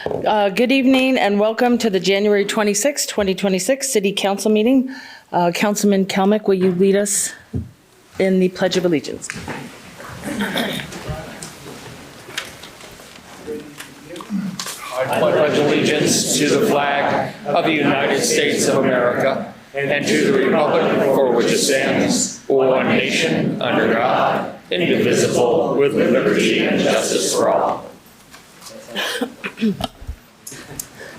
Good evening and welcome to the January 26, 2026 City Council meeting. Councilman Kalmick, will you lead us in the Pledge of Allegiance? I pledge allegiance to the flag of the United States of America and to the republic for which it stands, one nation, under God, indivisible, with liberty and justice for all.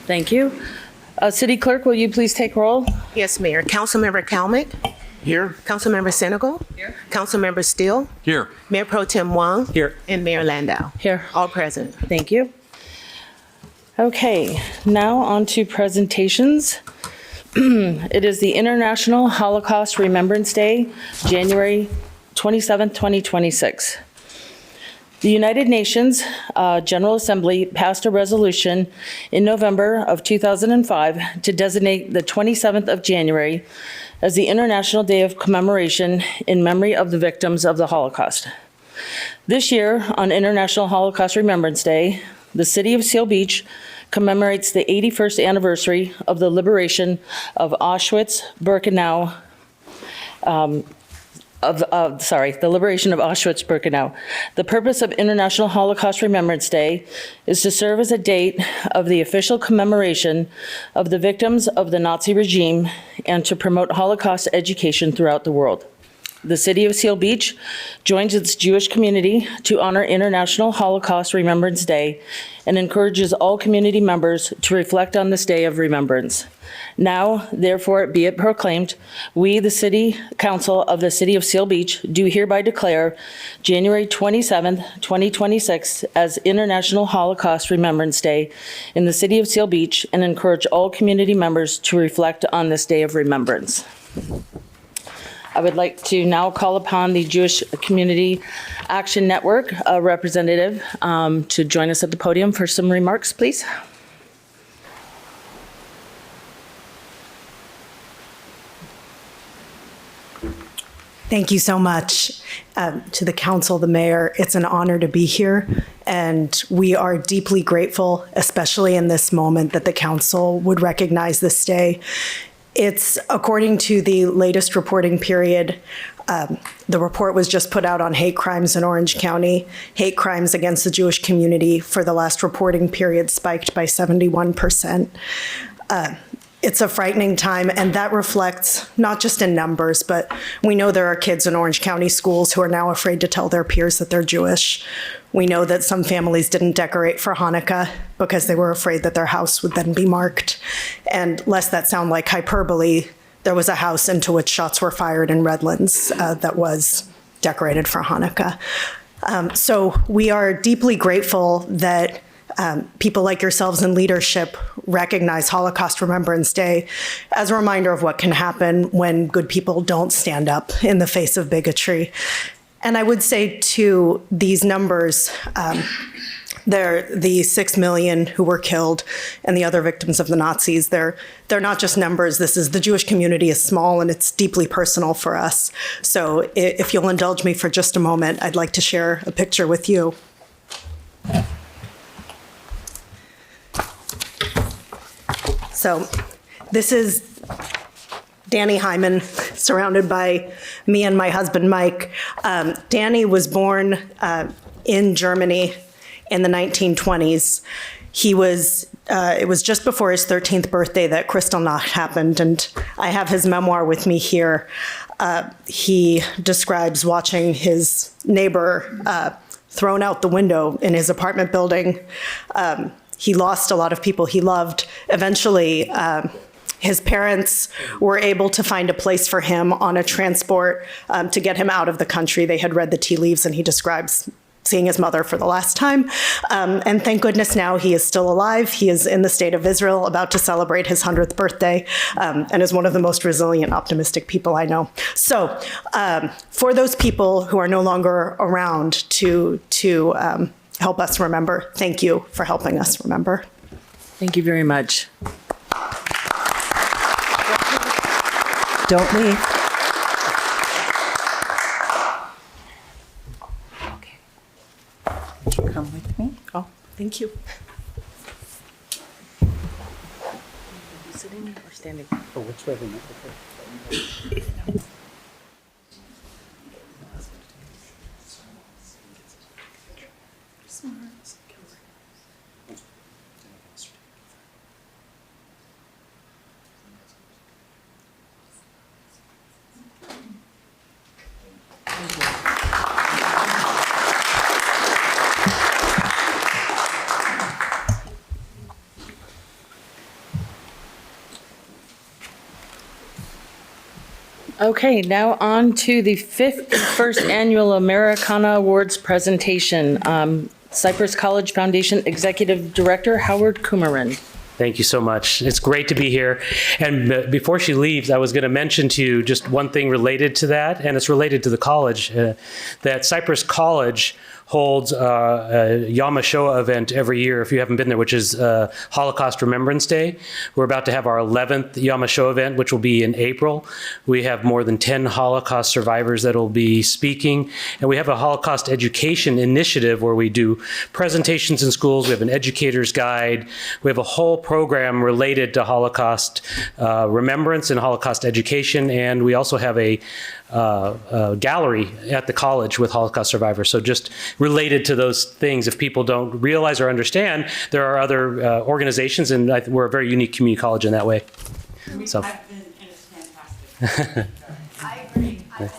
Thank you. City Clerk, will you please take roll? Yes, Mayor. Councilmember Kalmick. Here. Councilmember Senegal. Here. Councilmember Steele. Here. Mayor Pro Tem Wong. Here. And Mayor Landau. Here. All present. Thank you. Okay, now on to presentations. It is the International Holocaust Remembrance Day, January 27, 2026. The United Nations General Assembly passed a resolution in November of 2005 to designate the 27th of January as the International Day of Commemoration in memory of the victims of the Holocaust. This year, on International Holocaust Remembrance Day, the city of Seal Beach commemorates the 81st anniversary of the liberation of Auschwitz-Birkenau, the liberation of Auschwitz-Birkenau. The purpose of International Holocaust Remembrance Day is to serve as a date of the official commemoration of the victims of the Nazi regime and to promote Holocaust education throughout the world. The city of Seal Beach joins its Jewish community to honor International Holocaust Remembrance Day and encourages all community members to reflect on this day of remembrance. Now, therefore, be it proclaimed, we, the City Council of the City of Seal Beach, do hereby declare January 27th, 2026 as International Holocaust Remembrance Day in the City of Seal Beach and encourage all community members to reflect on this day of remembrance. I would like to now call upon the Jewish Community Action Network representative to join us at the podium for some remarks, please. Thank you so much to the council, the mayor. It's an honor to be here, and we are deeply grateful, especially in this moment, that the council would recognize this day. It's according to the latest reporting period. The report was just put out on hate crimes in Orange County. Hate crimes against the Jewish community for the last reporting period spiked by 71%. It's a frightening time, and that reflects not just in numbers, but we know there are kids in Orange County schools who are now afraid to tell their peers that they're Jewish. We know that some families didn't decorate for Hanukkah because they were afraid that their house would then be marked. And lest that sound like hyperbole, there was a house into which shots were fired in Redlands that was decorated for Hanukkah. So we are deeply grateful that people like yourselves in leadership recognize Holocaust Remembrance Day as a reminder of what can happen when good people don't stand up in the face of bigotry. And I would say, too, these numbers, they're the 6 million who were killed and the other victims of the Nazis. They're not just numbers. The Jewish community is small and it's deeply personal for us. So if you'll indulge me for just a moment, I'd like to share a picture with you. So this is Danny Hyman, surrounded by me and my husband, Mike. Danny was born in Germany in the 1920s. It was just before his 13th birthday that Kristallnacht happened, and I have his memoir with me here. He describes watching his neighbor thrown out the window in his apartment building. He lost a lot of people he loved. Eventually, his parents were able to find a place for him on a transport to get him out of the country. They had read the tea leaves, and he describes seeing his mother for the last time. And thank goodness now he is still alive. He is in the state of Israel, about to celebrate his 100th birthday, and is one of the most resilient, optimistic people I know. So for those people who are no longer around to help us remember, thank you for helping us remember. Thank you very much. Don't leave. Okay. Would you come with me? Oh, thank you. sitting or standing? Okay, now on to the 51st Annual Americana Awards presentation. Cypress College Foundation Executive Director Howard Kumarin. Thank you so much. It's great to be here. And before she leaves, I was going to mention to you just one thing related to that, and it's related to the college, that Cypress College holds a Yom HaShoah event every year, if you haven't been there, which is Holocaust Remembrance Day. We're about to have our 11th Yom HaShoah event, which will be in April. We have more than 10 Holocaust survivors that will be speaking. And we have a Holocaust education initiative where we do presentations in schools. We have an educator's guide. We have a whole program related to Holocaust remembrance and Holocaust education. And we also have a gallery at the college with Holocaust survivors. So just related to those things, if people don't realize or understand, there are other organizations, and we're a very unique community college in that way. So. I've been, and it's fantastic. I agree. I've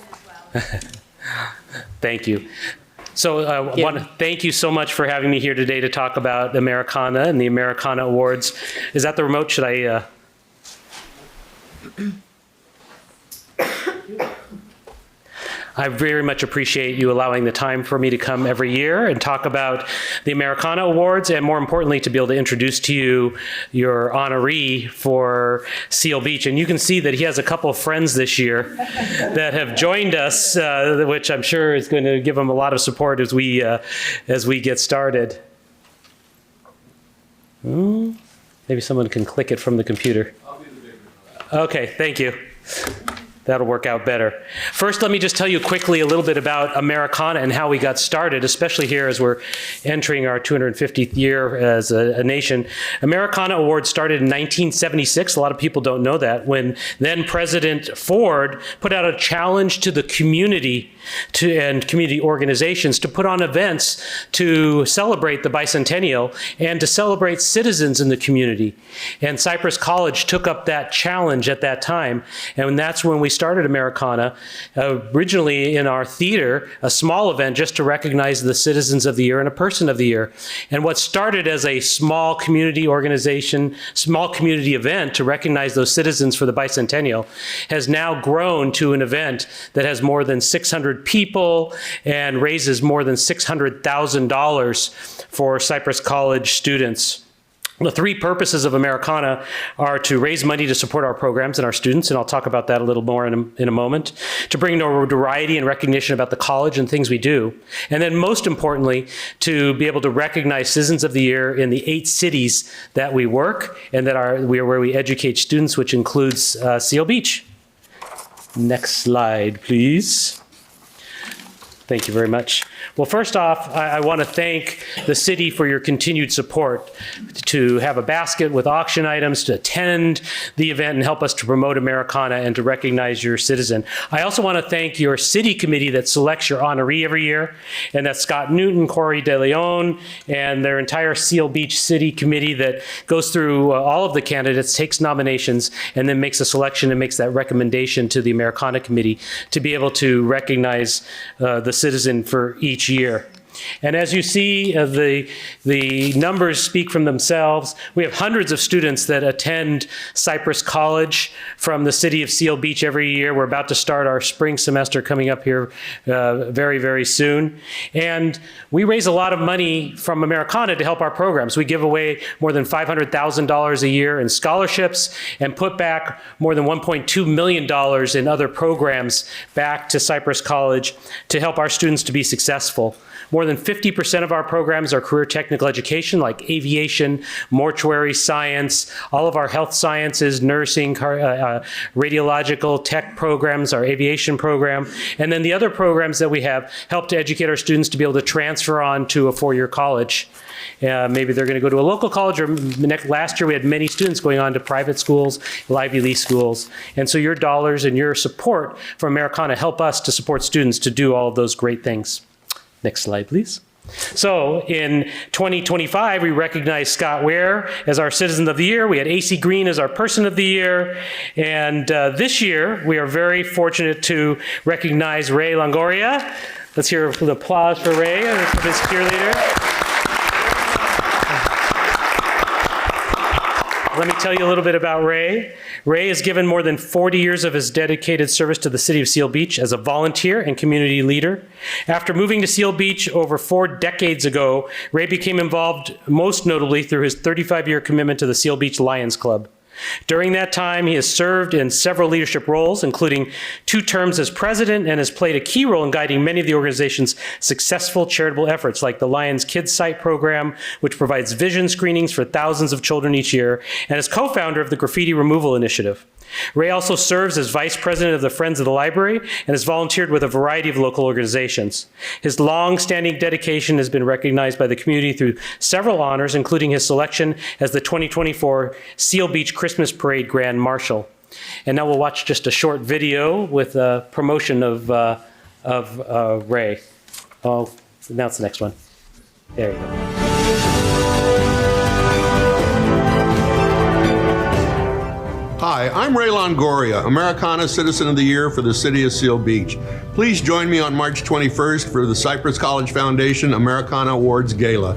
been as well. Thank you. So I want to thank you so much for having me here today to talk about Americana and the Americana Awards. Is that the remote? Should I? I very much appreciate you allowing the time for me to come every year and talk about the Americana Awards, and more importantly, to be able to introduce to you your honoree for Seal Beach. And you can see that he has a couple of friends this year that have joined us, which I'm sure is going to give him a lot of support as we get started. Maybe someone can click it from the computer. I'll be the bigger. Okay, thank you. That'll work out better. First, let me just tell you quickly a little bit about Americana and how we got started, especially here as we're entering our 250th year as a nation. Americana Awards started in 1976. A lot of people don't know that, when then President Ford put out a challenge to the community and community organizations to put on events to celebrate the bicentennial and to celebrate citizens in the community. And Cypress College took up that challenge at that time, and that's when we started Americana, originally in our theater, a small event just to recognize the Citizens of the Year and a Person of the Year. And what started as a small community organization, small community event to recognize those citizens for the bicentennial has now grown to an event that has more than 600 people and raises more than $600,000 for Cypress College students. The three purposes of Americana are to raise money to support our programs and our students, and I'll talk about that a little more in a moment, to bring notoriety and recognition about the college and things we do, and then most importantly, to be able to recognize Citizens of the Year in the 8 cities that we work and that are where we educate students, which includes Seal Beach. Next slide, please. Thank you very much. Well, first off, I want to thank the city for your continued support to have a basket with auction items, to attend the event and help us to promote Americana and to recognize your citizen. I also want to thank your city committee that selects your honoree every year, and that's Scott Newton, Corey De Leon, and their entire Seal Beach City Committee that goes through all of the candidates, takes nominations, and then makes a selection and makes that recommendation to the Americana Committee to be able to recognize the citizen for each year. And as you see, the numbers speak from themselves. We have hundreds of students that attend Cypress College from the city of Seal Beach every year. We're about to start our spring semester coming up here very, very soon. And we raise a lot of money from Americana to help our programs. We give away more than $500,000 a year in scholarships and put back more than $1.2 million in other programs back to Cypress College to help our students to be successful. More than 50% of our programs are career technical education, like aviation, mortuary science, all of our health sciences, nursing, radiological tech programs, our aviation program. And then the other programs that we have help to educate our students to be able to transfer on to a four-year college. Maybe they're going to go to a local college, or last year we had many students going on to private schools, Ivy League schools. And so your dollars and your support for Americana help us to support students to do all of those great things. Next slide, please. So in 2025, we recognized Scott Ware as our Citizen of the Year. We had AC Green as our Person of the Year. And this year, we are very fortunate to recognize Ray Longoria. Let's hear the applause for Ray, his cheerleader. Let me tell you a little bit about Ray. Ray has given more than 40 years of his dedicated service to the city of Seal Beach as a volunteer and community leader. After moving to Seal Beach over 4 decades ago, Ray became involved most notably through his 35-year commitment to the Seal Beach Lions Club. During that time, he has served in several leadership roles, including 2 terms as president, and has played a key role in guiding many of the organization's successful charitable efforts, like the Lions Kids Site program, which provides vision screenings for thousands of children each year, and is co-founder of the Graffiti Removal Initiative. Ray also serves as vice president of the Friends of the Library and has volunteered with a variety of local organizations. His long-standing dedication has been recognized by the community through several honors, including his selection as the 2024 Seal Beach Christmas Parade Grand Marshal. And now we'll watch just a short video with a promotion of Ray. Oh, now it's the next one. There you go. Hi, I'm Ray Longoria, Americana Citizen of the Year for the City of Seal Beach. Please join me on March 21st for the Cypress College Foundation Americana Awards Gala.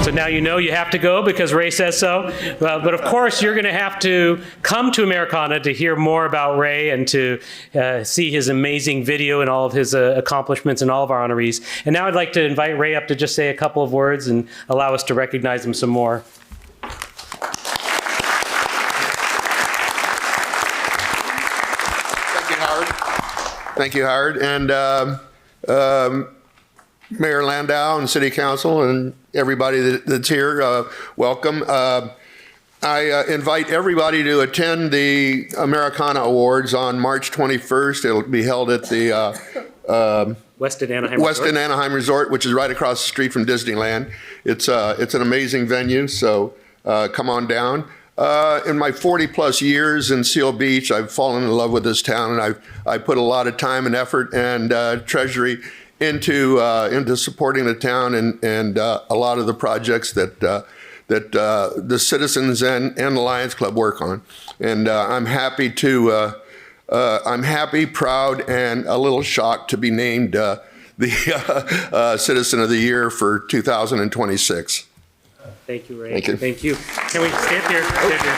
So now you know you have to go because Ray says so. But of course, you're going to have to come to Americana to hear more about Ray and to see his amazing video and all of his accomplishments and all of our honorees. And now I'd like to invite Ray up to just say a couple of words and allow us to recognize him some more. Thank you, Howard. And Mayor Landau and City Council and everybody that's here, welcome. I invite everybody to attend the Americana Awards on March 21st. It'll be held at the Westin Anaheim Resort, which is right across the street from Disneyland. It's an amazing venue, so come on down. In my 40-plus years in Seal Beach, I've fallen in love with this town, and I put a lot of time and effort and treasury into supporting the town and a lot of the projects that the citizens and the Lions Club work on. And I'm happy, proud, and a little shocked to be named the Citizen of the Year for 2026. Thank you, Ray. Thank you. Thank you. Can we stand here? Stand here.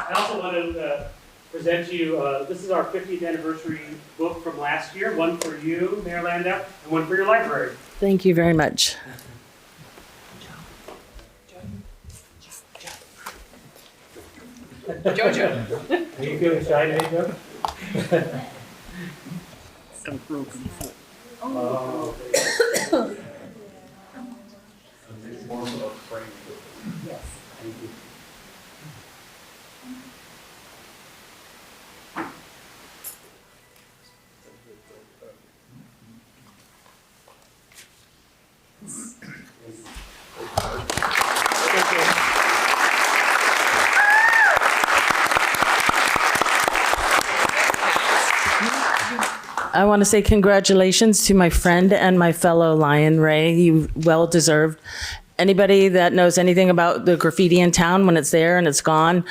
I also want to present to you, this is our 50th anniversary book from last year, one for you, Mayor Landau, and one for your library. Thank you very much. Jojo. Are you feeling shy today, Joe? Oh. Yes. Thank you. I want to say congratulations to my friend and my fellow Lion, Ray. You well deserved. Anybody that knows anything about the graffiti in town, when it's there and it's gone,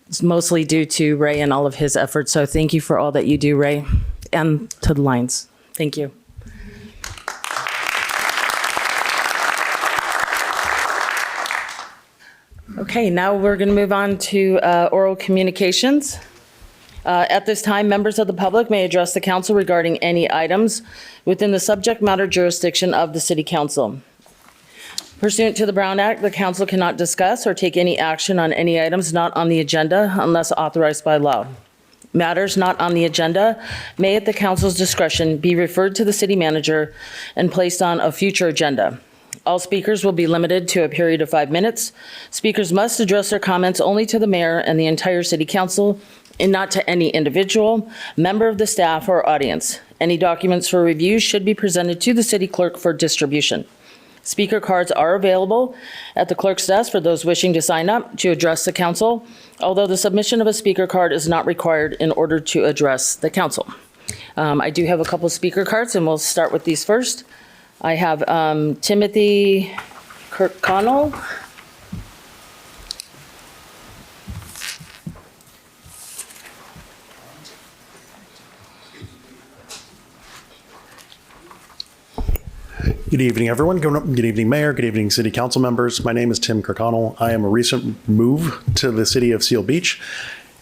it's mostly due to Ray and all of his efforts. So thank you for all that you do, Ray, and to the Lions. Thank you. Okay, now we're going to move on to oral communications. At this time, members of the public may address the council regarding any items within the subject matter jurisdiction of the city council. Pursuant to the Brown Act, the council cannot discuss or take any action on any items not on the agenda unless authorized by law. Matters not on the agenda may, at the council's discretion, be referred to the city manager and placed on a future agenda. All speakers will be limited to a period of 5 minutes. Speakers must address their comments only to the mayor and the entire city council and not to any individual, member of the staff, or audience. Any documents for review should be presented to the city clerk for distribution. Speaker cards are available at the clerk's desk for those wishing to sign up to address the council, although the submission of a speaker card is not required in order to address the council. I do have a couple speaker cards, and we'll start with these first. I have Timothy Kirkconnell. Good evening, everyone. Good evening, Mayor. Good evening, City Council members. My name is Tim Kirkconnell. I am a recent move to the city of Seal Beach,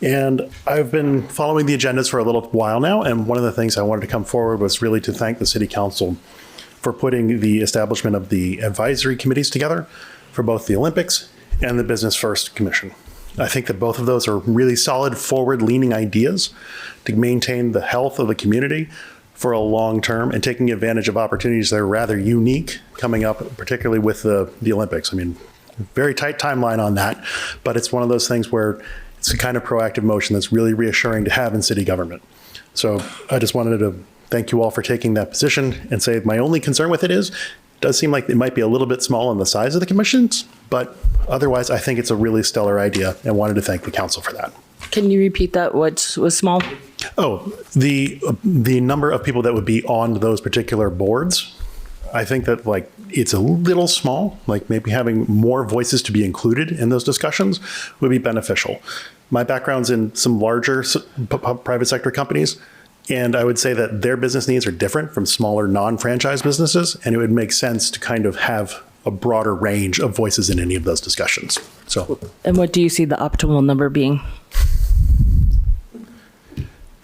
and I've been following the agendas for a little while now, and one of the things I wanted to come forward was really to thank the City Council for putting the establishment of the advisory committees together for both the Olympics and the Business First Commission. I think that both of those are really solid, forward-leaning ideas to maintain the health of the community for a long term and taking advantage of opportunities that are rather unique coming up, particularly with the Olympics. I mean, very tight timeline on that, but it's one of those things where it's a kind of proactive motion that's really reassuring to have in city government. So I just wanted to thank you all for taking that position and say my only concern with it does seem like it might be a little bit small in the size of the commissions, but otherwise I think it's a really stellar idea and wanted to thank the council for that. Can you repeat that? What was small? Oh, the number of people that would be on those particular boards, I think that like it's a little small, like maybe having more voices to be included in those discussions would be beneficial. My background's in some larger private sector companies, and I would say that their business needs are different from smaller non-franchise businesses, and it would make sense to kind of have a broader range of voices in any of those discussions. So, And what do you see the optimal number being?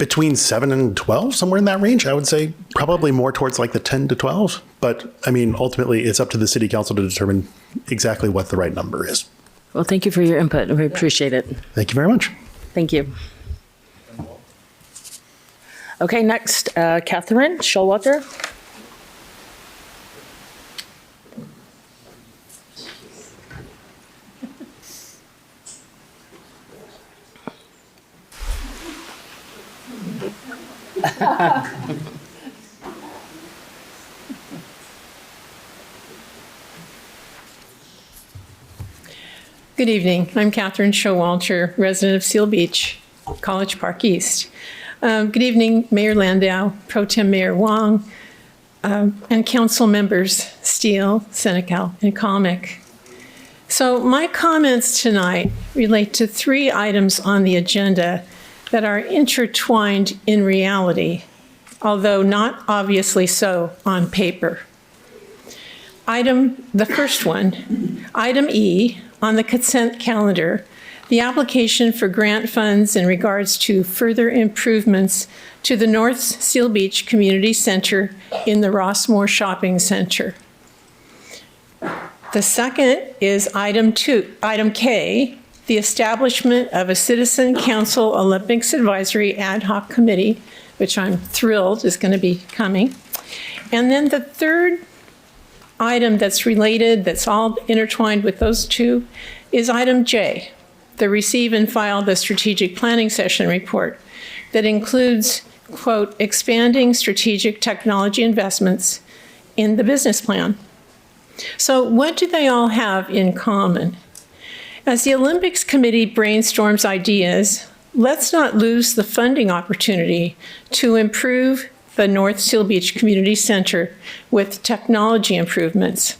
between 7 and 12, somewhere in that range, I would say probably more towards like the 10 to 12. But I mean, ultimately, it's up to the city council to determine exactly what the right number is. Well, thank you for your input. We appreciate it. Thank you very much. Thank you. Okay, next, Catherine Showalter. Good evening. I'm Catherine Showalter, resident of Seal Beach, College Park East. Good evening, Mayor Landau, Pro Tem Mayor Wong, and council members Steele, Senecal, and Kalmick. So my comments tonight relate to 3 items on the agenda that are intertwined in reality, although not obviously so on paper. The first one, item E on the consent calendar, the application for grant funds in regards to further improvements to the North Seal Beach Community Center in the Rossmore Shopping Center. The second is item K, the establishment of a Citizen Council Olympics Advisory Ad Hoc Committee, which I'm thrilled is going to be coming. And then the third item that's related, that's all intertwined with those two, is item J, the receive and file the strategic planning session report that includes, quote, expanding strategic technology investments in the business plan. So what do they all have in common? As the Olympics Committee brainstorms ideas, let's not lose the funding opportunity to improve the North Seal Beach Community Center with technology improvements.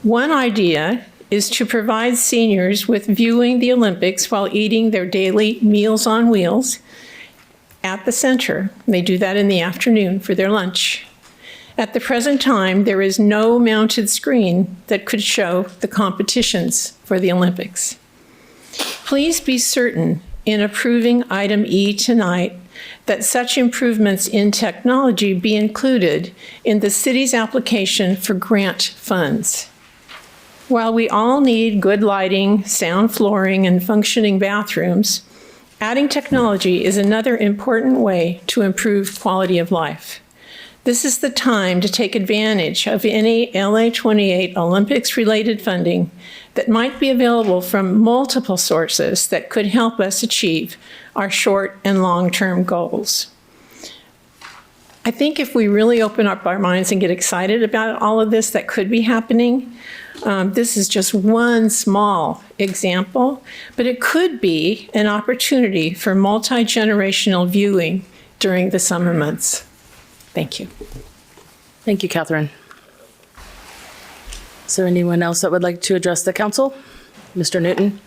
One idea is to provide seniors with viewing the Olympics while eating their daily Meals on Wheels at the center. They do that in the afternoon for their lunch. At the present time, there is no mounted screen that could show the competitions for the Olympics. Please be certain in approving item E tonight that such improvements in technology be included in the city's application for grant funds. While we all need good lighting, sound flooring, and functioning bathrooms, adding technology is another important way to improve quality of life. This is the time to take advantage of any LA28 Olympics-related funding that might be available from multiple sources that could help us achieve our short and long-term goals. I think if we really open up our minds and get excited about all of this that could be happening, this is just one small example, but it could be an opportunity for multi-generational viewing during the summer months. Thank you. Thank you, Catherine. Is there anyone else that would like to address the council? Mr. Newton?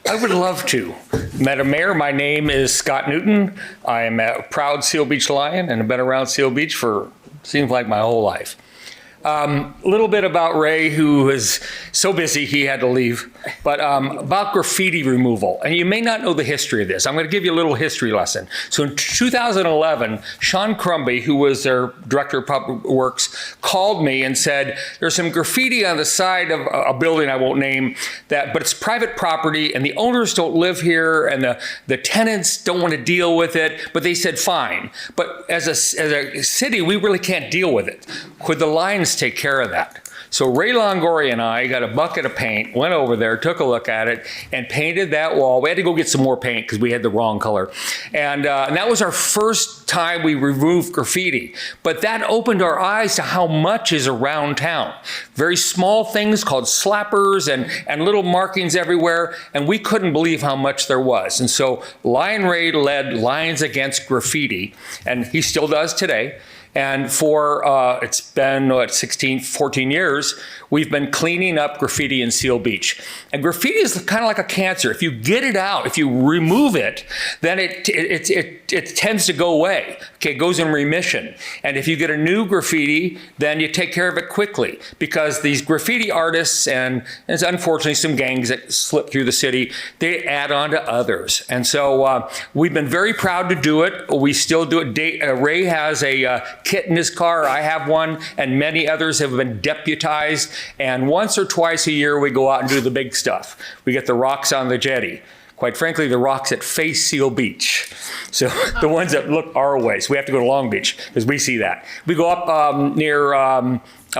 I would love to. Madam Mayor, my name is Scott Newton. I am a proud Seal Beach Lion and have been around Seal Beach for, seems like, my whole life. A little bit about Ray, who is so busy he had to leave, but about graffiti removal. And you may not know the history of this. I'm going to give you a little history lesson. So in 2011, Sean Crumby, who was their director of public works, called me and said, there's some graffiti on the side of a building I won't name, but it's private property and the owners don't live here and the tenants don't want to deal with it, but they said fine. But as a city, we really can't deal with it. Could the Lions take care of that? So Ray Longoria and I got a bucket of paint, went over there, took a look at it, and painted that wall. We had to go get some more paint because we had the wrong color. And that was our first time we removed graffiti. But that opened our eyes to how much is around town. Very small things called slappers and little markings everywhere, and we couldn't believe how much there was. And so Lion Ray led Lions Against Graffiti, and he still does today. And for, it's been, 14 years, we've been cleaning up graffiti in Seal Beach. And graffiti is kind of like a cancer. If you get it out, if you remove it, then it tends to go away. Okay, it goes in remission. And if you get a new graffiti, then you take care of it quickly. Because these graffiti artists, and there's unfortunately some gangs that slip through the city, they add on to others. And so we've been very proud to do it. We still do it. Ray has a kit in his car. I have one, and many others have been deputized. And once or twice a year, we go out and do the big stuff. We get the rocks on the jetty. Quite frankly, the rocks that face Seal Beach. So the ones that look our way. So we have to go to Long Beach because we see that. We go up near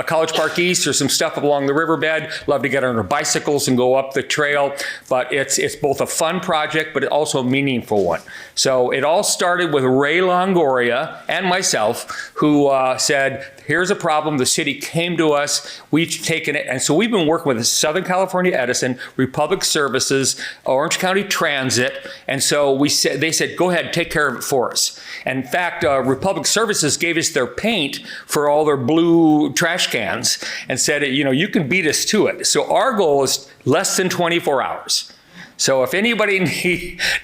College Park East. There's some stuff along the riverbed. Love to get on our bicycles and go up the trail. But it's both a fun project, but also a meaningful one. So it all started with Ray Longoria and myself, who said, here's a problem. The city came to us. We've taken it. And so we've been working with Southern California Edison, Republic Services, Orange County Transit. And so they said, go ahead, take care of it for us. And in fact, Republic Services gave us their paint for all their blue trash cans and said, you can beat us to it. So our goal is less than 24 hours. So if anybody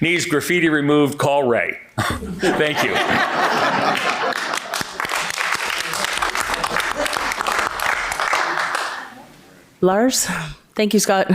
needs graffiti removed, call Ray. Thank you. Lars? Thank you, Scott.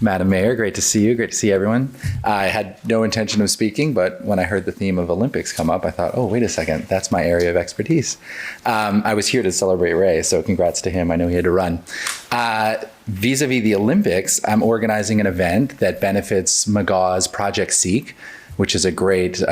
Madam Mayor, great to see you. Great to see everyone. I had no intention of speaking, but when I heard the theme of Olympics come up, I thought, oh, wait a second, that's my area of expertise. I was here to celebrate Ray, so congrats to him. I know he had to run. Vis-a-vis the Olympics, I'm organizing an event that benefits McGaw's Project Seek, which is a great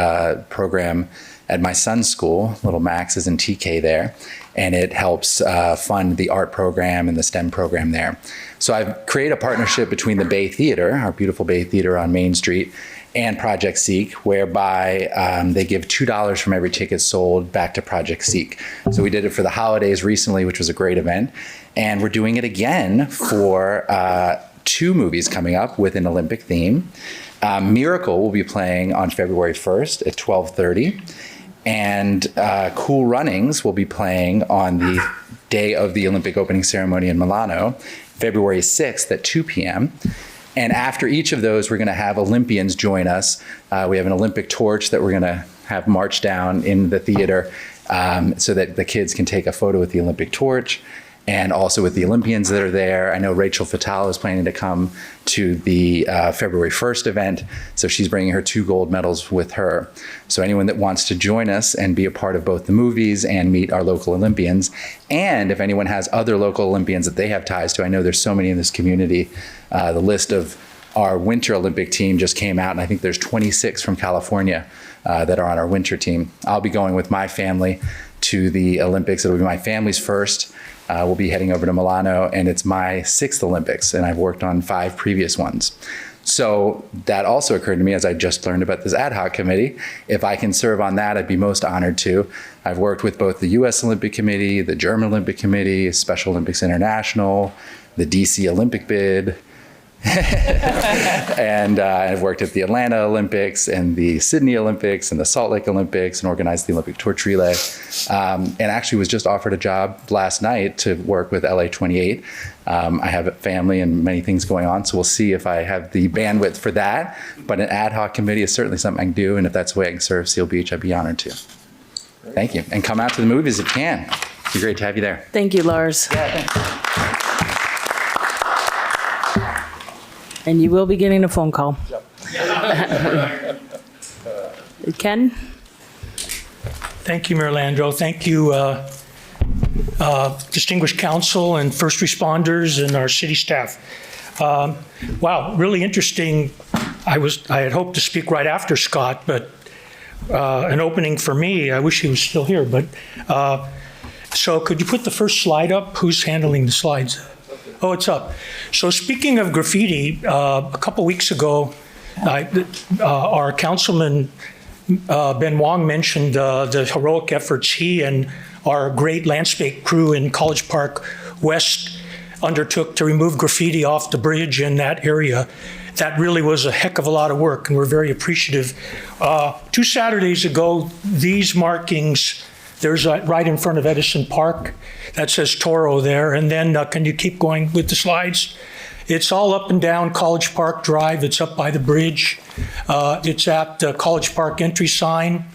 program at my son's school. Little Max is in TK there, and it helps fund the art program and the STEM program there. So I've created a partnership between the Bay Theater, our beautiful Bay Theater on Main Street, and Project Seek, whereby they give $2 from every ticket sold back to Project Seek. So we did it for the holidays recently, which was a great event. And we're doing it again for 2 movies coming up with an Olympic theme. Miracle will be playing on February 1st at 12:30. And Cool Runnings will be playing on the day of the Olympic opening ceremony in Milano, February 6th at 2 p.m. And after each of those, we're going to have Olympians join us. We have an Olympic torch that we're going to have march down in the theater so that the kids can take a photo with the Olympic torch. and also with the Olympians that are there. I know Rachel Fatale is planning to come to the February 1st event, so she's bringing her 2 gold medals with her. So anyone that wants to join us and be a part of both the movies and meet our local Olympians, and if anyone has other local Olympians that they have ties to, I know there's so many in this community. The list of our Winter Olympic team just came out, and I think there's 26 from California that are on our winter team. I'll be going with my family to the Olympics. It'll be my family's first. We'll be heading over to Milano, and it's my 6th Olympics, and I've worked on 5 previous ones. So that also occurred to me as I just learned about this ad hoc committee. If I can serve on that, I'd be most honored to. I've worked with both the U.S. Olympic Committee, the German Olympic Committee, Special Olympics International, the DC Olympic bid, and I've worked at the Atlanta Olympics and the Sydney Olympics and the Salt Lake Olympics and organized the Olympic torch relay. And actually was just offered a job last night to work with LA 28. I have a family and many things going on, so we'll see if I have the bandwidth for that. But an ad hoc committee is certainly something I can do, and if that's the way I can serve Seal Beach, I'd be honored to. Thank you. And come out to the movies if you can. It'd be great to have you there. Thank you, Lars. Yeah, thanks. And you will be getting a phone call. Ken? Thank you, Mayor Landrieu. Thank you, distinguished council and first responders and our city staff. Wow, really interesting. I had hoped to speak right after Scott, but an opening for me. I wish he was still here. But so could you put the first slide up? Who's handling the slides? Oh, it's up. So speaking of graffiti, a couple weeks ago, our councilman, Ben Wong, mentioned the heroic efforts he and our great landscape crew in College Park West undertook to remove graffiti off the bridge in that area. That really was a heck of a lot of work, and we're very appreciative. 2 Saturdays ago, these markings, there's right in front of Edison Park, that says Toro there. And then can you keep going with the slides? It's all up and down College Park Drive. It's up by the bridge. It's at the College Park entry sign.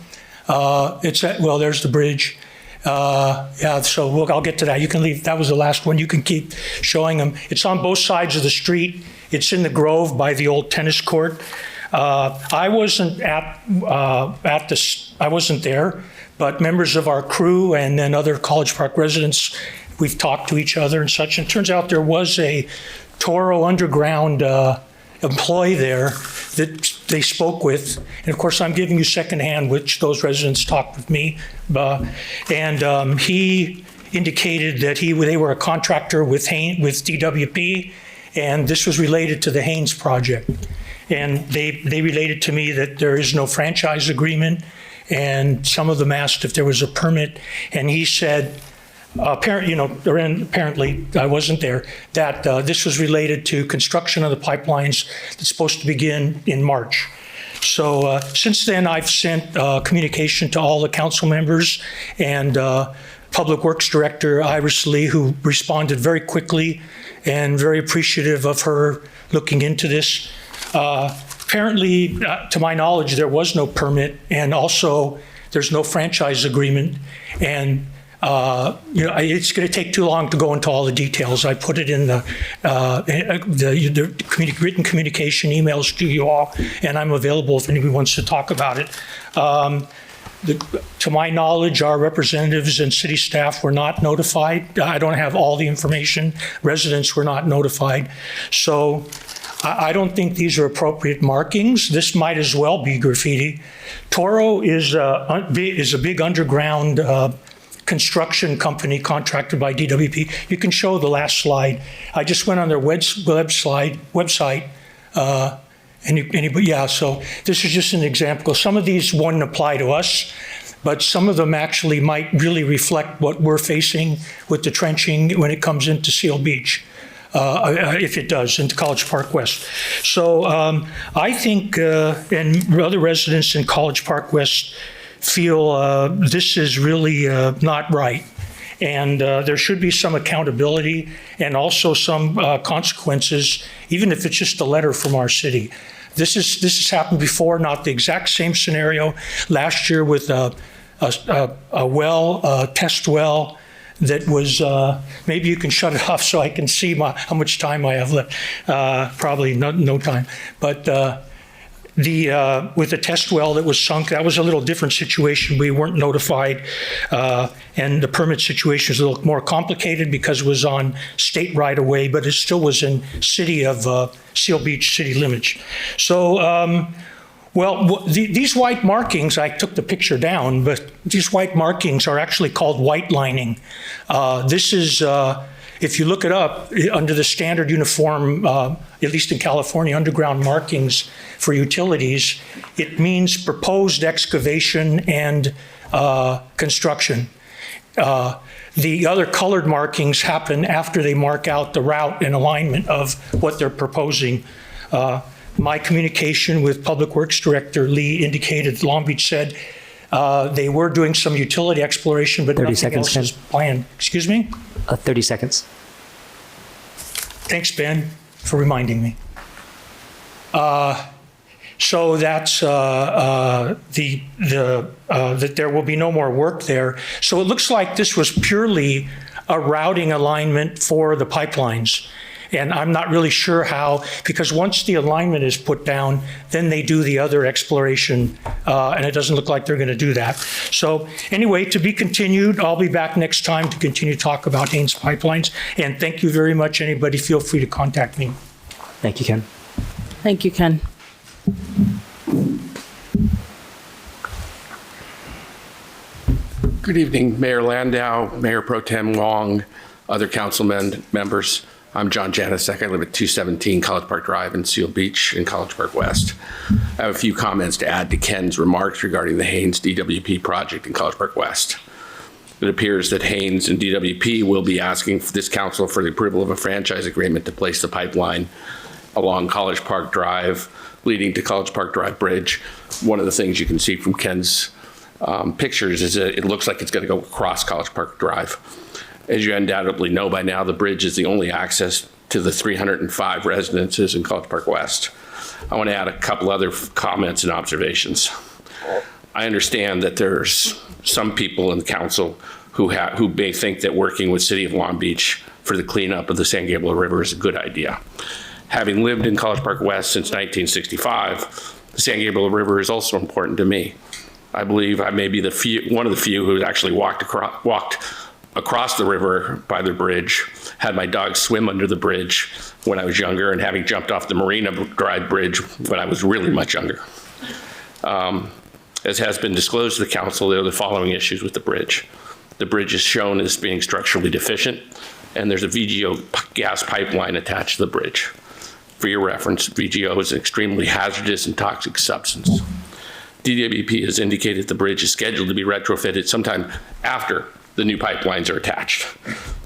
There's the bridge. So I'll get to that. You can leave. That was the last one. You can keep showing them. It's on both sides of the street. It's in the Grove by the old tennis court. I wasn't I wasn't there, but members of our crew and then other College Park residents, we've talked to each other and such. And it turns out there was a Toro Underground employee there that they spoke with. And of course, I'm giving you secondhand, which those residents talked with me. And he indicated that they were a contractor with DWP, and this was related to the Haynes project. And they related to me that there is no franchise agreement, and some of them asked if there was a permit, and he said, apparently I wasn't there, that this was related to construction of the pipelines that's supposed to begin in March. So since then, I've sent communication to all the council members and Public Works Director Iris Lee, who responded very quickly and very appreciative of her looking into this. Apparently, to my knowledge, there was no permit, and also there's no franchise agreement. And it's going to take too long to go into all the details. I put it in the written communication emails to you all, and I'm available if anybody wants to talk about it. To my knowledge, our representatives and city staff were not notified. I don't have all the information. Residents were not notified. So I don't think these are appropriate markings. This might as well be graffiti. Toro is a big underground construction company contracted by DWP. You can show the last slide. I just went on their website. So this is just an example. Some of these wouldn't apply to us, but some of them actually might really reflect what we're facing with the trenching when it comes into Seal Beach. If it does, into College Park West. So I think, and other residents in College Park West feel this is really not right. And there should be some accountability and also some consequences, even if it's just a letter from our city. This has happened before, not the exact same scenario. Last year with a test well that was, maybe you can shut it off so I can see how much time I have left. Probably no time. But with the test well that was sunk, that was a little different situation. We weren't notified, and the permit situation was a little more complicated because it was on state right-of-way, but it still was in city of Seal Beach city limits. So, these white markings, I took the picture down, but these white markings are actually called white lining. This is, if you look it up, under the standard uniform, at least in California, underground markings for utilities, it means proposed excavation and construction. The other colored markings happen after they mark out the route and alignment of what they're proposing. My communication with Public Works Director Lee indicated, Long Beach said they were doing some utility exploration, but 30 nothing seconds, else is planned. Excuse me? 30 seconds. Thanks, Ben, for reminding me. So that's that there will be no more work there. So it looks like this was purely a routing alignment for the pipelines. And I'm not really sure how, because once the alignment is put down, then they do the other exploration, and it doesn't look like they're going to do that. So anyway, to be continued. I'll be back next time to continue to talk about Haynes Pipelines. And thank you very much. Anybody, feel free to contact me. Thank you, Ken. Thank you, Ken. Good evening, Mayor Landau, Mayor Pro Tem Wong, other councilmen, members. I'm John Janicek. I live at 217 College Park Drive in Seal Beach in College Park West. I have a few comments to add to Ken's remarks regarding the Haynes DWP project in College Park West. It appears that Haynes and DWP will be asking this council for the approval of a franchise agreement to place the pipeline along College Park Drive, leading to College Park Drive Bridge. One of the things you can see from Ken's pictures is that it looks like it's going to go across College Park Drive. As you undoubtedly know by now, the bridge is the only access to the 305 residences in College Park West. I want to add a couple other comments and observations. I understand that there's some people in the council who may think that working with City of Long Beach for the cleanup of the San Gabriel River is a good idea. Having lived in College Park West since 1965, the San Gabriel River is also important to me. I believe I may be one of the few who actually walked across the river by the bridge, had my dog swim under the bridge when I was younger, and having jumped off the Marina Drive Bridge when I was really much younger. As has been disclosed to the council, there are the following issues with the bridge. The bridge is shown as being structurally deficient, and there's a VGO gas pipeline attached to the bridge. For your reference, VGO is an extremely hazardous and toxic substance. DWP has indicated the bridge is scheduled to be retrofitted sometime after the new pipelines are attached.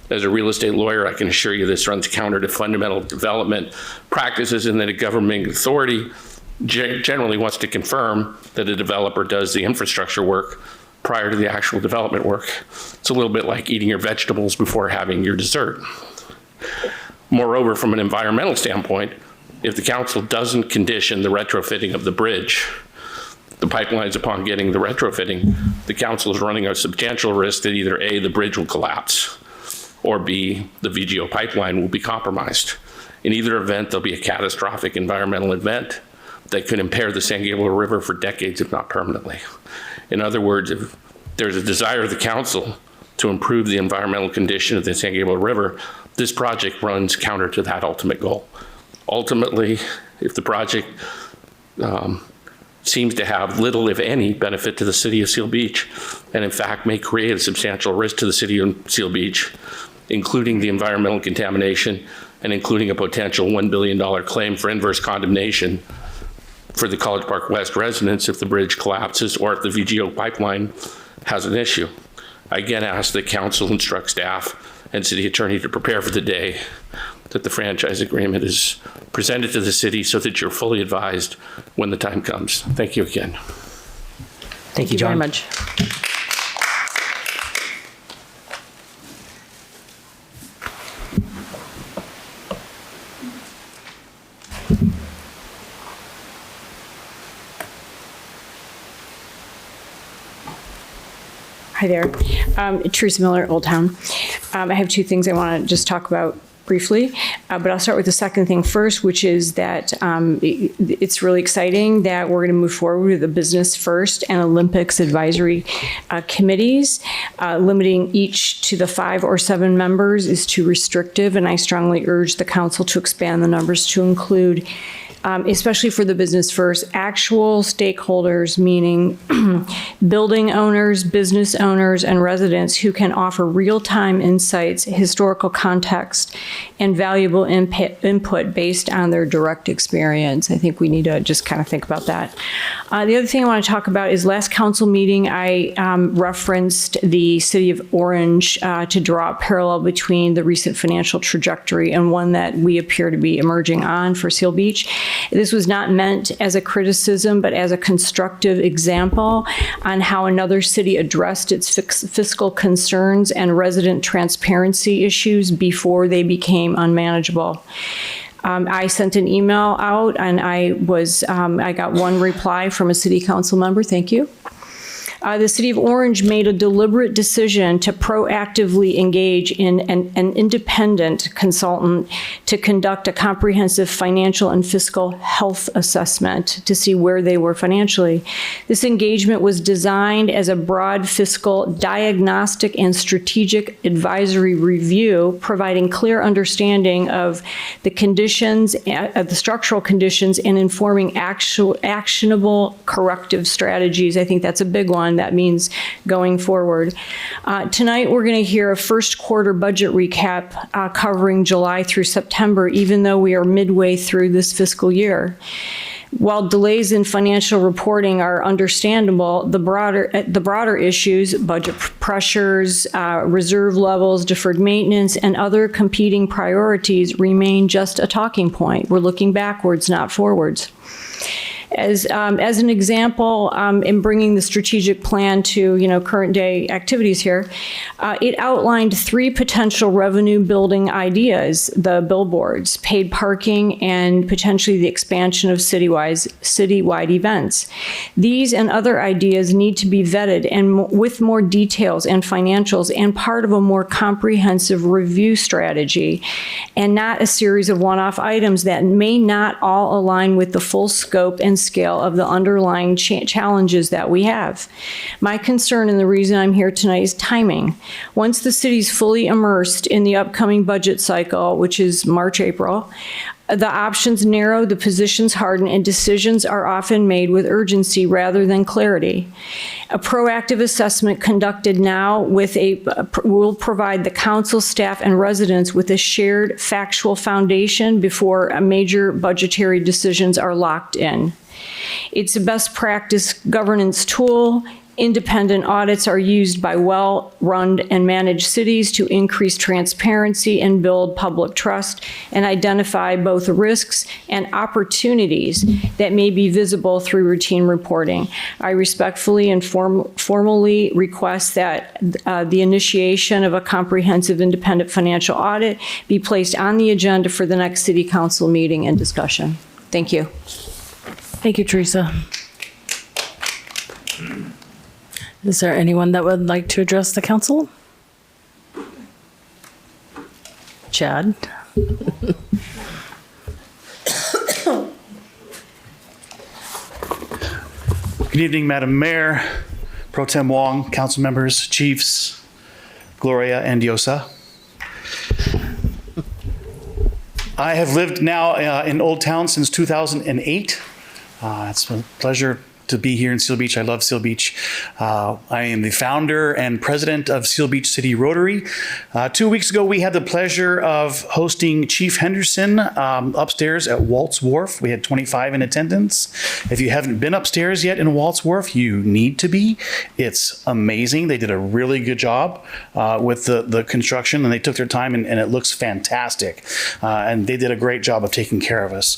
As a real estate lawyer, I can assure you this runs counter to fundamental development practices, and that a government authority generally wants to confirm that a developer does the infrastructure work prior to the actual development work. It's a little bit like eating your vegetables before having your dessert. Moreover, from an environmental standpoint, if the council doesn't condition the retrofitting of the bridge, the pipelines upon getting the retrofitting, the council is running a substantial risk that either A, the bridge will collapse, or B, the VGO pipeline will be compromised. In either event, there'll be a catastrophic environmental event that could impair the San Gabriel River for decades, if not permanently. In other words, if there's a desire of the council to improve the environmental condition of the San Gabriel River, this project runs counter to that ultimate goal. Ultimately, if the project seems to have little, if any, benefit to the city of Seal Beach, and in fact may create a substantial risk to the city of Seal Beach, including the environmental contamination and including a potential $1 billion claim for inverse condemnation for the College Park West residents if the bridge collapses or if the VGO pipeline has an issue. I again ask that council instruct staff and city attorney to prepare for the day that the franchise agreement is presented to the city so that you're fully advised when the time comes. Thank you again. Thank you, John. Very much. Hi there. Teresa Miller, Old Town. I have two things I want to just talk about briefly, but I'll start with the second thing first, which is that it's really exciting that we're going to move forward with the Business First and Olympics advisory committees. Limiting each to the 5 or 7 members is too restrictive, and I strongly urge the council to expand the numbers to include especially for the Business First, actual stakeholders, meaning building owners, business owners, and residents who can offer real-time insights, historical context, and valuable input based on their direct experience. I think we need to just kind of think about that. The other thing I want to talk about is last council meeting, I referenced the City of Orange to draw a parallel between the recent financial trajectory and one that we appear to be emerging on for Seal Beach. This was not meant as a criticism, but as a constructive example on how another city addressed its fiscal concerns and resident transparency issues before they became unmanageable. I sent an email out and I got one reply from a city council member. Thank you. The City of Orange made a deliberate decision to proactively engage in an independent consultant to conduct a comprehensive financial and fiscal health assessment to see where they were financially. This engagement was designed as a broad fiscal diagnostic and strategic advisory review, providing clear understanding of the conditions, the structural conditions, and informing actionable corrective strategies. I think that's a big one. That means going forward. Tonight, we're going to hear a first quarter budget recap covering July through September, even though we are midway through this fiscal year. While delays in financial reporting are understandable, the broader issues, budget pressures, reserve levels, deferred maintenance, and other competing priorities remain just a talking point. We're looking backwards, not forwards. As an example, in bringing the strategic plan to current day activities here, it outlined 3 potential revenue building ideas: the billboards, paid parking, and potentially the expansion of citywide events. These and other ideas need to be vetted and with more details and financials and part of a more comprehensive review strategy, and not a series of one-off items that may not all align with the full scope and scale of the underlying challenges that we have. My concern and the reason I'm here tonight is timing. Once the city's fully immersed in the upcoming budget cycle, which is March, April, the options narrow, the positions harden, and decisions are often made with urgency rather than clarity. A proactive assessment conducted now will provide the council, staff, and residents with a shared factual foundation before major budgetary decisions are locked in. It's a best practice governance tool. Independent audits are used by well-run and managed cities to increase transparency and build public trust and identify both risks and opportunities that may be visible through routine reporting. I respectfully and formally request that the initiation of a comprehensive independent financial audit be placed on the agenda for the next city council meeting and discussion. Thank you. Thank you, Teresa. Is there anyone that would like to address the council? Chad? Good evening, Madam Mayor, Pro Tem Wong, council members, chiefs, Gloria and Diosa. I have lived now in Old Town since 2008. It's a pleasure to be here in Seal Beach. I love Seal Beach. I am the founder and president of Seal Beach City Rotary. 2 weeks ago, we had the pleasure of hosting Chief Henderson upstairs at Waltz Wharf. We had 25 in attendance. If you haven't been upstairs yet in Waltz Wharf, you need to be. It's amazing. They did a really good job with the construction, and they took their time, and it looks fantastic. And they did a great job of taking care of us.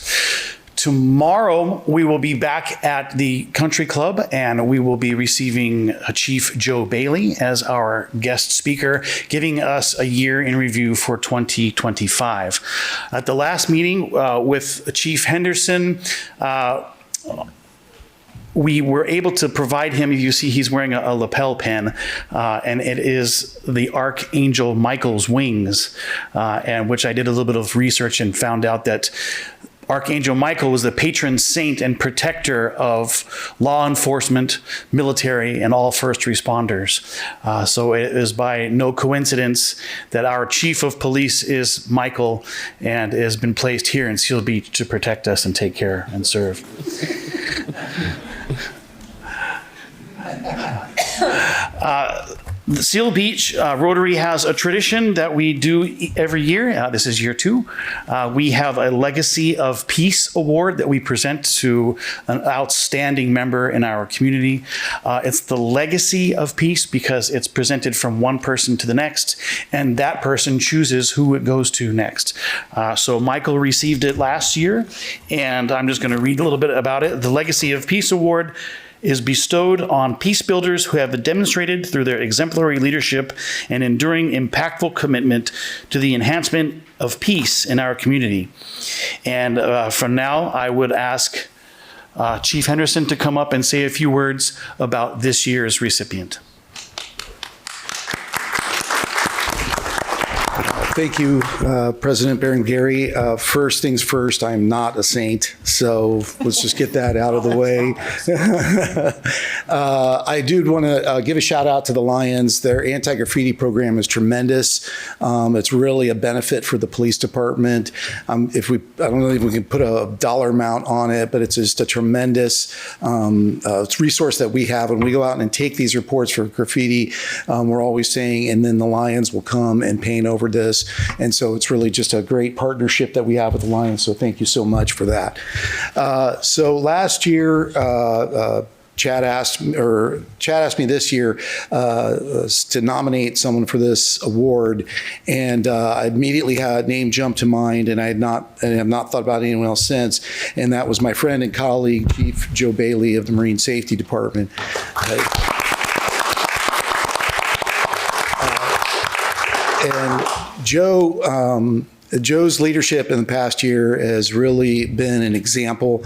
Tomorrow, we will be back at the Country Club, and we will be receiving Chief Joe Bailey as our guest speaker, giving us a year in review for 2025. At the last meeting with Chief Henderson, we were able to provide him, you see he's wearing a lapel pin, and it is the Archangel Michael's wings, and which I did a little bit of research and found out that Archangel Michael was the patron saint and protector of law enforcement, military, and all first responders. So it is by no coincidence that our chief of police is Michael and has been placed here in Seal Beach to protect us and take care and serve. The Seal Beach Rotary has a tradition that we do every year. This is year 2. We have a Legacy of Peace Award that we present to an outstanding member in our community. It's the Legacy of Peace because it's presented from one person to the next, and that person chooses who it goes to next. So Michael received it last year, and I'm just going to read a little bit about it. The Legacy of Peace Award is bestowed on peace builders who have demonstrated through their exemplary leadership and enduring impactful commitment to the enhancement of peace in our community. And from now, I would ask Chief Henderson to come up and say a few words about this year's recipient. Thank you, President Berenguer. First things first, I'm not a saint, so let's just get that out of the way. I do want to give a shout out to the Lions. Their anti-graffiti program is tremendous. It's really a benefit for the police department. I don't know if we can put a dollar amount on it, but it's just a tremendous resource that we have. When we go out and take these reports for graffiti, we're always saying, and then the Lions will come and paint over this. And so it's really just a great partnership that we have with the Lions. So thank you so much for that. So last year, Chad asked me this year to nominate someone for this award, and I immediately had a name jump to mind, and I have not thought about anyone else since, and that was my friend and colleague, Chief Joe Bailey of the Marine Safety Department. And Joe's leadership in the past year has really been an example.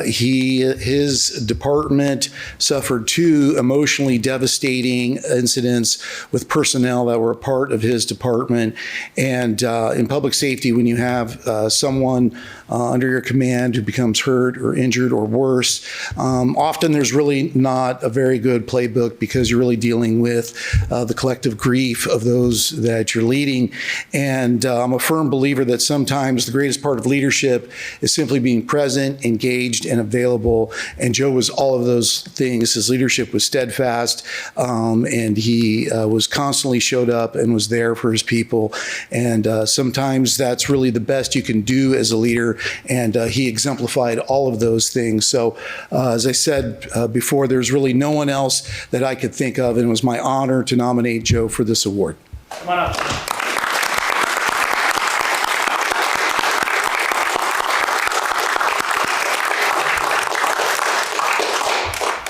His department suffered 2 emotionally devastating incidents with personnel that were a part of his department. And in public safety, when you have someone under your command who becomes hurt or injured or worse, often there's really not a very good playbook because you're really dealing with the collective grief of those that you're leading. And I'm a firm believer that sometimes the greatest part of leadership is simply being present, engaged, and available. And Joe was all of those things. His leadership was steadfast, and he was constantly showed up and was there for his people. And sometimes that's really the best you can do as a leader. And he exemplified all of those things. So as I said before, there's really no one else that I could think of, and it was my honor to nominate Joe for this award. Come on up.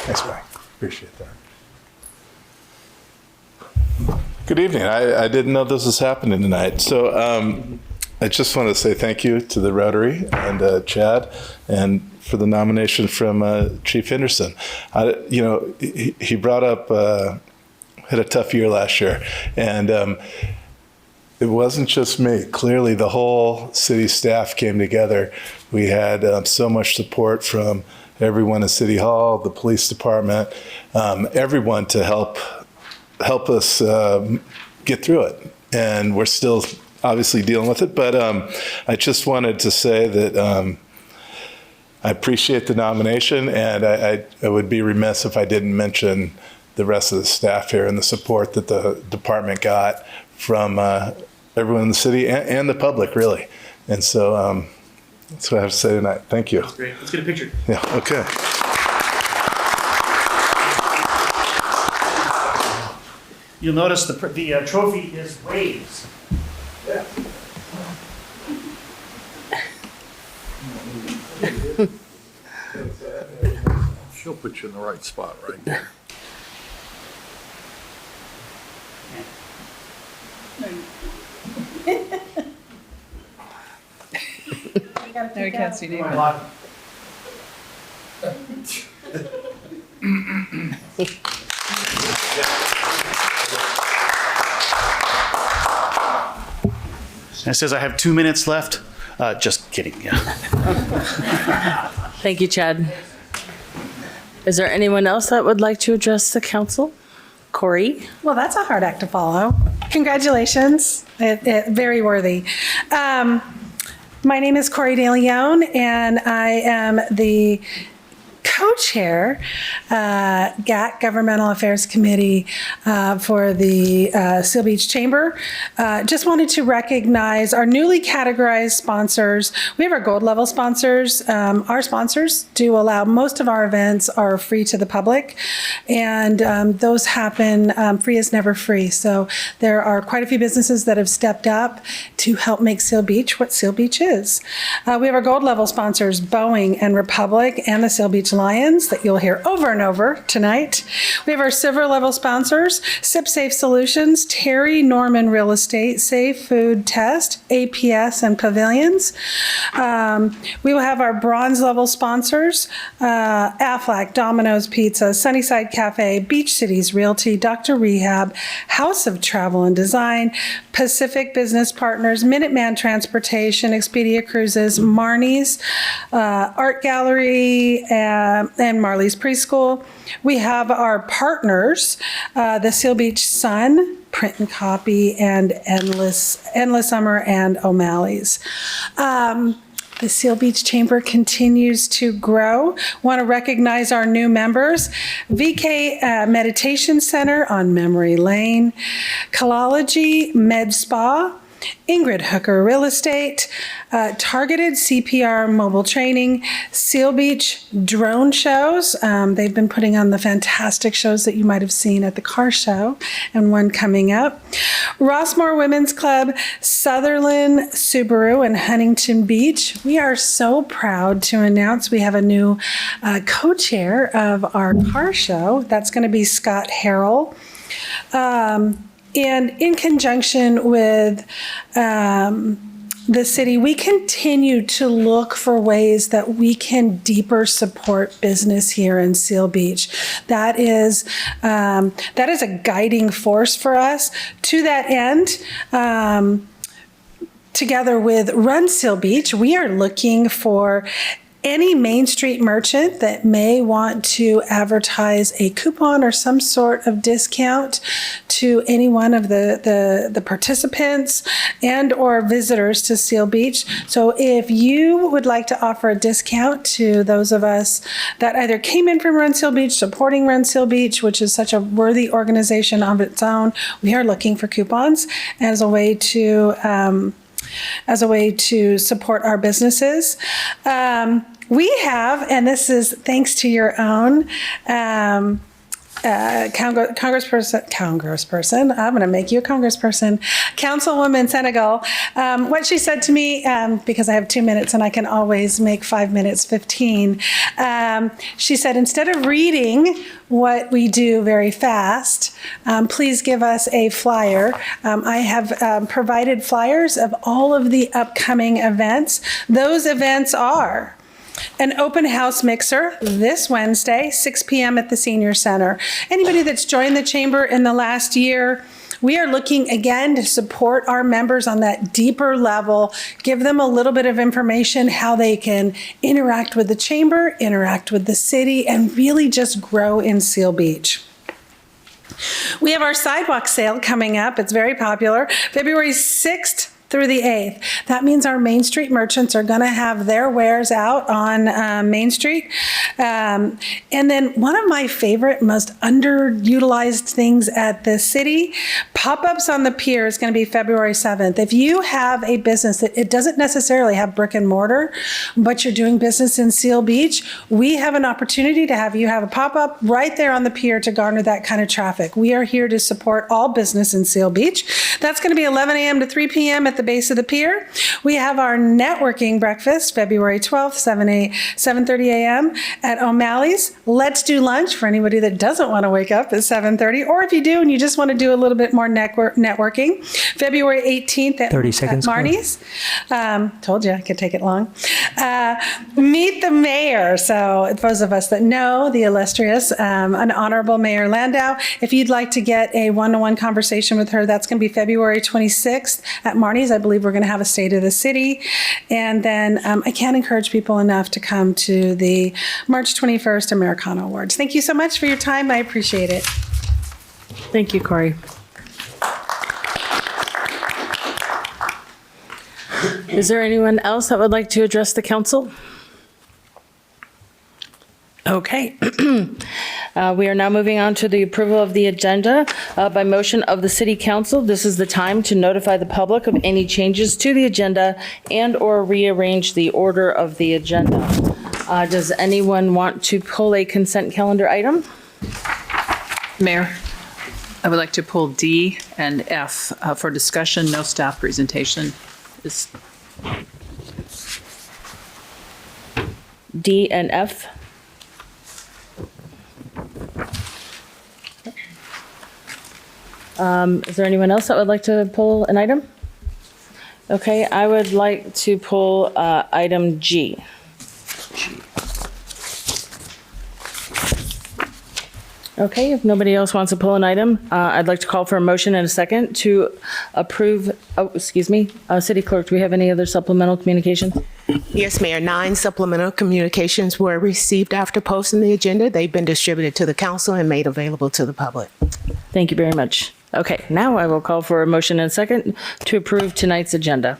Thanks, Mike. Appreciate that. Good evening. I didn't know this was happening tonight. So I just want to say thank you to the Rotary and Chad, and for the nomination from Chief Henderson. He brought up, had a tough year last year, and it wasn't just me. Clearly, the whole city staff came together. We had so much support from everyone at City Hall, the police department, everyone to help us get through it. And we're still obviously dealing with it, but I just wanted to say that I appreciate the nomination, and I would be remiss if I didn't mention the rest of the staff here and the support that the department got from everyone in the city and the public, really. And so that's what I have to say tonight. Thank you. Great. Let's get a picture. Yeah, okay. You'll notice the trophy is waves. Yeah. She'll put you in the right spot right there. No, we can't see David. It says I have 2 minutes left. Just kidding, yeah. Thank you, Chad. Is there anyone else that would like to address the council? Corey? Well, that's a hard act to follow. Congratulations. Very worthy. My name is Corey De Leon, and I am the co-chair, GAC, Governmental Affairs Committee, for the Seal Beach Chamber. Just wanted to recognize our newly categorized sponsors. We have our gold level sponsors. Our sponsors do allow, most of our events are free to the public, and those happen, free is never free. So there are quite a few businesses that have stepped up to help make Seal Beach what Seal Beach is. We have our gold level sponsors, Boeing and Republic and the Seal Beach Lions, that you'll hear over and over tonight. We have our silver level sponsors, Sip Safe Solutions, Terry Norman Real Estate, Safe Food Test, APS and Pavilions. We will have our bronze level sponsors, Aflac, Domino's Pizza, Sunnyside Cafe, Beach Cities Realty, Dr. Rehab, House of Travel and Design, Pacific Business Partners, Minuteman Transportation, Expedia Cruises, Marnie's, Art Gallery, and Marley's Preschool. We have our partners, the Seal Beach Sun, Print and Copy, and Endless Summer, and O'Malley's. The Seal Beach Chamber continues to grow. Want to recognize our new members. VK Meditation Center on Memory Lane, Kalology Med Spa, Ingrid Hooker Real Estate, Targeted CPR Mobile Training, Seal Beach Drone Shows. They've been putting on the fantastic shows that you might have seen at the car show, and one coming up. Rossmore Women's Club, Sutherland Subaru, and Huntington Beach. We are so proud to announce we have a new co-chair of our car show. That's going to be Scott Harrell. And in conjunction with the city, we continue to look for ways that we can deeper support business here in Seal Beach. That is a guiding force for us. To that end, together with Run Seal Beach, we are looking for any Main Street merchant that may want to advertise a coupon or some sort of discount to any one of the participants and or visitors to Seal Beach. So if you would like to offer a discount to those of us that either came in from Run Seal Beach, supporting Run Seal Beach, which is such a worthy organization of its own, we are looking for coupons as a way to support our businesses. We have, and this is thanks to your own congressperson, I'm going to make you a congressperson, Councilwoman Senegal. What she said to me, because I have 2 minutes and I can always make 5 minutes 15, she said, instead of reading what we do very fast, please give us a flyer. I have provided flyers of all of the upcoming events. Those events are an open house mixer this Wednesday, 6 p.m. at the Senior Center. Anybody that's joined the chamber in the last year, we are looking again to support our members on that deeper level, give them a little bit of information how they can interact with the chamber, interact with the city, and really just grow in Seal Beach. We have our sidewalk sale coming up. It's very popular. February 6th through the 8th. That means our Main Street merchants are going to have their wares out on Main Street. And then one of my favorite, most underutilized things at the city, pop-ups on the pier, is going to be February 7th. If you have a business that it doesn't necessarily have brick and mortar, but you're doing business in Seal Beach, we have an opportunity to have you have a pop-up right there on the pier to garner that kind of traffic. We are here to support all business in Seal Beach. That's going to be 11 a.m. to 3 p.m. at the base of the pier. We have our networking breakfast February 12th, 7:30 a.m. at O'Malley's. Let's do lunch for anybody that doesn't want to wake up at 7:30, or if you do and you just want to do a little bit more networking. February 18th at 30 seconds, Marnie's. Told you I could take it long. Meet the mayor. So those of us that know the illustrious and honorable Mayor Landau, if you'd like to get a one-to-one conversation with her, that's going to be February 26th at Marnie's. I believe we're going to have a State of the City. And then I can't encourage people enough to come to the March 21st Americana Awards. Thank you so much for your time. I appreciate it. Thank you, Corey. Is there anyone else that would like to address the council? Okay. We are now moving on to the approval of the agenda. By motion of the City Council, this is the time to notify the public of any changes to the agenda and/or rearrange the order of the agenda. Does anyone want to pull a consent calendar item? Mayor, I would like to pull D and F for discussion, no staff presentation. D and F? Is there anyone else that would like to pull an item? Okay, I would like to pull item G. Okay, if nobody else wants to pull an item, I'd like to call for a motion and a second to approve, City Clerk, do we have any other supplemental communications? Yes, Mayor. 9 supplemental communications were received after posting the agenda. They've been distributed to the council and made available to the public. Thank you very much. Okay, now I will call for a motion and a second to approve tonight's agenda.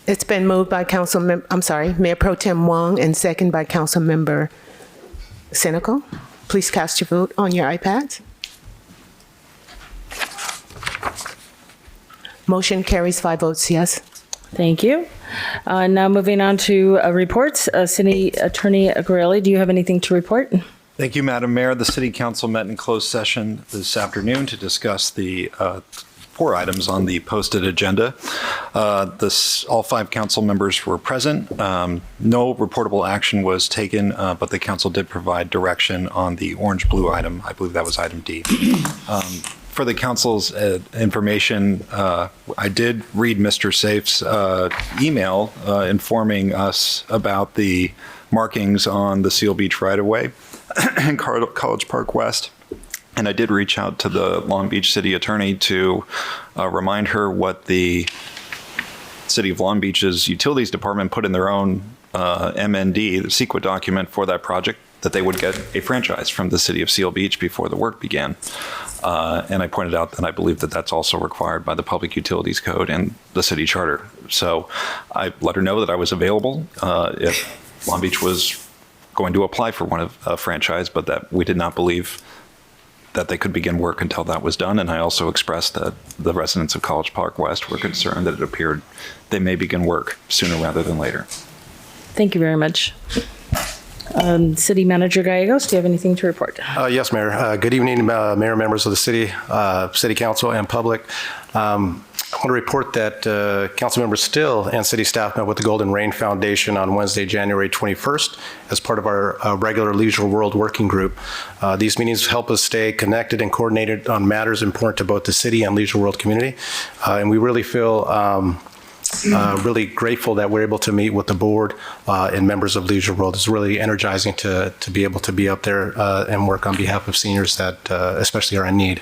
It's been moved by Mayor Pro Tem Wong and second by Councilmember Senecal. Please cast your vote on your iPads. Motion carries 5 votes yes. Thank you. Now moving on to reports. City Attorney Aguirre, do you have anything to report? Thank you, Madam Mayor. The City Council met in closed session this afternoon to discuss the 4 items on the posted agenda. All 5 council members were present. No reportable action was taken, but the council did provide direction on the orange-blue item. I believe that was item D. For the council's information, I did read Mr. Safe's email informing us about the markings on the Seal Beach right-of-way in College Park West. And I did reach out to the Long Beach City Attorney to remind her what the City of Long Beach's Utilities Department put in their own MND, the CEQA document for that project, that they would get a franchise from the City of Seal Beach before the work began. And I pointed out that I believe that that's also required by the Public Utilities Code and the city charter. So I let her know that I was available if Long Beach was going to apply for one of a franchise, but that we did not believe that they could begin work until that was done. And I also expressed that the residents of College Park West were concerned that it appeared they may begin work sooner rather than later. Thank you very much. City Manager Gallegos, do you have anything to report? Yes, Mayor. Good evening, Mayor, members of the City Council, and public. I want to report that Councilmember Still and city staff met with the Golden Rain Foundation on Wednesday, January 21st, as part of our regular Leisure World Working Group. These meetings help us stay connected and coordinated on matters important to both the city and Leisure World community. And we really feel really grateful that we're able to meet with the board and members of Leisure World. It's really energizing to be able to be up there and work on behalf of seniors that especially are in need.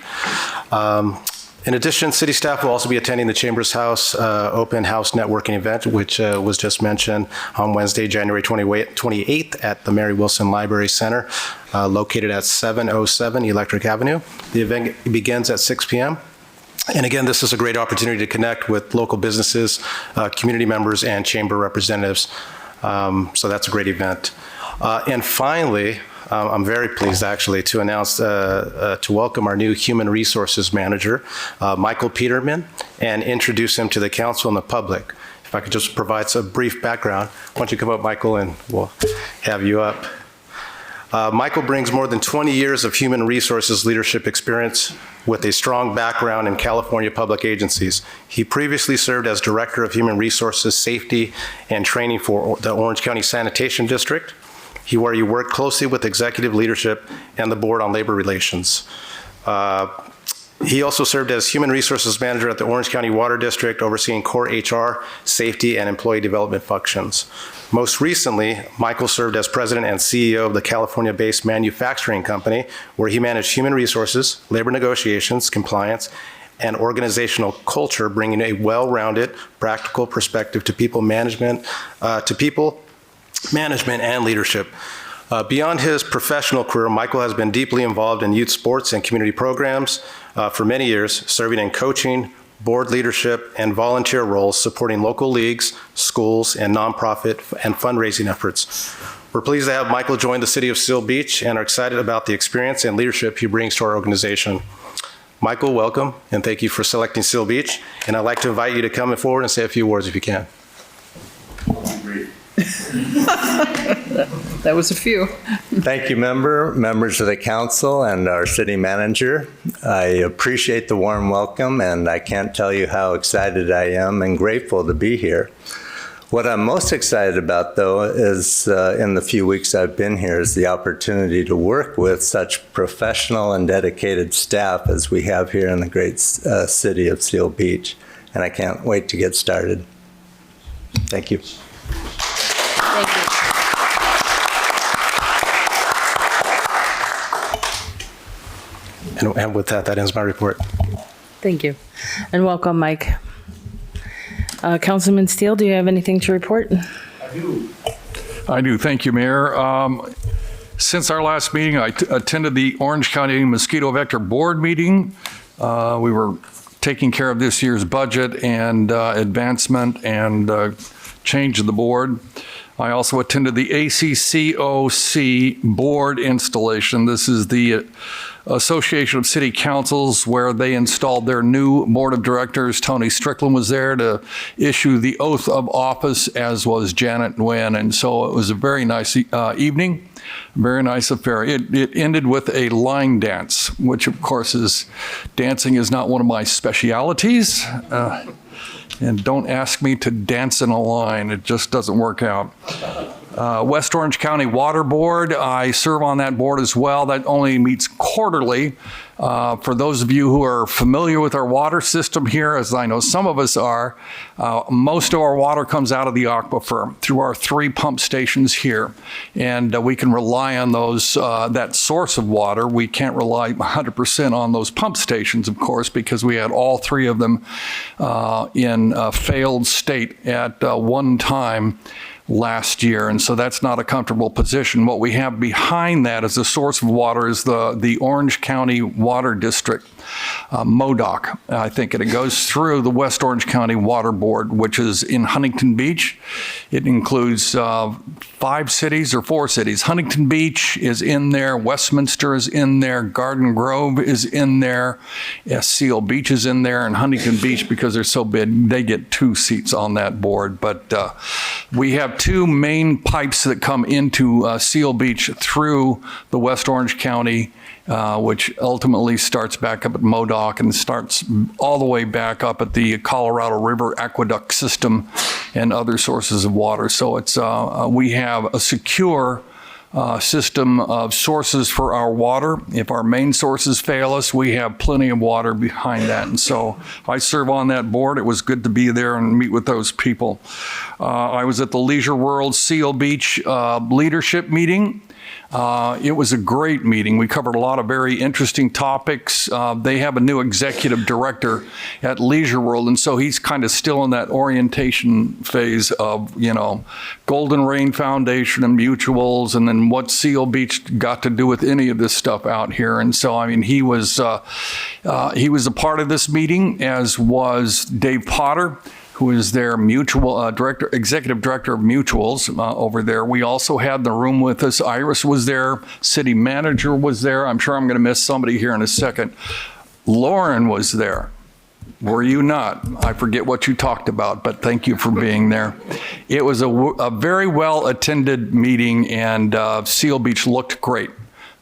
In addition, city staff will also be attending the Chambers House Open House Networking event, which was just mentioned on Wednesday, January 28th at the Mary Wilson Library Center, located at 707 Electric Avenue. The event begins at 6 p.m. And again, this is a great opportunity to connect with local businesses, community members, and chamber representatives. So that's a great event. And finally, I'm very pleased actually to announce, to welcome our new Human Resources Manager, Michael Peterman, and introduce him to the council and the public. If I could just provide some brief background. Why don't you come up, Michael, and we'll have you up. Michael brings more than 20 years of human resources leadership experience with a strong background in California public agencies. He previously served as Director of Human Resources, Safety, and Training for the Orange County Sanitation District, where he worked closely with executive leadership and the Board on Labor Relations. He also served as Human Resources Manager at the Orange County Water District, overseeing core HR, safety, and employee development functions. Most recently, Michael served as President and CEO of the California-based manufacturing company, where he managed human resources, labor negotiations, compliance, and organizational culture, bringing a well-rounded, practical perspective to people management and leadership. Beyond his professional career, Michael has been deeply involved in youth sports and community programs for many years, serving in coaching, board leadership, and volunteer roles, supporting local leagues, schools, and nonprofit and fundraising efforts. We're pleased to have Michael join the City of Seal Beach and are excited about the experience and leadership he brings to our organization. Michael, welcome, and thank you for selecting Seal Beach. And I'd like to invite you to come forward and say a few words if you can. That was a few. Thank you, members of the council, and our city manager. I appreciate the warm welcome, and I can't tell you how excited I am and grateful to be here. What I'm most excited about, though, is in the few weeks I've been here, is the opportunity to work with such professional and dedicated staff as we have here in the great city of Seal Beach. And I can't wait to get started. Thank you. Thank you. And with that, that ends my report. Thank you. And welcome, Mike. Councilman Steele, do you have anything to report? I do. Thank you, Mayor. Since our last meeting, I attended the Orange County Mosquito Vector Board meeting. We were taking care of this year's budget and advancement and change of the board. I also attended the ACCOC board installation. This is the Association of City Councils, where they installed their new board of directors. Tony Strickland was there to issue the oath of office, as was Janet Nguyen. And so it was a very nice evening, very nice affair. It ended with a line dance, which of course dancing is not one of my specialities. And don't ask me to dance in a line. It just doesn't work out. West Orange County Water Board, I serve on that board as well. That only meets quarterly. For those of you who are familiar with our water system here, as I know some of us are, most of our water comes out of the aquifer through our 3 pump stations here. And we can rely on those, that source of water. We can't rely 100% on those pump stations, of course, because we had all 3 of them in a failed state at one time last year, and so that's not a comfortable position. What we have behind that as a source of water is the Orange County Water District, MODOC, I think, and it goes through the West Orange County Water Board, which is in Huntington Beach. It includes 5 cities or 4 cities. Huntington Beach is in there, Westminster is in there, Garden Grove is in there, Seal Beach is in there, and Huntington Beach, because they're so big, they get 2 seats on that board. But we have 2 main pipes that come into Seal Beach through the West Orange County, which ultimately starts back up at MODOC and starts all the way back up at the Colorado River Aqueduct System and other sources of water. So it's we have a secure system of sources for our water. If our main sources fail us, we have plenty of water behind that. And so I serve on that board. It was good to be there and meet with those people. I was at the Leisure World Seal Beach leadership meeting. It was a great meeting. We covered a lot of very interesting topics. They have a new executive director at Leisure World, and so he's kind of still in that orientation phase of, Golden Rain Foundation and mutuals, and then what Seal Beach got to do with any of this stuff out here. And so, he was a part of this meeting, as was Dave Potter, who is their executive director of mutuals over there. We also had in the room with us, Iris was there, city manager was there. I'm sure I'm going to miss somebody here in a second. Lauren was there. Were you not? I forget what you talked about, but thank you for being there. It was a very well-attended meeting, and Seal Beach looked great.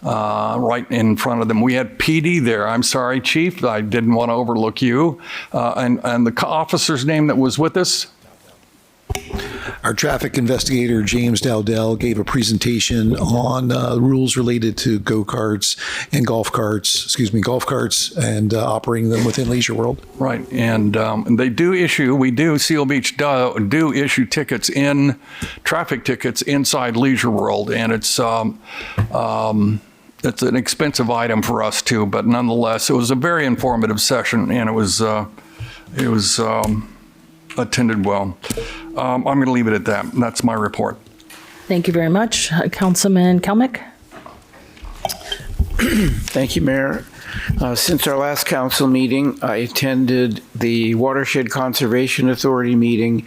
Right in front of them. We had PD there. I'm sorry, Chief, I didn't want to overlook you. And the officer's name that was with us? our traffic investigator, James Dowdell, gave a presentation on rules related to go-karts and golf carts, and operating them within Leisure World. Right, and Seal Beach do issue tickets traffic tickets inside Leisure World, and it's an expensive item for us too, but nonetheless, it was a very informative session, and it was attended well. I'm going to leave it at that. That's my report. Thank you very much. Councilman Kalmick? Thank you, Mayor. Since our last council meeting, I attended the Watershed Conservation Authority meeting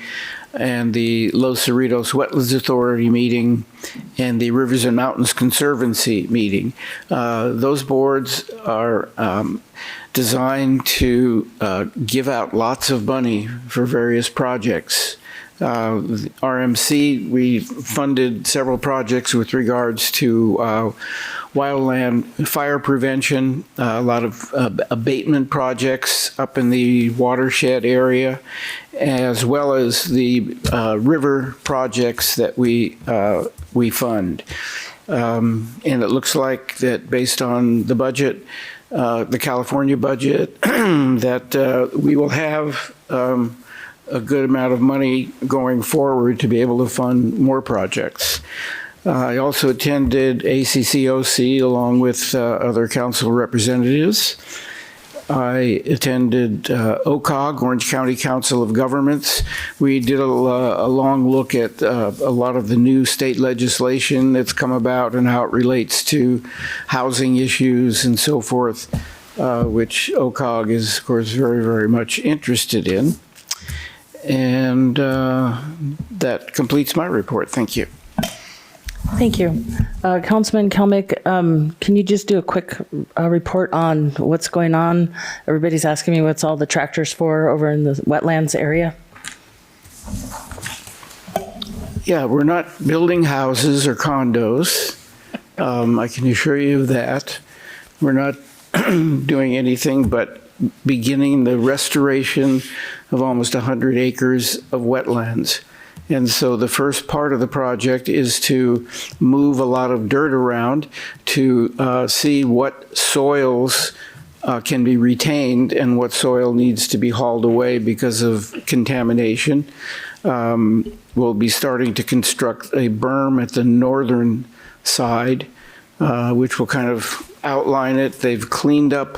and the Los Cerritos Wetlands Authority meeting and the Rivers and Mountains Conservancy meeting. Those boards are designed to give out lots of money for various projects. RMC, we funded several projects with regards to wildland fire prevention, a lot of abatement projects up in the watershed area, as well as the river projects that we fund. And it looks like that based on the budget, the California budget, that we will have a good amount of money going forward to be able to fund more projects. I also attended ACCOC along with other council representatives. I attended OCOG, Orange County Council of Governments. We did a long look at a lot of the new state legislation that's come about and how it relates to housing issues and so forth, which OCOG is, of course, very, very much interested in. And that completes my report. Thank you. Thank you. Councilman Kalmick, can you just do a quick report on what's going on? Everybody's asking me what's all the tractors for over in the wetlands area. Yeah, we're not building houses or condos. I can assure you of that. We're not doing anything but beginning the restoration of almost 100 acres of wetlands. And so the first part of the project is to move a lot of dirt around to see what soils can be retained and what soil needs to be hauled away because of contamination. We'll be starting to construct a berm at the northern side, which will kind of outline it. They've cleaned up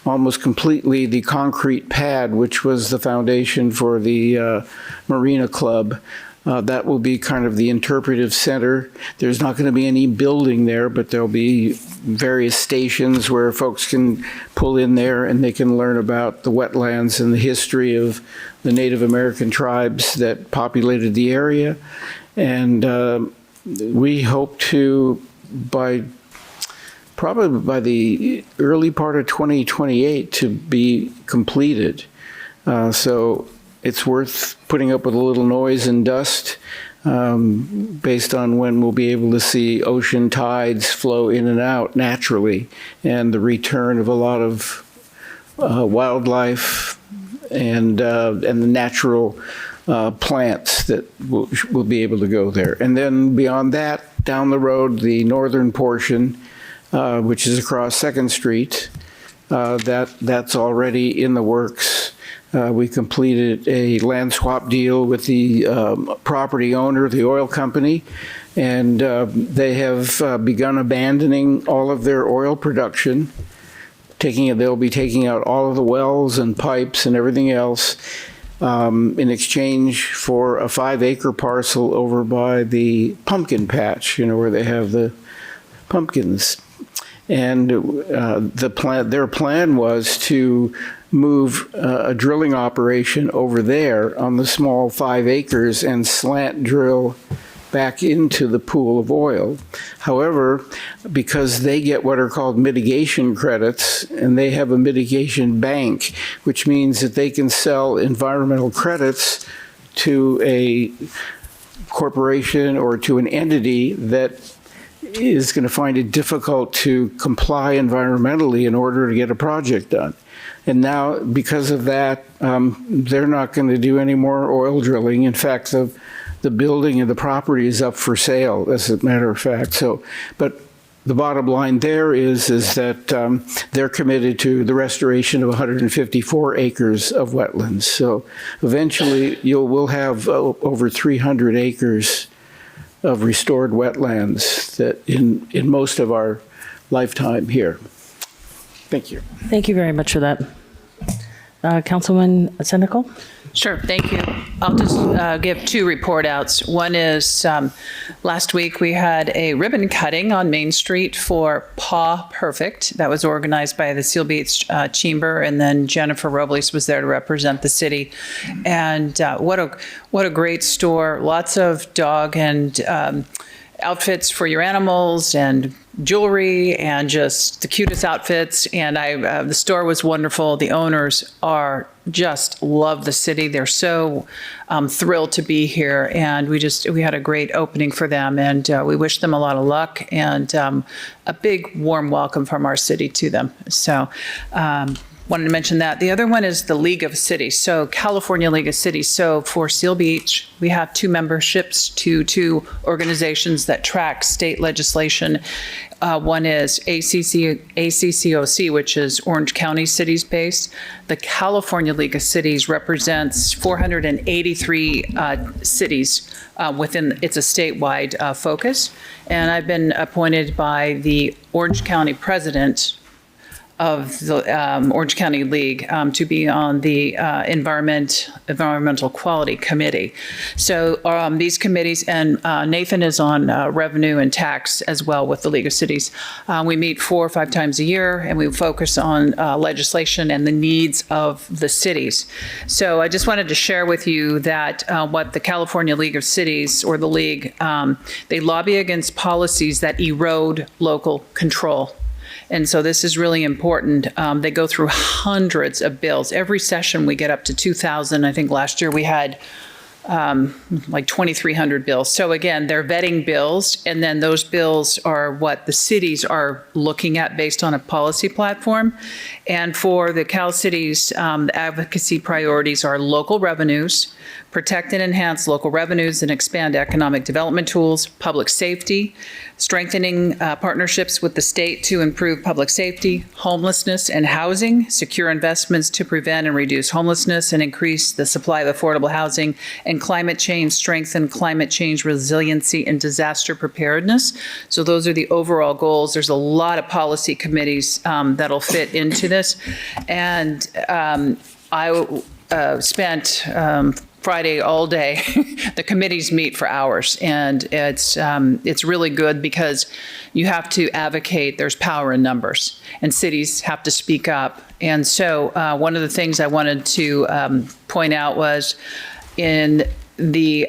almost completely the concrete pad, which was the foundation for the Marina Club. That will be kind of the interpretive center. There's not going to be any building there, but there'll be various stations where folks can pull in there and they can learn about the wetlands and the history of the Native American tribes that populated the area. And we hope to, probably by the early part of 2028, to be completed. So it's worth putting up with a little noise and dust based on when we'll be able to see ocean tides flow in and out naturally, and the return of a lot of wildlife and the natural plants that will be able to go there. And then beyond that, down the road, the northern portion, which is across 2nd Street, that's already in the works. We completed a land swap deal with the property owner, the oil company, and they have begun abandoning all of their oil production. They'll be taking out all of the wells and pipes and everything else in exchange for a 5-acre parcel over by the pumpkin patch, where they have the pumpkins. And their plan was to move a drilling operation over there on the small 5 acres and slant drill back into the pool of oil. However, because they get what are called mitigation credits, and they have a mitigation bank, which means that they can sell environmental credits to a corporation or to an entity that is going to find it difficult to comply environmentally in order to get a project done. And now, because of that, they're not going to do any more oil drilling. In fact, the building and the property is up for sale, as a matter of fact. So, but the bottom line there is that they're committed to the restoration of 154 acres of wetlands. So eventually we'll have over 300 acres of restored wetlands that in most of our lifetime here. Thank you. Thank you very much for that. Councilman Senecal? Sure, thank you. I'll just give two report outs. One is last week we had a ribbon cutting on Main Street for Paw Perfect. That was organized by the Seal Beach Chamber, and then Jennifer Robles was there to represent the city. And what a great store. Lots of dog and outfits for your animals and jewelry and just the cutest outfits. And the store was wonderful. The owners just love the city. They're so thrilled to be here. And we had a great opening for them, and we wish them a lot of luck and a big warm welcome from our city to them. So wanted to mention that. The other one is the League of Cities. So California League of Cities. So for Seal Beach, we have two memberships to two organizations that track state legislation. One is ACCOC, which is Orange County cities based. The California League of Cities represents 483 cities within, it's a statewide focus. And I've been appointed by the Orange County president of the Orange County League to be on the Environmental Quality Committee. So these committees, and Nathan is on revenue and tax as well with the League of Cities. We meet 4 or 5 times a year, and we focus on legislation and the needs of the cities. So I just wanted to share with you that what the California League of Cities, or the League, they lobby against policies that erode local control. And so this is really important. They go through hundreds of bills. Every session we get up to 2,000. I think last year we had like 2,300 bills. So again, they're vetting bills, and then those bills are what the cities are looking at based on a policy platform. And for the Cal Cities, the advocacy priorities are local revenues, protect and enhance local revenues and expand economic development tools, public safety, strengthening partnerships with the state to improve public safety, homelessness and housing, secure investments to prevent and reduce homelessness and increase the supply of affordable housing, and climate change, strengthen climate change resiliency and disaster preparedness. So those are the overall goals. There's a lot of policy committees that'll fit into this. And I spent Friday all day. The committees meet for hours, and it's really good because you have to advocate. There's power in numbers, and cities have to speak up. And so one of the things I wanted to point out was in the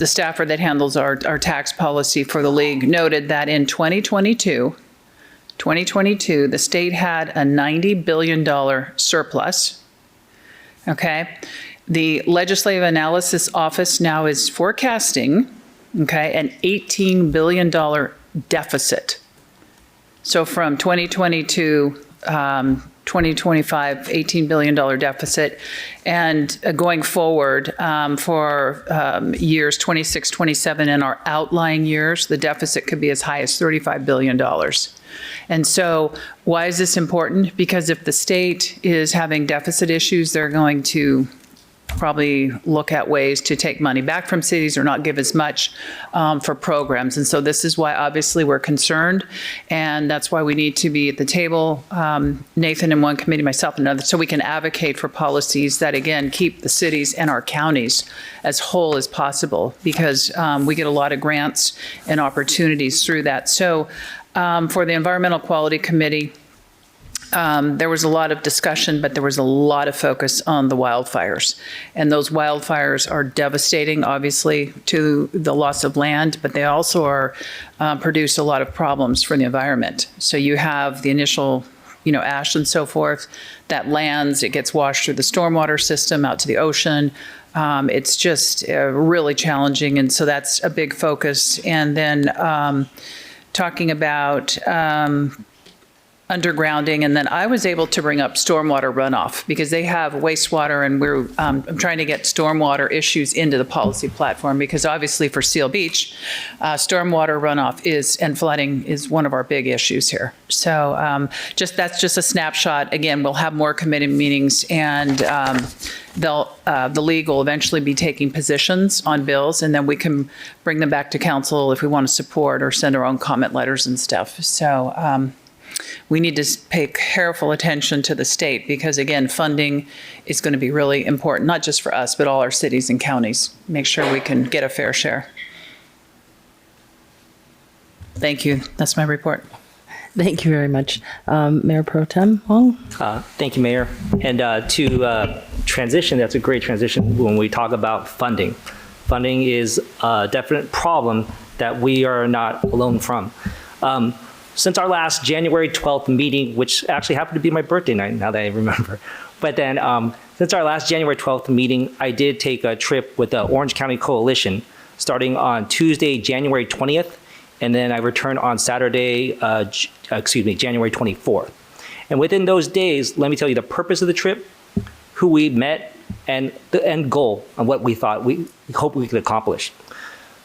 staffer that handles our tax policy for the league noted that in 2022, the state had a $90 billion surplus. Okay. The Legislative Analysis Office now is forecasting, okay, an $18 billion deficit. So from 2022, 2025, $18 billion deficit. And going forward for years 26, 27, and our outlying years, the deficit could be as high as $35 billion. And so why is this important? Because if the state is having deficit issues, they're going to probably look at ways to take money back from cities or not give as much for programs. And so this is why obviously we're concerned, and that's why we need to be at the table, Nathan in one committee, myself in another, so we can advocate for policies that, again, keep the cities and our counties as whole as possible, because we get a lot of grants and opportunities through that. So for the Environmental Quality Committee, there was a lot of discussion, but there was a lot of focus on the wildfires. And those wildfires are devastating, obviously, to the loss of land, but they also produce a lot of problems for the environment. So you have the initial, ash and so forth that lands, it gets washed through the stormwater system out to the ocean. It's just really challenging. And so that's a big focus. And then talking about undergrounding, and then I was able to bring up stormwater runoff because they have wastewater, and I'm trying to get stormwater issues into the policy platform because obviously for Seal Beach, stormwater runoff and flooding is one of our big issues here. So that's just a snapshot. Again, we'll have more committee meetings, and the league will eventually be taking positions on bills, and then we can bring them back to council if we want to support or send our own comment letters and stuff. So we need to pay careful attention to the state because, again, funding is going to be really important, not just for us, but all our cities and counties. Make sure we can get a fair share. Thank you. That's my report. Thank you very much. Mayor Pro Tem Wong? Thank you, Mayor. And to transition, that's a great transition when we talk about funding. Funding is a definite problem that we are not alone from. Since our last January 12th meeting, which actually happened to be my birthday night, now that I remember, but then since our last January 12th meeting, I did take a trip with the Orange County Coalition starting on Tuesday, January 20th, and then I returned on Saturday, January 24th. And within those days, let me tell you the purpose of the trip, who we met, and the end goal and what we thought we hope we could accomplish.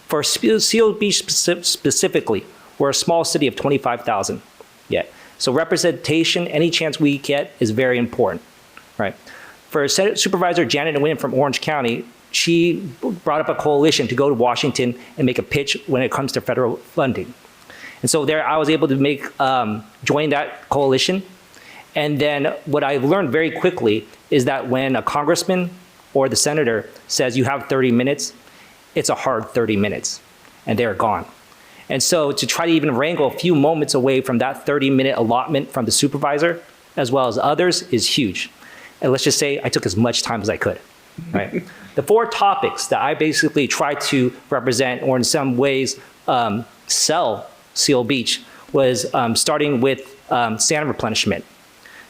For Seal Beach specifically, we're a small city of 25,000 yet. So representation, any chance we get, is very important, right? For Senate Supervisor Janet Nguyen from Orange County, she brought up a coalition to go to Washington and make a pitch when it comes to federal funding. And so there I was able to join that coalition. And then what I learned very quickly is that when a congressman or the senator says you have 30 minutes, it's a hard 30 minutes, and they're gone. And so to try to even wrangle a few moments away from that 30-minute allotment from the supervisor, as well as others, is huge. And let's just say I took as much time as I could, right? The 4 topics that I basically tried to represent, or in some ways sell Seal Beach, was starting with sand replenishment.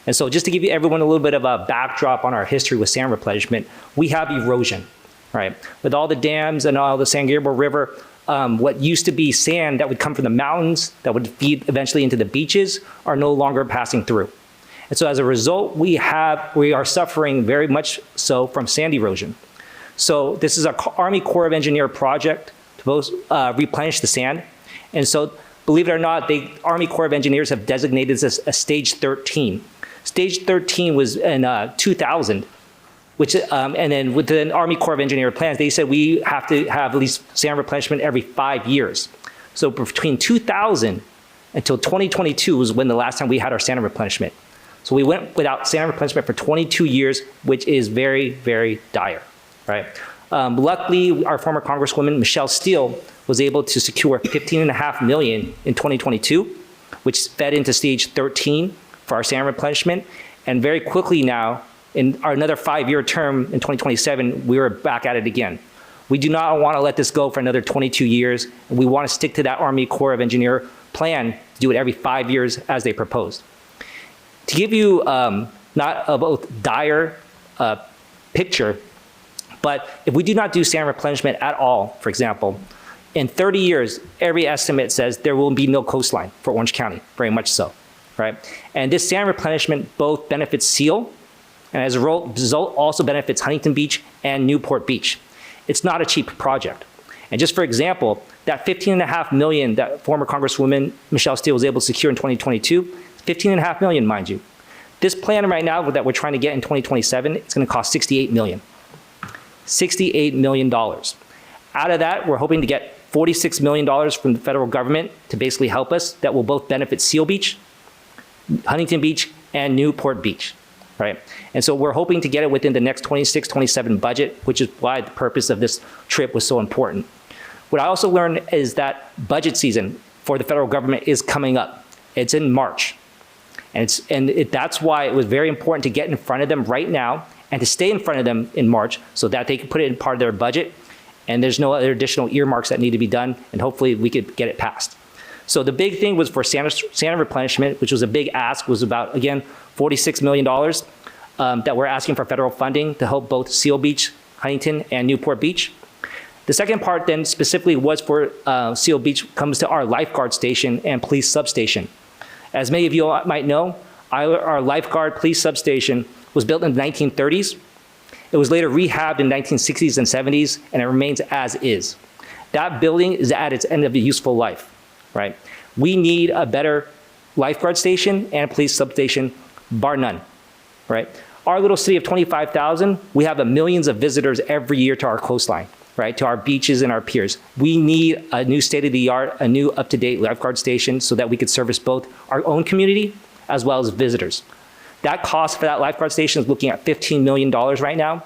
And so just to give you everyone a little bit of a backdrop on our history with sand replenishment, we have erosion, right? With all the dams and all the San Gabriel River, what used to be sand that would come from the mountains that would feed eventually into the beaches are no longer passing through. And so as a result, we are suffering very much so from sand erosion. So this is an Army Corps of Engineers project to both replenish the sand. And so believe it or not, the Army Corps of Engineers have designated this as stage 13. Stage 13 was in 2000. And then with the Army Corps of Engineer plans, they said we have to have at least sand replenishment every 5 years. So between 2000 until 2022 was when the last time we had our sand replenishment. So we went without sand replenishment for 22 years, which is very, very dire, right? Luckily, our former Congresswoman, Michelle Steele, was able to secure $15.5 million in 2022, which fed into stage 13 for our sand replenishment. And very quickly now, in our another 5-year term in 2027, we are back at it again. We do not want to let this go for another 22 years. And we want to stick to that Army Corps of Engineer plan to do it every 5 years as they proposed. To give you not a both dire picture, but if we do not do sand replenishment at all, for example, in 30 years, every estimate says there will be no coastline for Orange County, very much so, right? And this sand replenishment both benefits Seal, and as a result also benefits Huntington Beach and Newport Beach. It's not a cheap project. And just for example, that $15.5 million that former Congresswoman Michelle Steele was able to secure in 2022, $15.5 million, mind you. This plan right now that we're trying to get in 2027, it's gonna cost $68 million. $68 million. Out of that, we're hoping to get $46 million from the federal government to basically help us that will both benefit Seal Beach, Huntington Beach, and Newport Beach. Right? And so we're hoping to get it within the next 26-27 budget, which is why the purpose of this trip was so important. What I also learned is that budget season for the federal government is coming up. It's in March. And that's why it was very important to get in front of them right now and to stay in front of them in March so that they can put it in part of their budget. And there's no other additional earmarks that need to be done. And hopefully we could get it passed. So the big thing was for sand replenishment, which was a big ask, was about, again, $46 million that we're asking for federal funding to help both Seal Beach, Huntington, and Newport Beach. The second part then specifically was for Seal Beach, comes to our lifeguard station and police substation. As many of you might know, our lifeguard police substation was built in the 1930s. It was later rehabbed in the 1960s and 70s, and it remains as is. That building is at its end of a useful life, right? We need a better lifeguard station and a police substation, bar none, right? Our little city of 25,000, we have millions of visitors every year to our coastline, right? To our beaches and our piers. We need a new state-of-the-art, a new up-to-date lifeguard station so that we could service both our own community as well as visitors. That cost for that lifeguard station is looking at $15 million right now.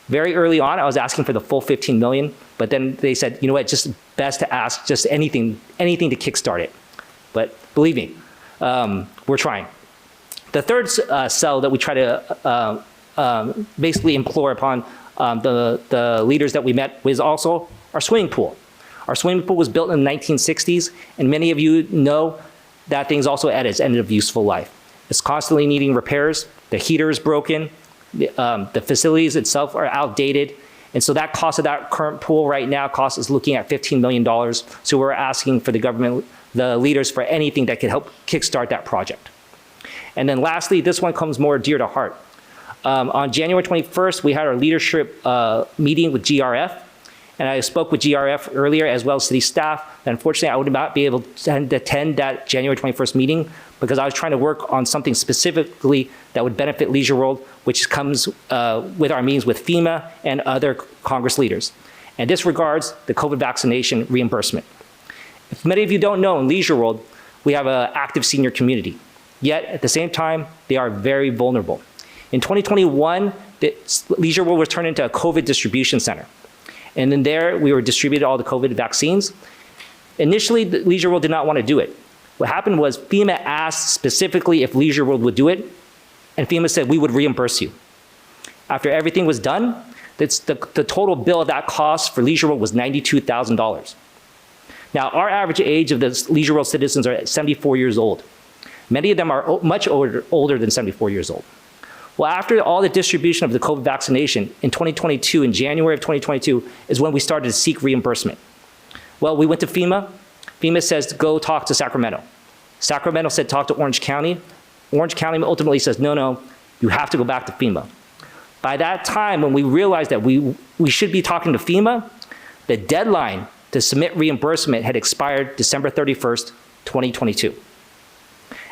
Very early on, I was asking for the full $15 million, but then they said, you know what, just best to ask just anything to kickstart it. But believe me, we're trying. The third cell that we try to basically implore upon the leaders that we met was also our swimming pool. Our swimming pool was built in the 1960s, and many of you know that thing's also at its end of useful life. It's constantly needing repairs. The heater is broken. The facilities itself are outdated. And so that cost of that current pool right now is looking at $15 million. So we're asking for the government, the leaders, for anything that could help kickstart that project. And then lastly, this one comes more dear to heart. On January 21st, we had our leadership meeting with GRF. And I spoke with GRF earlier, as well as city staff. And unfortunately, I would not be able to attend that January 21st meeting because I was trying to work on something specifically that would benefit Leisure World, which comes with our meetings with FEMA and other Congress leaders. And this regards the COVID vaccination reimbursement. If many of you don't know, in Leisure World, we have an active senior community. Yet, at the same time, they are very vulnerable. In 2021, Leisure World was turned into a COVID distribution center. And in there, we were distributed all the COVID vaccines. Initially, Leisure World did not want to do it. What happened was FEMA asked specifically if Leisure World would do it, and FEMA said, we would reimburse you. After everything was done, the total bill of that cost for Leisure World was $92,000. Now, our average age of the Leisure World citizens are 74 years old. Many of them are much older than 74 years old. Well, after all the distribution of the COVID vaccination in 2022, in January of 2022, is when we started to seek reimbursement. Well, we went to FEMA. FEMA says, go talk to Sacramento. Sacramento said, talk to Orange County. Orange County ultimately says, no, you have to go back to FEMA. By that time, when we realized that we should be talking to FEMA, the deadline to submit reimbursement had expired December 31st, 2022.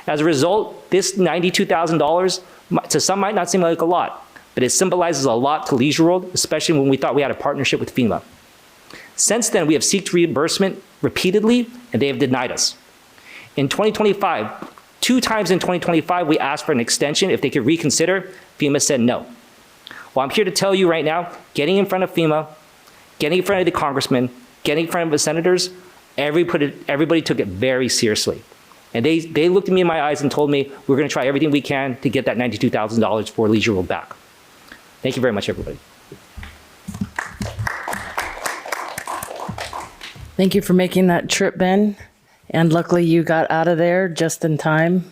As a result, this $92,000 to some might not seem like a lot, but it symbolizes a lot to Leisure World, especially when we thought we had a partnership with FEMA. Since then, we have sought reimbursement repeatedly, and they have denied us. In 2025, 2 times in 2025, we asked for an extension if they could reconsider. FEMA said no. Well, I'm here to tell you right now, getting in front of FEMA, getting in front of the congressmen, getting in front of the senators, everybody took it very seriously. And they looked at me in my eyes and told me we're going to try everything we can to get that $92,000 for Leisure World back. Thank you very much, everybody. Thank you for making that trip, Ben. And luckily you got out of there just in time.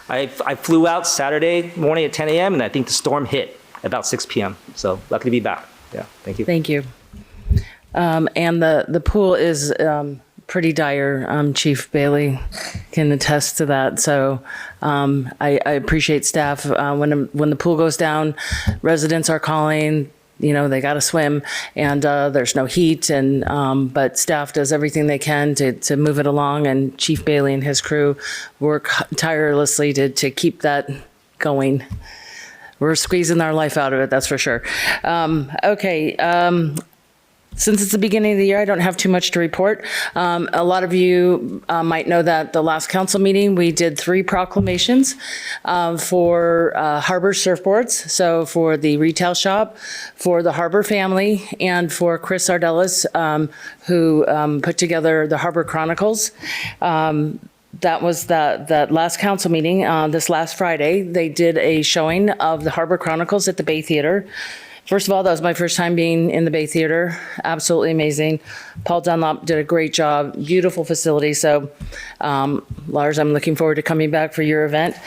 I flew out Saturday morning at 10 a.m. and I think the storm hit about 6 p.m. So lucky to be back. Yeah, thank you. Thank you. And the pool is pretty dire. Chief Bailey can attest to that. So I appreciate staff. When the pool goes down, residents are calling, they got to swim, and there's no heat, but staff does everything they can to move it along, and Chief Bailey and his crew work tirelessly to keep that going. We're squeezing our life out of it, that's for sure. Okay. Since it's the beginning of the year, I don't have too much to report. A lot of you might know that the last council meeting, we did 3 proclamations for Harbor surfboards. So for the retail shop, for the Harbor family, and for Chris Ardellis, who put together the Harbor Chronicles. That was that last council meeting. This last Friday, they did a showing of the Harbor Chronicles at the Bay Theater. First of all, that was my first time being in the Bay Theater. Absolutely amazing. Paul Dunlop did a great job. Beautiful facility. So, Lars, I'm looking forward to coming back for your event.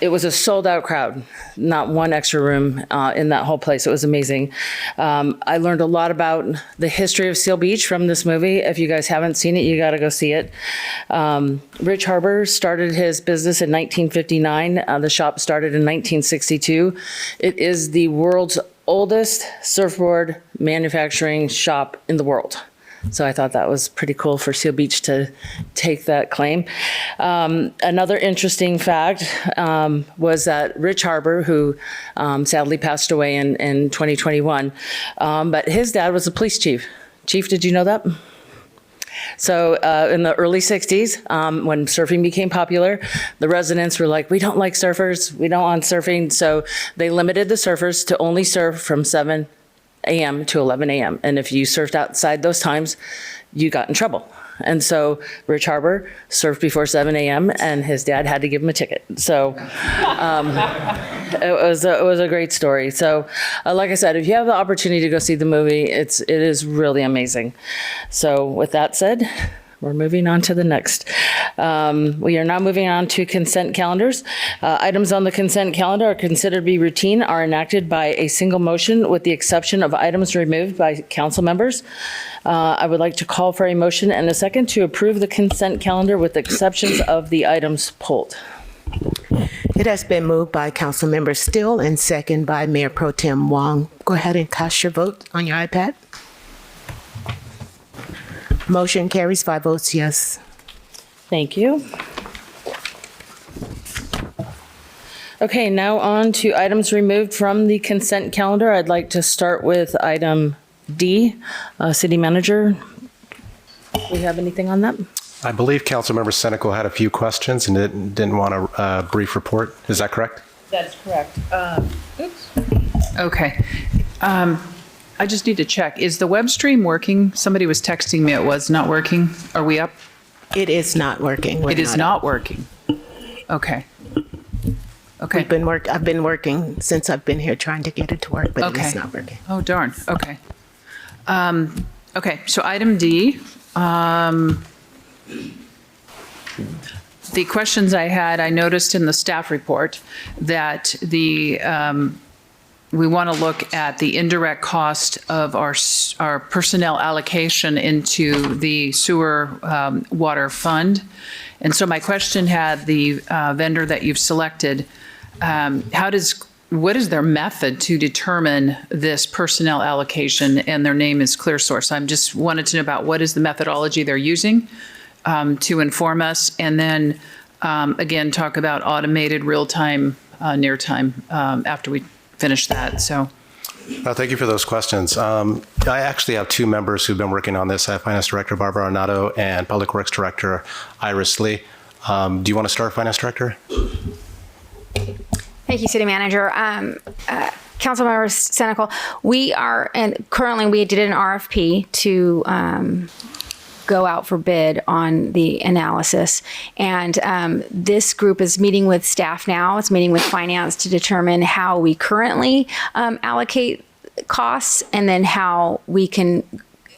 It was a sold-out crowd. Not one extra room in that whole place. It was amazing. I learned a lot about the history of Seal Beach from this movie. If you guys haven't seen it, you got to go see it. Rich Harbor started his business in 1959. The shop started in 1962. It is the world's oldest surfboard manufacturing shop in the world. So I thought that was pretty cool for Seal Beach to take that claim. Another interesting fact was that Rich Harbor, who sadly passed away in 2021, but his dad was a police chief. Chief, did you know that? So in the early 60s, when surfing became popular, the residents were like, we don't like surfers, we don't want surfing. So they limited the surfers to only surf from 7 a.m. to 11 a.m. And if you surfed outside those times, you got in trouble. And so Rich Harbor surfed before 7 a.m. and his dad had to give him a ticket. So it was a great story. So like I said, if you have the opportunity to go see the movie, it is really amazing. So with that said, we're moving on to the next. We are now moving on to consent calendars. Items on the consent calendar are considered to be routine, are enacted by a single motion with the exception of items removed by council members. I would like to call for a motion and a second to approve the consent calendar with the exceptions of the items pulled. It has been moved by Councilmember Still and second by Mayor Pro Tem Wong. Go ahead and cast your vote on your iPad. Motion carries 5 votes yes. Thank you. Okay, now on to items removed from the consent calendar. I'd like to start with item D. City Manager, do we have anything on that? I believe Councilmember Senecal had a few questions and didn't want a brief report. Is that correct? That's correct. Okay. I just need to check. Is the web stream working? Somebody was texting me it was not working. Are we up? It is not working. It is not working. Okay. Okay. I've been working since I've been here trying to get it to work, but it is not working. Oh, darn. Okay. Okay, so item D. The questions I had, I noticed in the staff report that we want to look at the indirect cost of our personnel allocation into the sewer water fund. And so my question had the vendor that you've selected, what is their method to determine this personnel allocation? And their name is ClearSource. I just wanted to know about what is the methodology they're using to inform us. And then again, talk about automated real-time, near-time after we finish that. So. Thank you for those questions. I actually have 2 members who've been working on this. I have Finance Director Barbara Arnado and Public Works Director Iris Lee. Do you want to start, Finance Director? Thank you, City Manager. Councilmember Senecal, currently we did an RFP to go out for bid on the analysis. And this group is meeting with staff now. It's meeting with finance to determine how we currently allocate costs and then how we can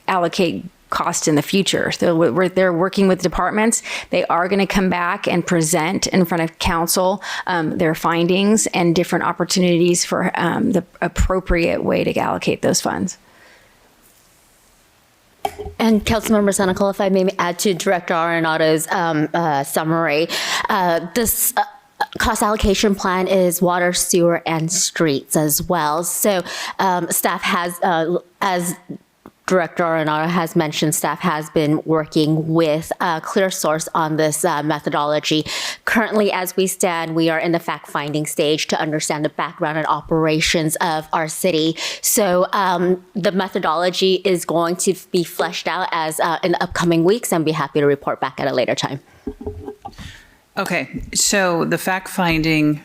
allocate cost in the future. So they're working with departments. They are going to come back and present in front of council their findings and different opportunities for the appropriate way to allocate those funds. And Councilmember Senecal, if I may add to Director Arenado's summary, this cost allocation plan is water, sewer, and streets as well. So staff has, as Director Arenado has mentioned, staff has been working with ClearSource on this methodology. Currently, as we stand, we are in the fact-finding stage to understand the background and operations of our city. So the methodology is going to be fleshed out as in the upcoming weeks, and be happy to report back at a later time. Okay, so the fact-finding,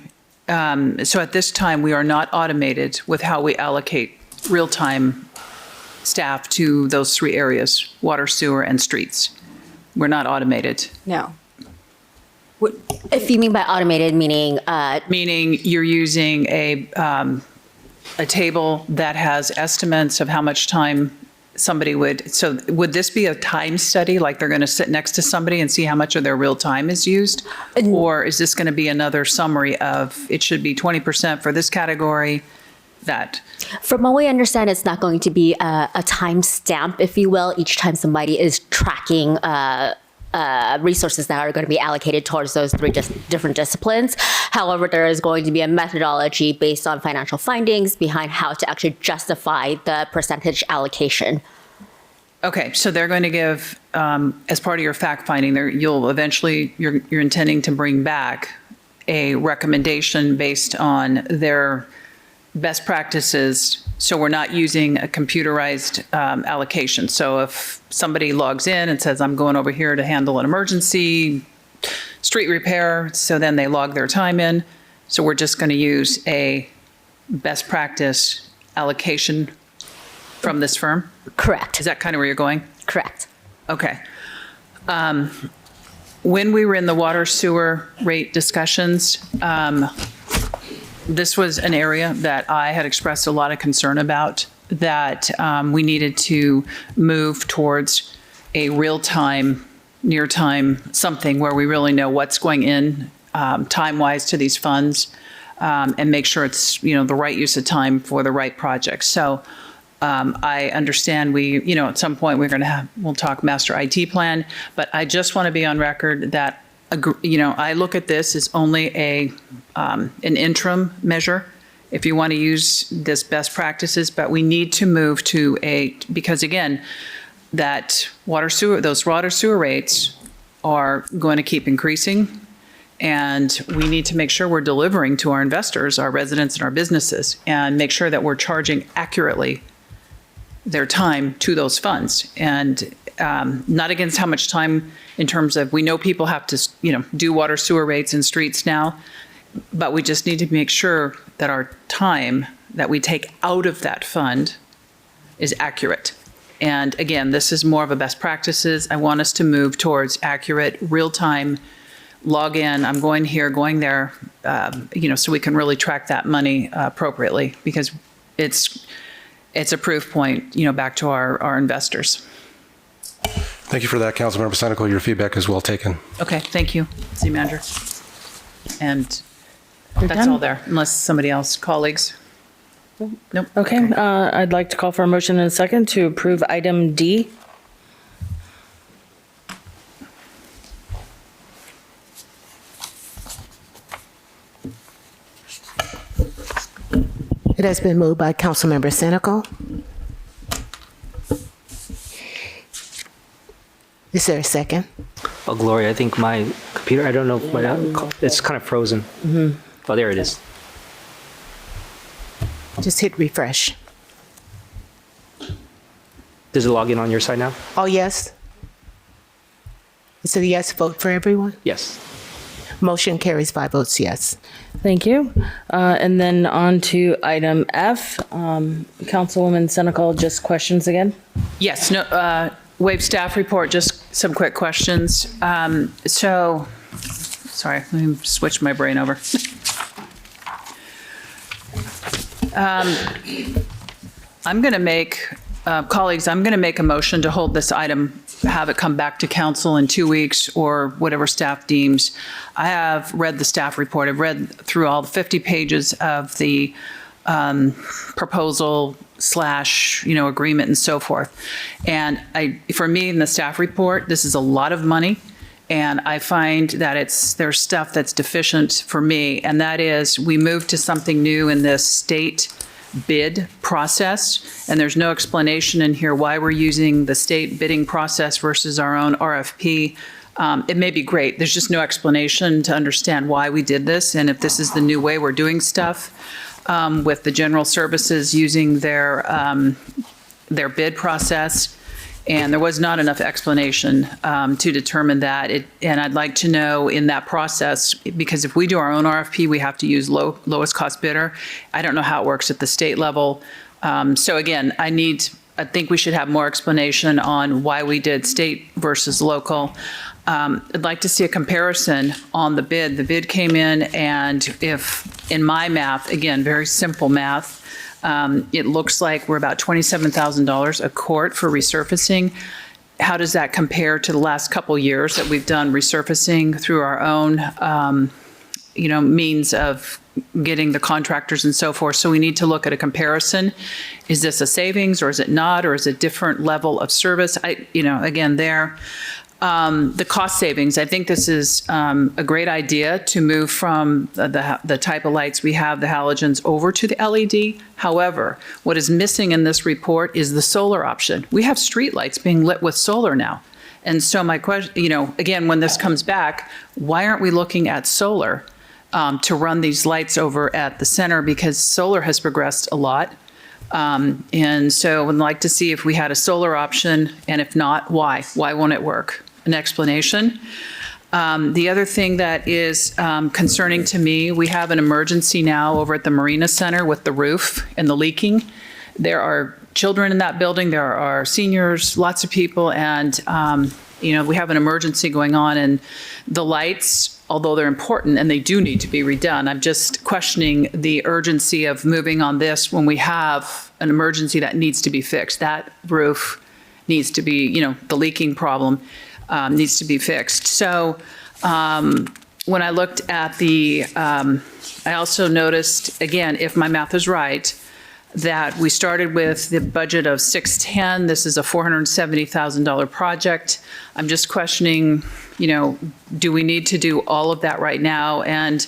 so at this time, we are not automated with how we allocate real-time staff to those 3 areas, water, sewer, and streets. We're not automated. No. If you mean by automated, meaning? Meaning you're using a a table that has estimates of how much time somebody would, so would this be a time study? Like they're going to sit next to somebody and see how much of their real time is used? Or is this going to be another summary of, it should be 20% for this category, that? From what we understand, it's not going to be a time stamp, if you will, each time somebody is tracking resources that are going to be allocated towards those three different disciplines. However, there is going to be a methodology based on financial findings behind how to actually justify the percentage allocation. Okay, so they're going to give, as part of your fact finding, you'll eventually, you're intending to bring back a recommendation based on their best practices. So we're not using a computerized allocation. So if somebody logs in and says, I'm going over here to handle an emergency street repair, so then they log their time in. So we're just going to use a best practice allocation from this firm? Correct. Is that kind of where you're going? Correct. Okay. When we were in the water sewer rate discussions, this was an area that I had expressed a lot of concern about, that we needed to move towards a real-time, near-time, something where we really know what's going in time-wise to these funds, and make sure it's, the right use of time for the right project. So I understand at some point we'll talk master IT plan, but I just want to be on record that I look at this as only an interim measure if you want to use this best practices, but we need to move to because again, those water sewer rates are going to keep increasing, and we need to make sure we're delivering to our investors, our residents, and our businesses, and make sure that we're charging accurately their time to those funds. And not against how much time in terms of, we know people have to, do water sewer rates in streets now, but we just need to make sure that our time that we take out of that fund is accurate. And again, this is more of a best practices. I want us to move towards accurate, real-time, log in, I'm going here, going there, so we can really track that money appropriately, because it's a proof point, back to our investors. Thank you for that, Councilmember Senecal. Your feedback is well taken. Okay, thank you, City Manager. And You're that's done? all there, unless somebody else, colleagues. Nope. Okay, I'd like to call for a motion in a second to approve item D. It has been moved by Councilmember Senecal. Is there a second? Oh, Gloria, I think my computer, I don't know, it's kind of frozen. Oh, there it is. Just hit refresh. Does it log in on your side now? Oh, yes. Is it a yes vote for everyone? Yes. Motion carries 5 votes yes. Thank you. And then on to item F. Councilwoman Senecal, just questions again? Yes, waive staff report, just some quick questions. Sorry, let me switch my brain over. I'm going to make, colleagues, I'm going to make a motion to hold this item, have it come back to council in 2 weeks or whatever staff deems. I have read the staff report. I've read through all the 50 pages of the proposal / agreement and so forth. And for me in the staff report, this is a lot of money. And I find that there's stuff that's deficient for me. And that is, we moved to something new in this state bid process. And there's no explanation in here why we're using the state bidding process versus our own RFP. It may be great. There's just no explanation to understand why we did this. And if this is the new way we're doing stuff, with the general services using their bid process. And there was not enough explanation to determine that. And I'd like to know in that process, because if we do our own RFP, we have to use lowest cost bidder. I don't know how it works at the state level. So again, I think we should have more explanation on why we did state versus local. I'd like to see a comparison on the bid. The bid came in, and if, in my math, again, very simple math, It looks like we're about $27,000 a quart for resurfacing. How does that compare to the last couple years that we've done resurfacing through our own, means of getting the contractors and so forth? So we need to look at a comparison. Is this a savings or is it not, or is it a different level of service? The cost savings, I think this is a great idea to move from the type of lights we have, the halogens, over to the LED. However, what is missing in this report is the solar option. We have street lights being lit with solar now. And so my question, again, when this comes back, why aren't we looking at solar to run these lights over at the center? Because solar has progressed a lot. And so I would like to see if we had a solar option, and if not, why? Why won't it work? An explanation. The other thing that is concerning to me, we have an emergency now over at the Marina Center with the roof and the leaking. There are children in that building, there are seniors, lots of people, and we have an emergency going on, and the lights, although they're important and they do need to be redone, I'm just questioning the urgency of moving on this when we have an emergency that needs to be fixed. That roof needs to be, the leaking problem needs to be fixed. So when I looked at I also noticed, again, if my math is right, that we started with the budget of $610. This is a $470,000 project. I'm just questioning, do we need to do all of that right now? And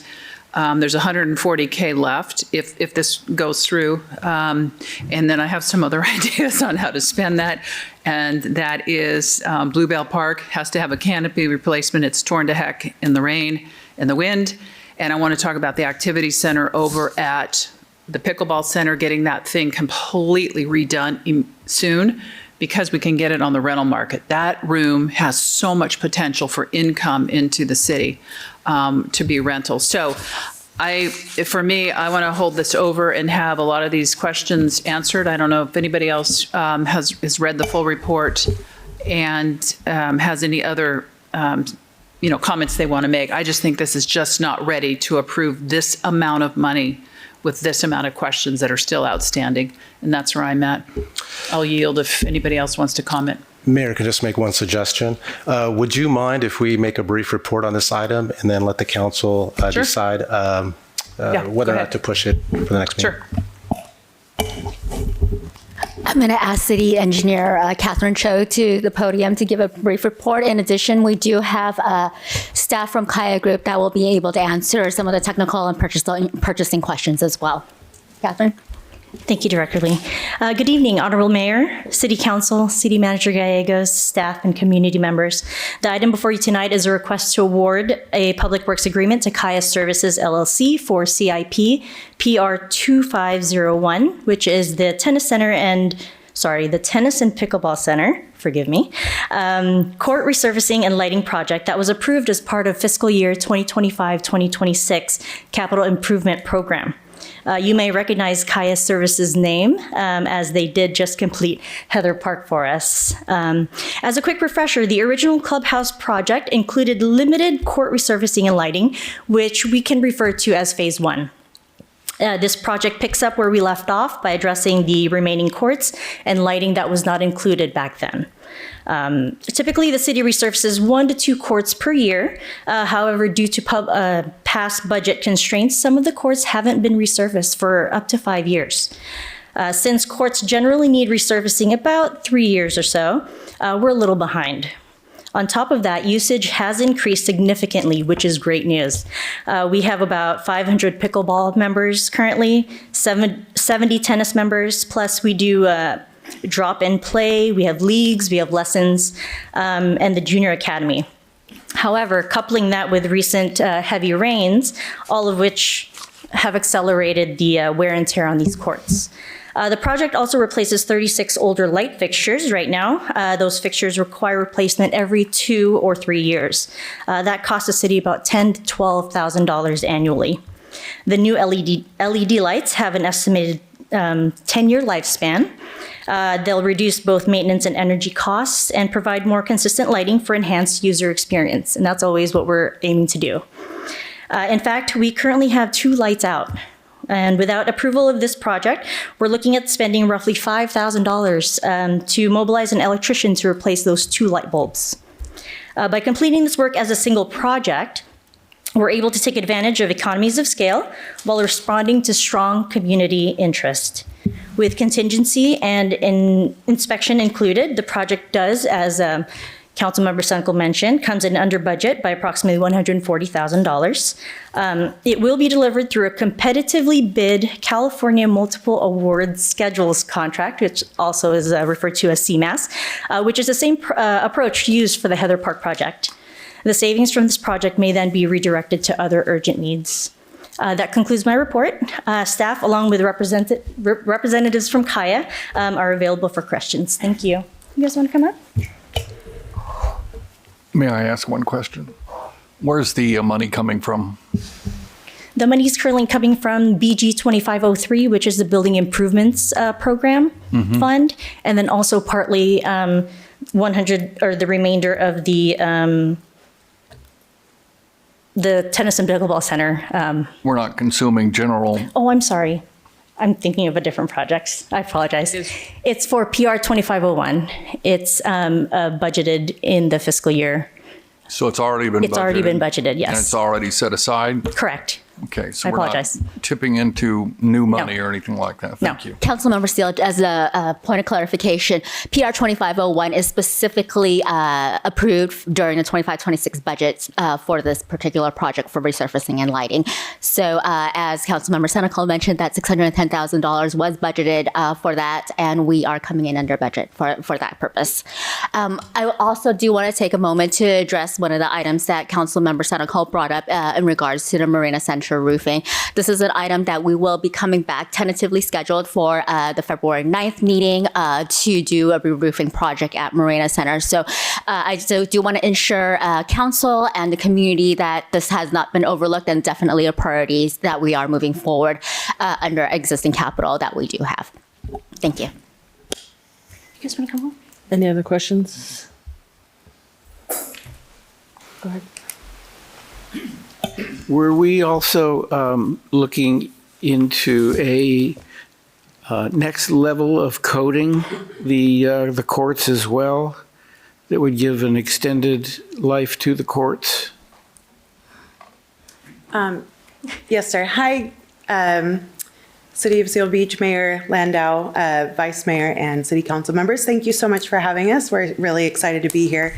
there's $140K left if this goes through. And then I have some other ideas on how to spend that. And that is Bluebell Park has to have a canopy replacement. It's torn to heck in the rain and the wind. And I want to talk about the activity center over at the pickleball center, getting that thing completely redone soon, because we can get it on the rental market. That room has so much potential for income into the city to be rental. So for me, I want to hold this over and have a lot of these questions answered. I don't know if anybody else has read the full report and has any other comments they want to make. I just think this is just not ready to approve this amount of money with this amount of questions that are still outstanding. And that's where I'm at. I'll yield if anybody else wants to comment. Mayor, can I just make one suggestion? Would you mind if we make a brief report on this item and then let the council decide whether or not to push it for the next meeting? Sure. I'm going to ask City Engineer Catherine Cho to the podium to give a brief report. In addition, we do have staff from Kaya Group that will be able to answer some of the technical and purchasing questions as well. Catherine? Thank you, Director Lee. Good evening, Honorable Mayor, City Council, City Manager Gallegos, staff, and community members. The item before you tonight is a request to award a Public Works agreement to Kaya Services LLC for CIP PR 2501, which is the tennis and pickleball center, forgive me, court resurfacing and lighting project that was approved as part of fiscal year 2025-2026 capital improvement program. You may recognize Kaya Services' name as they did just complete Heather Park for us. As a quick refresher, the original clubhouse project included limited court resurfacing and lighting, which we can refer to as phase one. This project picks up where we left off by addressing the remaining courts and lighting that was not included back then. Typically, the city resurfaces 1 to 2 courts per year. However, due to past budget constraints, some of the courts haven't been resurfaced for up to 5 years. Since courts generally need resurfacing about 3 years or so, we're a little behind. On top of that, usage has increased significantly, which is great news. We have about 500 pickleball members currently, 70 tennis members, plus we do drop and play, we have leagues, we have lessons, and the junior academy. However, coupling that with recent heavy rains, all of which have accelerated the wear and tear on these courts. The project also replaces 36 older light fixtures right now. Those fixtures require replacement every 2 or 3 years. That costs the city about $10,000 to $12,000 annually. The new LED lights have an estimated 10-year lifespan. They'll reduce both maintenance and energy costs and provide more consistent lighting for enhanced user experience. And that's always what we're aiming to do. In fact, we currently have 2 lights out. And without approval of this project, we're looking at spending roughly $5,000 to mobilize an electrician to replace those 2 light bulbs. By completing this work as a single project, we're able to take advantage of economies of scale while responding to strong community interest. With contingency and inspection included, the project does, as Councilmember Senecal mentioned, comes in under budget by approximately $140,000. It will be delivered through a competitively bid California Multiple Award Schedules contract, which also is referred to as CMAS, which is the same approach used for the Heather Park project. The savings from this project may then be redirected to other urgent needs. That concludes my report. Staff, along with representatives from Kaya, are available for questions. Thank you. You guys want to come up? May I ask one question? Where's the money coming from? The money is currently coming from BG 2503, which is the Building Improvements Program fund, and then also partly 100 or the remainder of the Tennis and Pickleball Center. We're not consuming general. Oh, I'm sorry. I'm thinking of a different project. I apologize. It's for PR 2501. It's budgeted in the fiscal year. So it's already been budgeted? It's already been budgeted, yes. And it's already set aside? Correct. Okay, so I we're apologize. not tipping into new money or anything like that? Thank you. Councilmember Steele, as a point of clarification, PR 2501 is specifically approved during the 25-26 budget for this particular project for resurfacing and lighting. So as Councilmember Senecal mentioned, that $610,000 was budgeted for that, and we are coming in under budget for that purpose. I also do want to take a moment to address one of the items that Councilmember Senecal brought up in regards to the Marina Center roofing. This is an item that we will be coming back tentatively scheduled for the February 9th meeting to do a re-roofing project at Marina Center. So I do want to ensure council and the community that this has not been overlooked and definitely a priority that we are moving forward under existing capital that we do have. Thank you. You guys want to come home? Any other questions? Go ahead. Were we also looking into a next level of coating the courts as well that would give an extended life to the courts? Yes, sir. Hi, City of Seal Beach Mayor Landau, Vice Mayor, and City Council members. Thank you so much for having us. We're really excited to be here.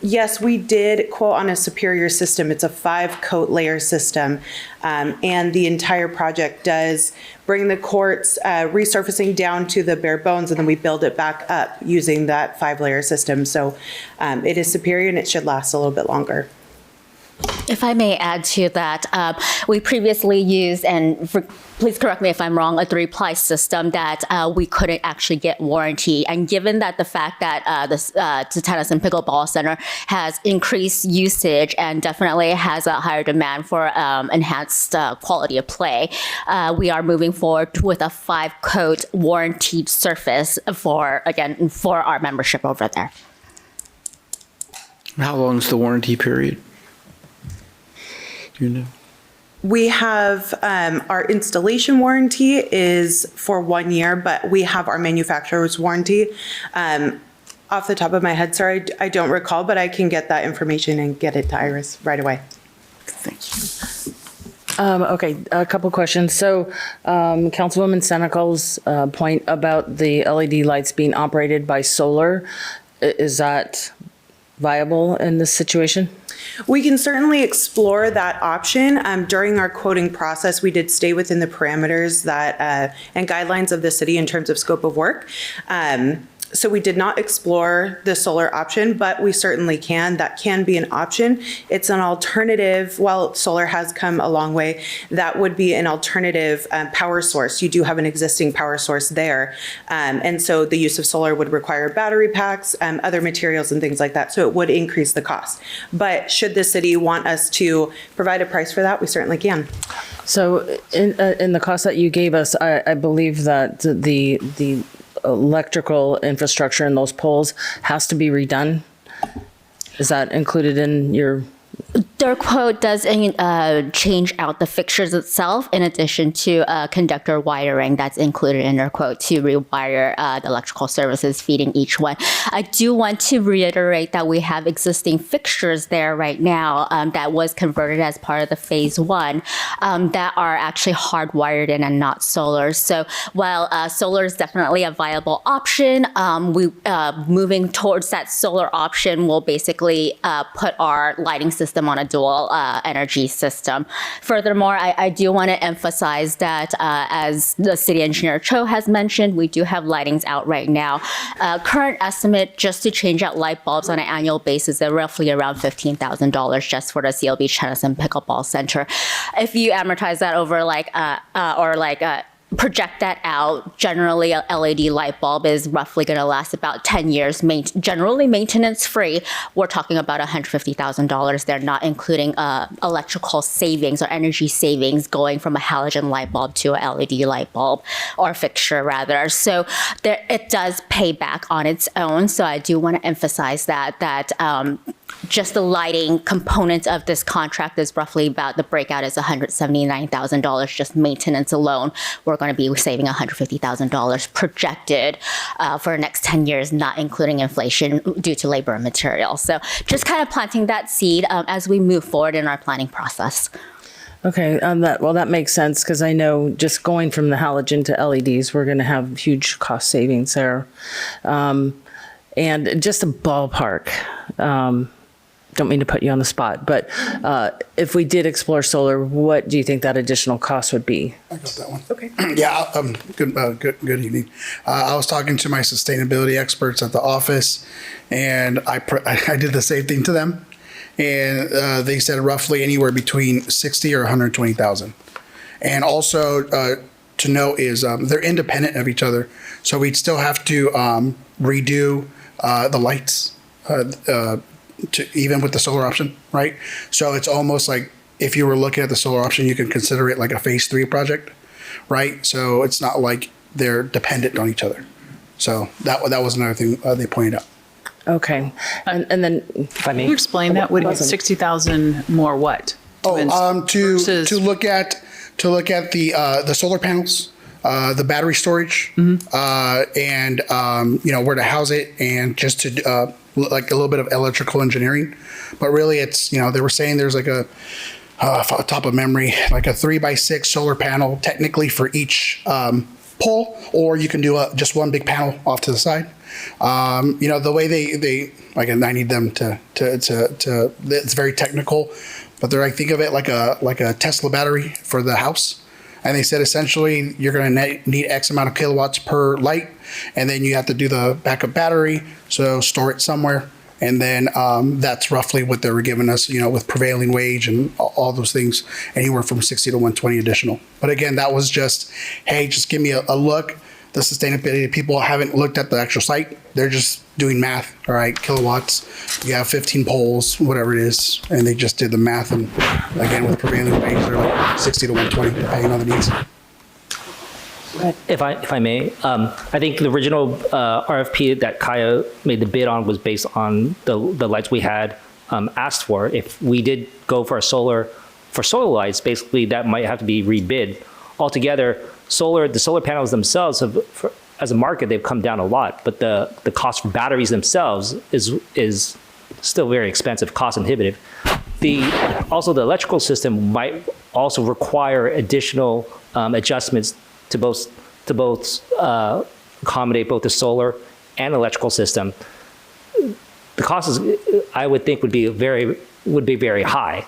Yes, we did quote on a superior system. It's a 5-coat layer system, and the entire project does bring the courts resurfacing down to the bare bones, and then we build it back up using that 5-layer system. So it is superior, and it should last a little bit longer. If I may add to that, we previously used, and please correct me if I'm wrong, a 3-ply system that we couldn't actually get warranty. And given that the fact that the Tennis and Pickleball Center has increased usage and definitely has a higher demand for enhanced quality of play, we are moving forward with a 5-coat warranted surface for our membership over there. How long is the warranty period? Do you know? We have our installation warranty is for 1 year, but we have our manufacturer's warranty. Off the top of my head, sorry, I don't recall, but I can get that information and get it to Iris right away. Okay, a couple questions. So Councilwoman Senecal's point about the LED lights being operated by solar, is that viable in this situation? We can certainly explore that option. During our quoting process, we did stay within the parameters that and guidelines of the city in terms of scope of work. So we did not explore the solar option, but we certainly can. That can be an option. It's an alternative. While solar has come a long way, that would be an alternative power source. You do have an existing power source there. And so the use of solar would require battery packs, other materials and things like that. So it would increase the cost. But should the city want us to provide a price for that, we certainly can. So in the cost that you gave us, I believe that the electrical infrastructure in those poles has to be redone. Is that included in your Their quote does change out the fixtures itself in addition to conductor wiring that's included in their quote to rewire the electrical services feeding each one. I do want to reiterate that we have existing fixtures there right now that was converted as part of the phase one that are actually hardwired in and not solar. So while solar is definitely a viable option, we moving towards that solar option will basically put our lighting system on a dual energy system. Furthermore, I do want to emphasize that as the city engineer Cho has mentioned, we do have lightings out right now. Current estimate just to change out light bulbs on an annual basis is roughly around $15,000 just for the Seal Beach Tennyson Pickleball Center. If you amortize that over project that out, generally a LED light bulb is roughly going to last about 10 years, generally maintenance free. We're talking about $150,000. They're not including electrical savings or energy savings going from a halogen light bulb to a LED light bulb or fixture rather. So it does pay back on its own. So I do want to emphasize that just the lighting component of this contract is roughly about, the breakout is $179,000, just maintenance alone. We're going to be saving $150,000 projected for the next 10 years, not including inflation due to labor and material. So just kind of planting that seed as we move forward in our planning process. Okay, that makes sense because I know just going from the halogen to LEDs, we're going to have huge cost savings there. And just a ballpark, don't mean to put you on the spot, but if we did explore solar, what do you think that additional cost would be? I got that one. Okay. Yeah. Good evening. I was talking to my sustainability experts at the office, and I did the same thing to them, and they said roughly anywhere between 60 or 120,000. And also to note is they're independent of each other, so we'd still have to redo the lights. Even with the solar option, right? So it's almost like if you were looking at the solar option, you can consider it like a phase 3 project, right? So it's not like they're dependent on each other. So that was another thing they pointed out. Okay, and then if I may, Can you explain that? What is 60,000 more what? To look at the solar panels, the battery storage, and where to house it, and just to like a little bit of electrical engineering. But really it's, they were saying there's like off the top of memory, like a 3x6 solar panel technically for each pole, or you can do just one big panel off to the side. The way they like, and I need them to it's very technical, but they're like, think of it like a Tesla battery for the house. And they said essentially you're going to need X amount of kilowatts per light, and then you have to do the backup battery, so store it somewhere. And then that's roughly what they were giving us, with prevailing wage and all those things, anywhere from 60 to 120 additional. But again, that was just, hey, just give me a look. The sustainability people haven't looked at the actual site. They're just doing math. All right, kilowatts, you have 15 poles, whatever it is. And they just did the math. And again, with prevailing wage, they're like 60 to 120, depending on the needs. If I may, I think the original RFP that Kaya made the bid on was based on the lights we had asked for. If we did go for solar lights, basically that might have to be rebid altogether. The solar panels themselves as a market, they've come down a lot, but the cost for batteries themselves is still very expensive, cost inhibitive. Also the electrical system might also require additional adjustments to both accommodate both the solar and electrical system. The cost I would think would be very high,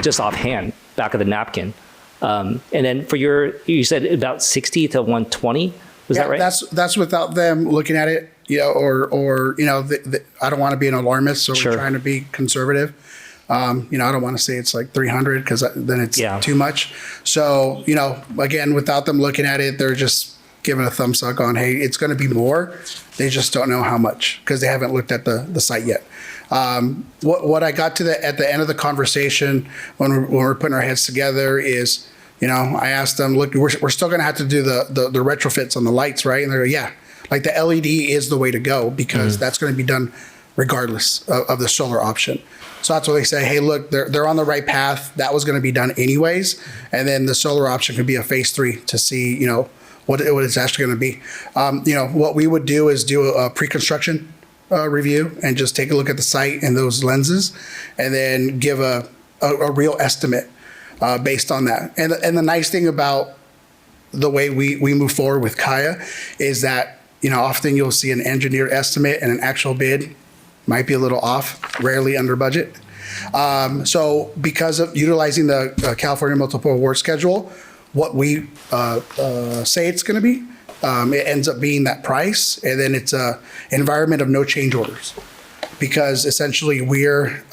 just offhand, back of the napkin. And then you said about 60 to 120. Was that right? That's without them looking at it, or I don't want to be an alarmist, so Sure. we're trying to be conservative. I don't want to say it's like 300 because then it's too much. So, again, without them looking at it, they're just giving a thumbs up on, hey, it's going to be more. They just don't know how much because they haven't looked at the site yet. What I got to at the end of the conversation when we're putting our heads together is, I asked them, look, we're still going to have to do the retrofits on the lights, right? And they're like, yeah, like the LED is the way to go because that's going to be done regardless of the solar option. So that's what they say, hey, look, they're on the right path. That was going to be done anyways. And then the solar option could be a phase 3 to see, what it's actually going to be. What we would do is do a pre-construction review and just take a look at the site and those lenses, and then give a real estimate based on that. And the nice thing about the way we move forward with Kaya is that, often you'll see an engineered estimate and an actual bid might be a little off, rarely under budget. So because of utilizing the California Multiple Award Schedule, what we say it's going to be, it ends up being that price, and then it's an environment of no change orders, because essentially we're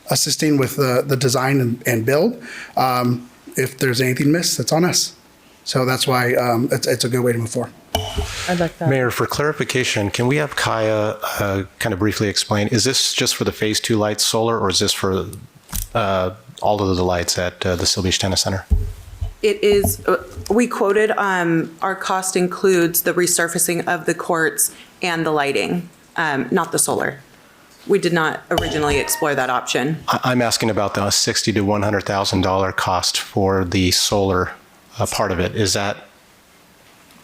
assisting with the design and build. If there's anything missed, that's on us. So that's why it's a good way to move forward. I'd like that. Mayor, for clarification, can we have Kaya kind of briefly explain, is this just for the phase 2 lights solar, or is this for all of the lights at the Seal Beach Tennis Center? It is, we quoted, our cost includes the resurfacing of the courts and the lighting, not the solar. We did not originally explore that option. I'm asking about the $60,000 to $100,000 cost for the solar part of it. Is that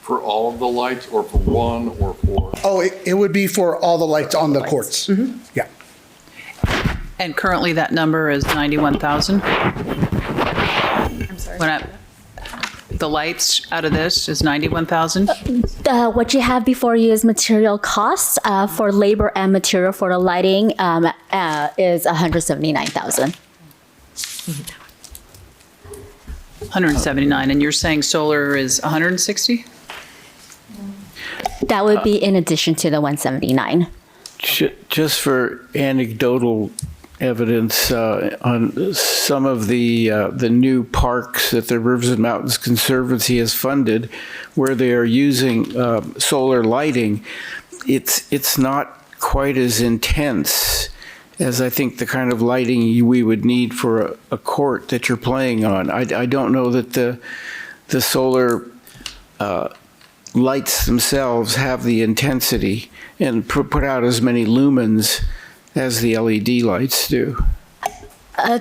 For all of the lights, or for one, or for? Oh, it would be for all the lights on the courts. Yeah. And currently that number is 91,000? I'm sorry. The lights out of this is 91,000? What you have before you is material costs for labor and material for the lighting is 179,000. 179, and you're saying solar is 160? That would be in addition to the 179. Just for anecdotal evidence, on some of the new parks that the Rivers and Mountains Conservancy has funded, where they are using solar lighting, it's not quite as intense as I think the kind of lighting we would need for a court that you're playing on. I don't know that the solar lights themselves have the intensity and put out as many lumens as the LED lights do.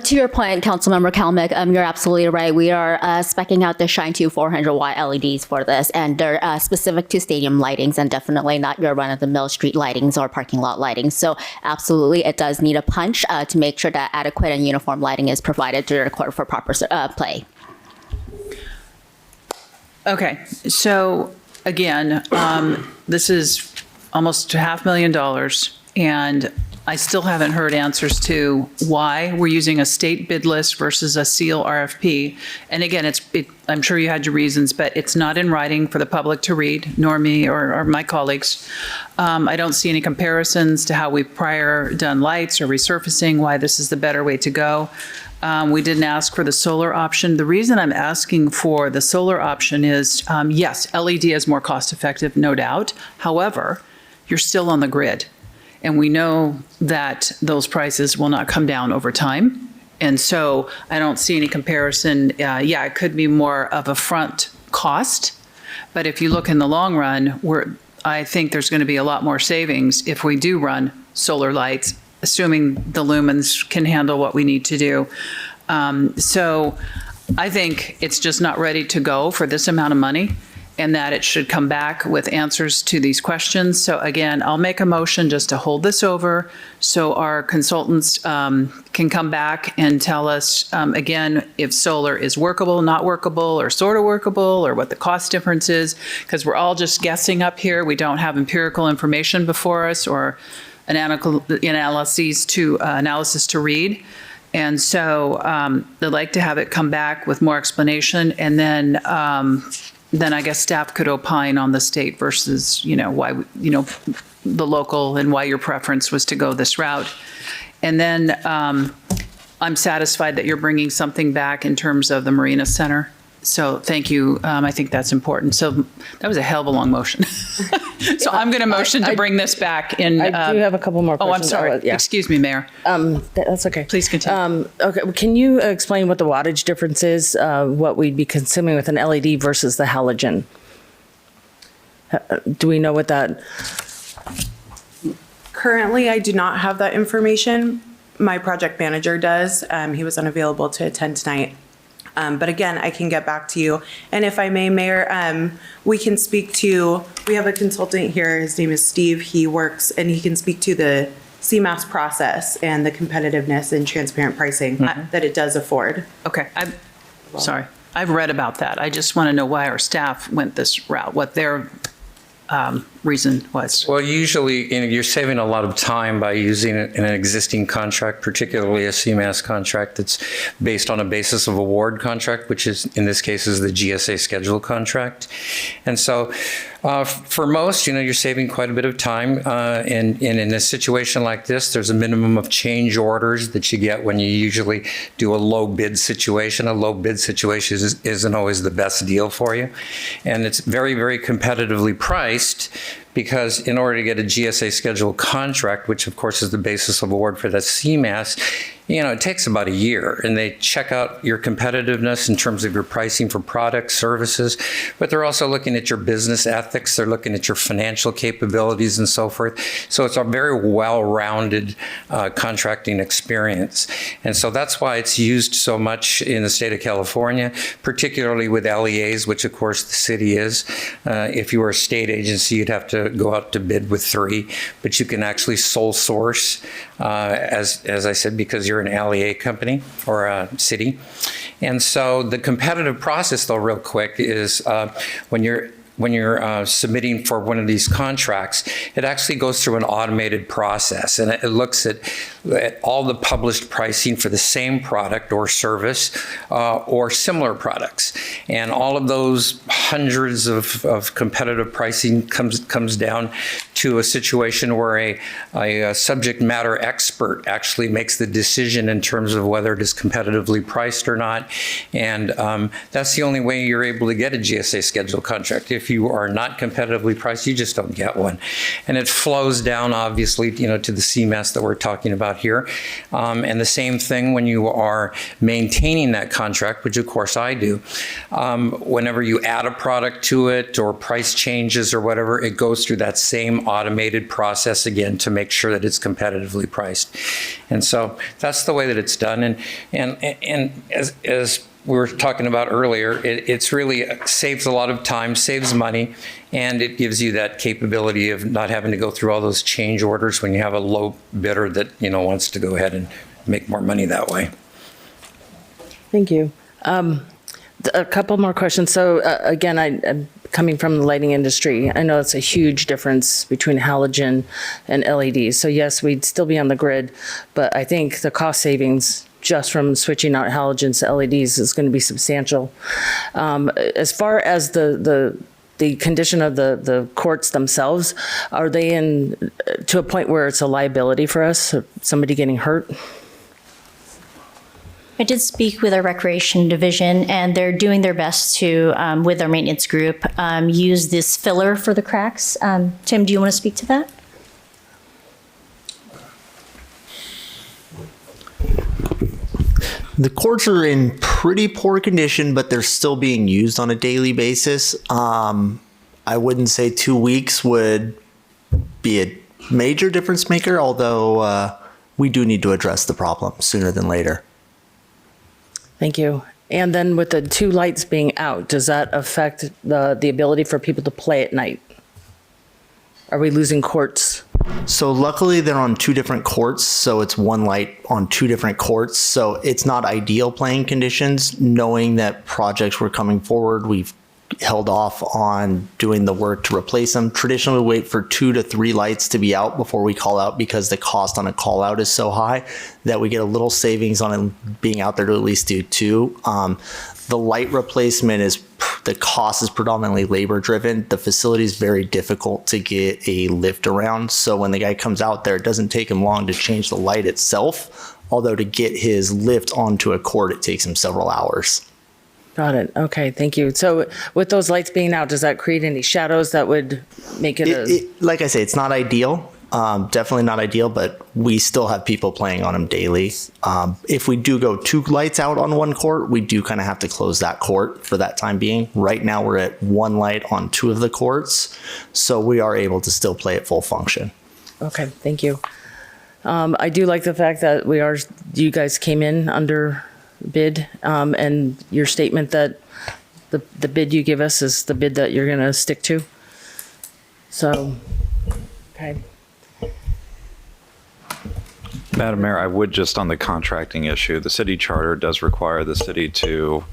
To your point, Councilmember Kalmick, you're absolutely right. We are speccing out the Shine 2 400-watt LEDs for this, and they're specific to stadium lightings and definitely not your run-of-the-mill street lightings or parking lot lightings. So absolutely, it does need a punch to make sure that adequate and uniform lighting is provided to the court for proper play. Okay, so again, this is almost $500,000, and I still haven't heard answers to why we're using a state bid list versus a seal RFP. And again, I'm sure you had your reasons, but it's not in writing for the public to read, nor me or my colleagues. I don't see any comparisons to how we've prior done lights or resurfacing, why this is the better way to go. We didn't ask for the solar option. The reason I'm asking for the solar option is, yes, LED is more cost effective, no doubt. However, you're still on the grid. And we know that those prices will not come down over time. And so I don't see any comparison. Yeah, it could be more of a front cost. But if you look in the long run, I think there's going to be a lot more savings if we do run solar lights, assuming the lumens can handle what we need to do. So I think it's just not ready to go for this amount of money, and that it should come back with answers to these questions. So again, I'll make a motion just to hold this over so our consultants can come back and tell us, again, if solar is workable, not workable, or sort of workable, or what the cost difference is, because we're all just guessing up here. We don't have empirical information before us or analysis to read. And so I'd like to have it come back with more explanation, and then I guess staff could opine on the state versus, why, the local, and why your preference was to go this route. And then I'm satisfied that you're bringing something back in terms of the Marina Center. So thank you. I think that's important. So that was a hell of a long motion. So I'm going to motion to bring this back in. I do have a couple more Oh, I'm questions. sorry. Yeah. Excuse me, Mayor. That's okay. Please continue. Okay, can you explain what the wattage difference is, what we'd be consuming with an LED versus the halogen? Do we know what that? Currently, I do not have that information. My project manager does. He was unavailable to attend tonight. But again, I can get back to you. And if I may, Mayor, we can speak to, we have a consultant here. His name is Steve. He works and he can speak to the CMAS process and the competitiveness and transparent pricing that it does afford. Okay, sorry. I've read about that. I just want to know why our staff went this route, what their reason was. Well, usually, you're saving a lot of time by using an existing contract, particularly a CMAS contract that's based on a basis of award contract, which is, in this case, is the GSA schedule contract. And so for most, you're saving quite a bit of time. And in a situation like this, there's a minimum of change orders that you get when you usually do a low bid situation. A low bid situation isn't always the best deal for you. And it's very, very competitively priced, because in order to get a GSA schedule contract, which of course is the basis of award for that CMAS, it takes about a year, and they check out your competitiveness in terms of your pricing for products, services, but they're also looking at your business ethics, they're looking at your financial capabilities and so forth. So it's a very well-rounded contracting experience. And so that's why it's used so much in the state of California, particularly with LEAs, which of course the city is. If you were a state agency, you'd have to go out to bid with 3, but you can actually sole source, as I said, because you're an LEA company or a city. And so the competitive process, though, real quick, is when you're submitting for one of these contracts, it actually goes through an automated process, and it looks at all the published pricing for the same product or service or similar products. And all of those hundreds of competitive pricing comes down to a situation where a subject matter expert actually makes the decision in terms of whether it is competitively priced or not. And that's the only way you're able to get a GSA schedule contract. If you are not competitively priced, you just don't get one. And it flows down, obviously, to the CMAS that we're talking about here. And the same thing when you are maintaining that contract, which of course I do. Whenever you add a product to it or price changes or whatever, it goes through that same automated process again to make sure that it's competitively priced. And so that's the way that it's done. And as we were talking about earlier, it's really saves a lot of time, saves money, and it gives you that capability of not having to go through all those change orders when you have a low bidder that wants to go ahead and make more money that way. Thank you. A couple more questions. So again, I'm coming from the lighting industry. I know it's a huge difference between halogen and LEDs. So yes, we'd still be on the grid, but I think the cost savings just from switching out halogens to LEDs is going to be substantial. As far as the condition of the courts themselves, are they to a point where it's a liability for us, somebody getting hurt? I did speak with our recreation division, and they're doing their best to, with our maintenance group, use this filler for the cracks. Tim, do you want to speak to that? The courts are in pretty poor condition, but they're still being used on a daily basis. I wouldn't say 2 weeks would be a major difference maker, although we do need to address the problem sooner than later. Thank you. And then with the 2 lights being out, does that affect the ability for people to play at night? Are we losing courts? So luckily they're on 2 different courts, so it's 1 light on 2 different courts. So it's not ideal playing conditions. Knowing that projects were coming forward, we've held off on doing the work to replace them. Traditionally, we wait for 2 to 3 lights to be out before we call out, because the cost on a call out is so high that we get a little savings on it being out there to at least do 2. The light replacement the cost is predominantly labor driven. The facility is very difficult to get a lift around. So when the guy comes out there, it doesn't take him long to change the light itself. Although to get his lift onto a court, it takes him several hours. Got it. Okay, thank you. So with those lights being out, does that create any shadows that would make it like I say, it's not ideal. Definitely not ideal, but we still have people playing on them daily. If we do go 2 lights out on 1 court, we do kind of have to close that court for that time being. Right now we're at 1 light on 2 of the courts, so we are able to still play at full function. Okay, thank you. I do like the fact that you guys came in under bid, and your statement that the bid you give us is the bid that you're going to stick to. So, okay. Madam Mayor, I would just on the contracting issue, the city charter does require the city to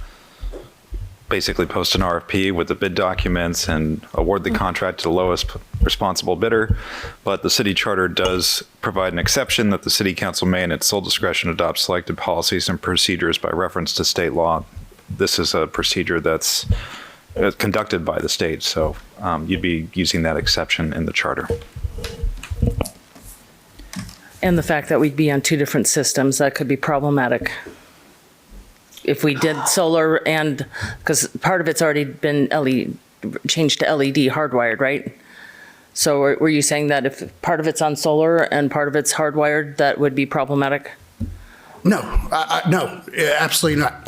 basically post an RFP with the bid documents and award the contract to the lowest responsible bidder. But the city charter does provide an exception that the city council may in its sole discretion adopt selected policies and procedures by reference to state law. This is a procedure that's conducted by the state. So you'd be using that exception in the charter. And the fact that we'd be on two different systems, that could be problematic. If we did solar and, because part of it's already been changed to LED hardwired, right? So were you saying that if part of it's on solar and part of it's hardwired, that would be problematic? No, no, absolutely not.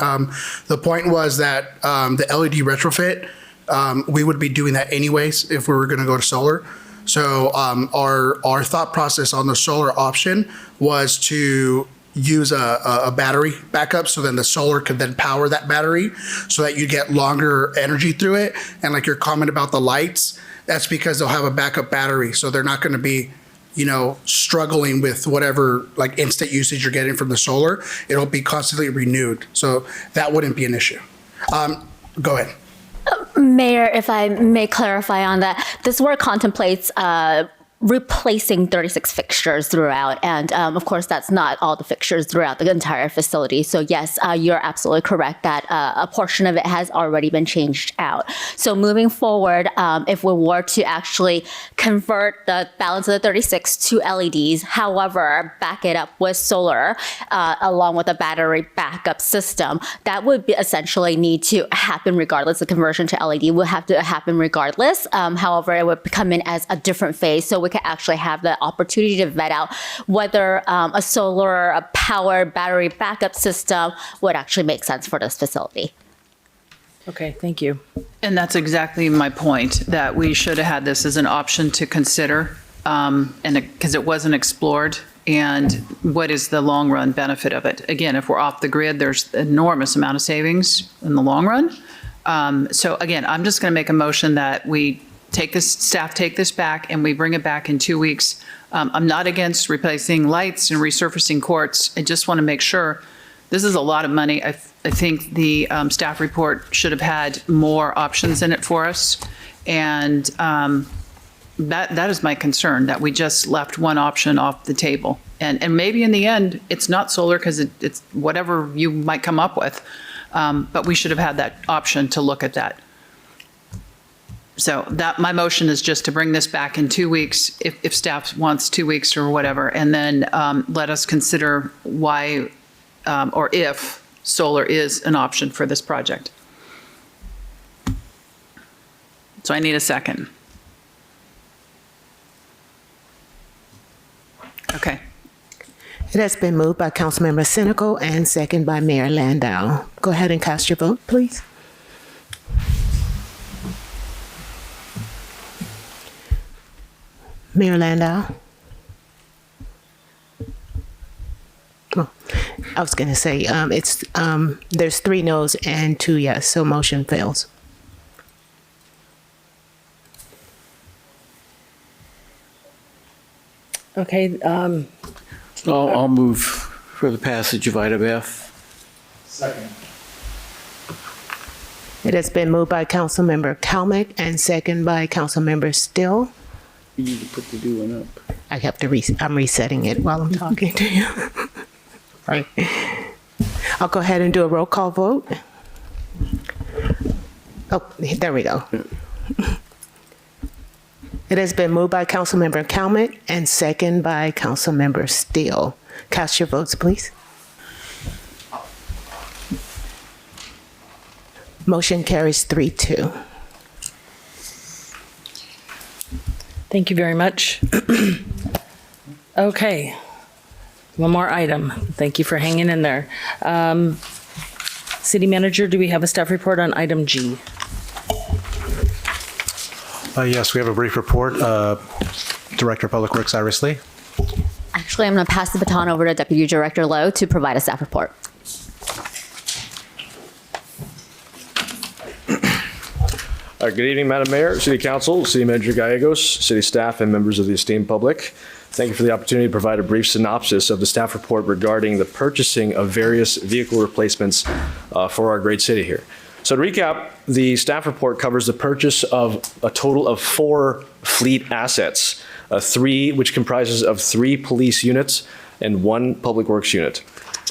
The point was that the LED retrofit, we would be doing that anyways if we were going to go to solar. So our thought process on the solar option was to use a battery backup, so then the solar could then power that battery so that you get longer energy through it. And like your comment about the lights, that's because they'll have a backup battery. So they're not going to be, struggling with whatever like instant usage you're getting from the solar. It'll be constantly renewed. So that wouldn't be an issue. Go ahead. Mayor, if I may clarify on that, this work contemplates replacing 36 fixtures throughout. And of course, that's not all the fixtures throughout the entire facility. So yes, you're absolutely correct that a portion of it has already been changed out. So moving forward, if we were to actually convert the balance of the 36 to LEDs, however, back it up with solar along with a battery backup system, that would essentially need to happen regardless. The conversion to LED will have to happen regardless. However, it would come in as a different phase. So we can actually have the opportunity to vet out whether a solar, a power battery backup system would actually make sense for this facility. Okay, thank you. And that's exactly my point, that we should have had this as an option to consider, and because it wasn't explored. And what is the long run benefit of it? Again, if we're off the grid, there's enormous amount of savings in the long run. So again, I'm just going to make a motion that we staff take this back and we bring it back in 2 weeks. I'm not against replacing lights and resurfacing courts. I just want to make sure, this is a lot of money. I think the staff report should have had more options in it for us. And that is my concern, that we just left one option off the table. And maybe in the end, it's not solar because it's whatever you might come up with. But we should have had that option to look at that. So my motion is just to bring this back in 2 weeks, if staff wants 2 weeks or whatever, and then let us consider why or if solar is an option for this project. So I need a second. Okay. It has been moved by Councilmember Senical and second by Mayor Landau. Go ahead and cast your vote, please. Mayor Landau? Oh, I was going to say, there's 3 noes and 2 yes, so motion fails. Okay, I'll move for the passage of item F. Second. It has been moved by Councilmember Kalmick and second by Councilmember Still. You need to put the new one up. I have to I'm resetting it while I'm talking to you. Right. I'll go ahead and do a roll call vote. Oh, there we go. It has been moved by Councilmember Kalmick and second by Councilmember Steele. Cast your votes, please. Motion carries 3-2. thank you very much. Okay, one more item. Thank you for hanging in there. City Manager, do we have a staff report on item G? Yes, we have a brief report. Director of Public Works Iris Lee. Actually, I'm going to pass the baton over to Deputy Director Lowe to provide a staff report. Good evening, Madam Mayor, City Council, City Manager Gallegos, city staff, and members of the esteemed public. Thank you for the opportunity to provide a brief synopsis of the staff report regarding the purchasing of various vehicle replacements for our great city here. So to recap, the staff report covers the purchase of a total of 4 fleet assets, 3 which comprises of 3 police units and 1 public works unit.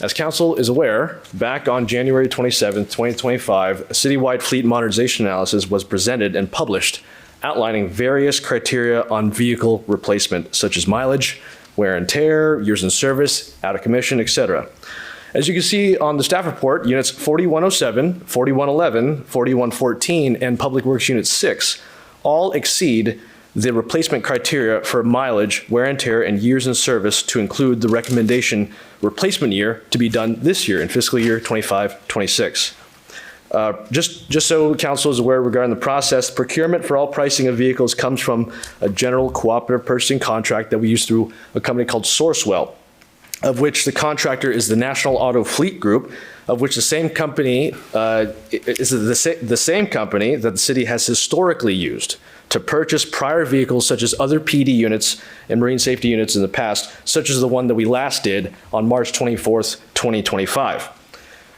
As council is aware, back on January 27, 2025, a citywide fleet modernization analysis was presented and published outlining various criteria on vehicle replacement, such as mileage, wear and tear, years in service, out of commission, etc. As you can see on the staff report, units 4107, 4111, 4114, and Public Works Unit 6 all exceed the replacement criteria for mileage, wear and tear, and years in service to include the recommendation replacement year to be done this year in fiscal year 25-26. Just so council is aware regarding the process, procurement for all pricing of vehicles comes from a general cooperative purchasing contract that we use through a company called Sourcewell, of which the contractor is the National Auto Fleet Group, of which the same company is the same company that the city has historically used to purchase prior vehicles such as other PD units and marine safety units in the past, such as the one that we last did on March 24th, 2025.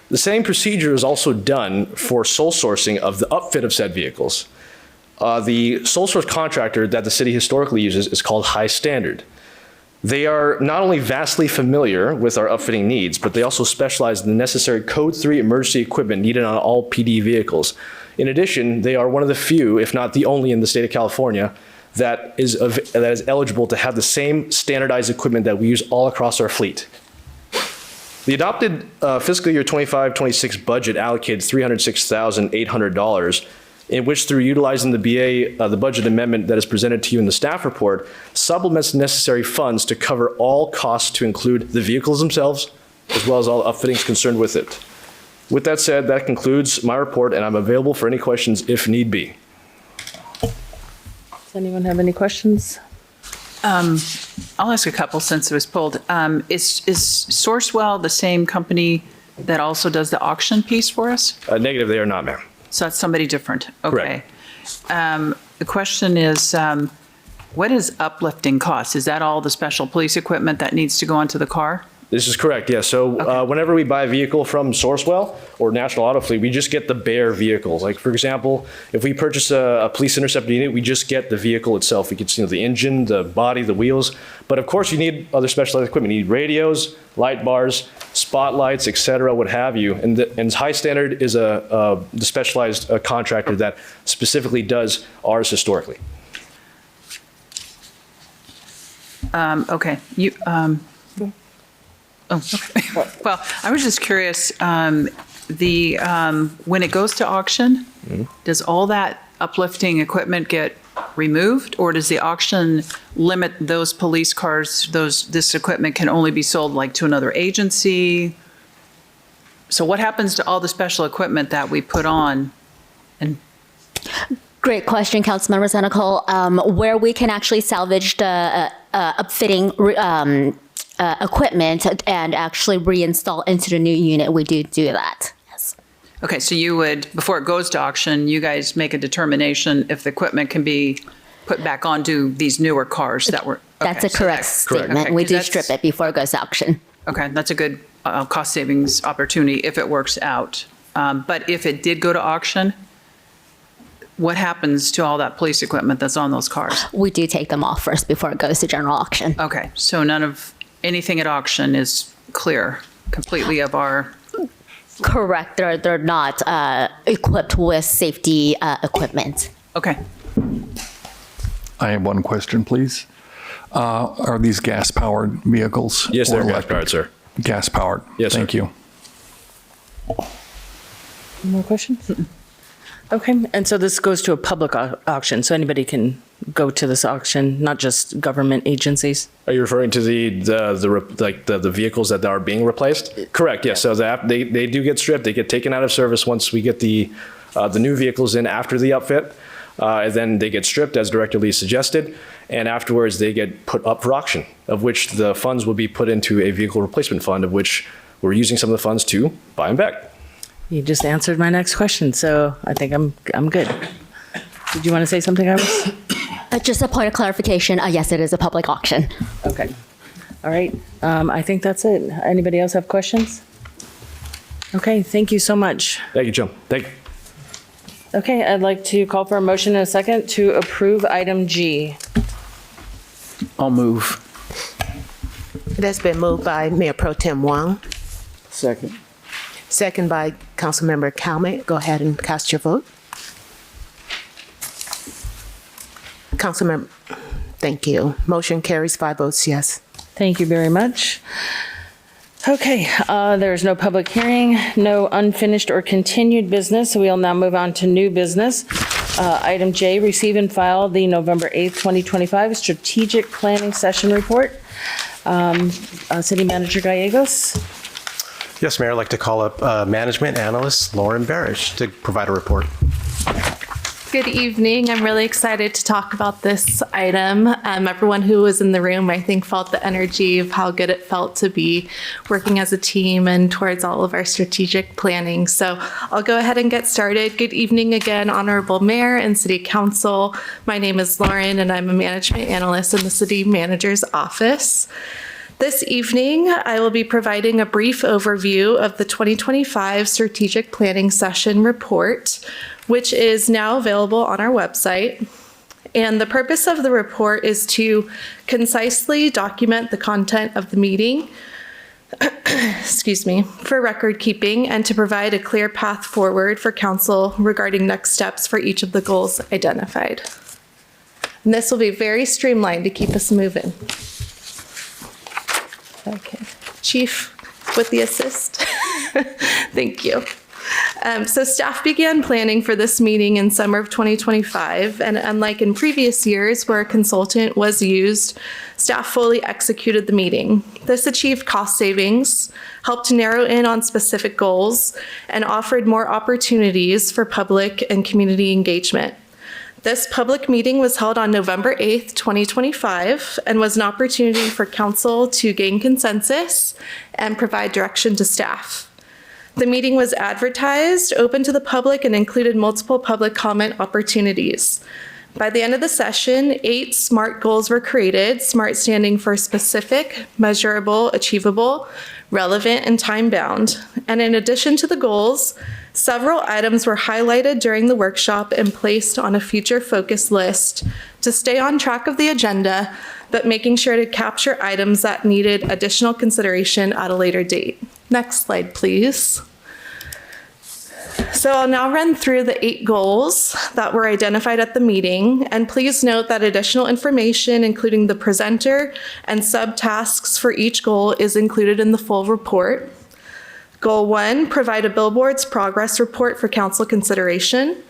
The same procedure is also done for sole sourcing of the upfit of said vehicles. The sole source contractor that the city historically uses is called High Standard. They are not only vastly familiar with our upfitting needs, but they also specialize in the necessary Code 3 emergency equipment needed on all PD vehicles. In addition, they are one of the few, if not the only in the state of California, that is eligible to have the same standardized equipment that we use all across our fleet. The adopted fiscal year 25-26 budget allocated $306,800, in which through utilizing the budget amendment that is presented to you in the staff report, supplements the necessary funds to cover all costs to include the vehicles themselves, as well as all upfittings concerned with it. With that said, that concludes my report, and I'm available for any questions if need be. Does anyone have any questions? I'll ask a couple since it was pulled. Is Sourcewell the same company that also does the auction piece for us? Negative, they are not, ma'am. So that's somebody different. Okay. Correct. The question is, what is uplifting costs? Is that all the special police equipment that needs to go onto the car? This is correct, yes. So whenever we buy a vehicle from Sourcewell or National Auto Fleet, we just get the bare vehicles. Like, for example, if we purchase a police interceptor unit, we just get the vehicle itself. We get the engine, the body, the wheels. But of course, you need other specialized equipment. You need radios, light bars, spotlights, et cetera, what have you. And High Standard is the specialized contractor that specifically does ours historically. Okay. Oh, okay. Well, I was just curious, when it goes to auction, does all that uplifting equipment get removed, or does the auction limit those police cars, this equipment can only be sold like to another agency? So what happens to all the special equipment that we put on? And Great question, Councilmember Senecal. Where we can actually salvage the upfitting equipment and actually reinstall into the new unit, we do that. Yes. Okay, so you would, before it goes to auction, you guys make a determination if the equipment can be put back onto these newer cars that were. That's a correct statement. Okay, We 'cause do that's- strip it before it goes to auction. Okay, that's a good cost savings opportunity if it works out. But if it did go to auction, what happens to all that police equipment that's on those cars? We do take them off first before it goes to general auction. Okay, so none of anything at auction is clear completely of our. Correct. They're not equipped with safety equipment. Okay. I have one question, please. Are these gas-powered vehicles? Yes, or they're electric? gas-powered, sir. Gas-powered? Yes, sir. Thank you. More questions? Okay, and so this goes to a public auction, so anybody can go to this auction, not just government agencies? Are you referring to the vehicles that are being replaced? Correct, yes. So they do get stripped. They get taken out of service once we get the new vehicles in after the upfit. And then they get stripped, as Director Lee suggested, and afterwards they get put up for auction, of which the funds will be put into a vehicle replacement fund, of which we're using some of the funds to buy them back. You just answered my next question, so I think I'm good. Did you want to say something, Iris? Just a point of clarification. Yes, it is a public auction. Okay. All right. I think that's it. Anybody else have questions? Okay, thank you so much. Thank you, Jim. Thank you. Okay, I'd like to call for a motion and a second to approve item G. I'll move. It has been moved by Mayor Pro Tem Wong, Second. second by Councilmember Calmet. Go ahead and cast your vote. Councilmember, thank you. Motion carries 5 votes yes. Thank you very much. Okay, there's no public hearing, no unfinished or continued business, so we'll now move on to new business. Item J, receive and file the November 8th, 2025 Strategic Planning Session Report. City Manager Gallegos. Yes, Mayor, I'd like to call up Management Analyst Lauren Barish to provide a report. Good evening. I'm really excited to talk about this item. Everyone who was in the room, I think, felt the energy of how good it felt to be working as a team and towards all of our strategic planning. So I'll go ahead and get started. Good evening again, Honorable Mayor and City Council. My name is Lauren, and I'm a management analyst in the City Manager's Office. This evening, I will be providing a brief overview of the 2025 Strategic Planning Session Report, which is now available on our website. And the purpose of the report is to concisely document the content of the meeting, for record keeping, and to provide a clear path forward for council regarding next steps for each of the goals identified. And this will be very streamlined to keep us moving. Okay, Chief with the assist. Thank you. So staff began planning for this meeting in summer of 2025, and unlike in previous years where a consultant was used, staff fully executed the meeting. This achieved cost savings, helped to narrow in on specific goals, and offered more opportunities for public and community engagement. This public meeting was held on November 8th, 2025, and was an opportunity for council to gain consensus and provide direction to staff. The meeting was advertised, open to the public, and included multiple public comment opportunities. By the end of the session, 8 SMART goals were created, SMART standing for specific, measurable, achievable, relevant, and time-bound. And in addition to the goals, several items were highlighted during the workshop and placed on a future focus list to stay on track of the agenda, but making sure to capture items that needed additional consideration at a later date. Next slide, please. So I'll now run through the 8 goals that were identified at the meeting, and please note that additional information, including the presenter and subtasks for each goal, is included in the full report. Goal 1, provide a billboards progress report for council consideration.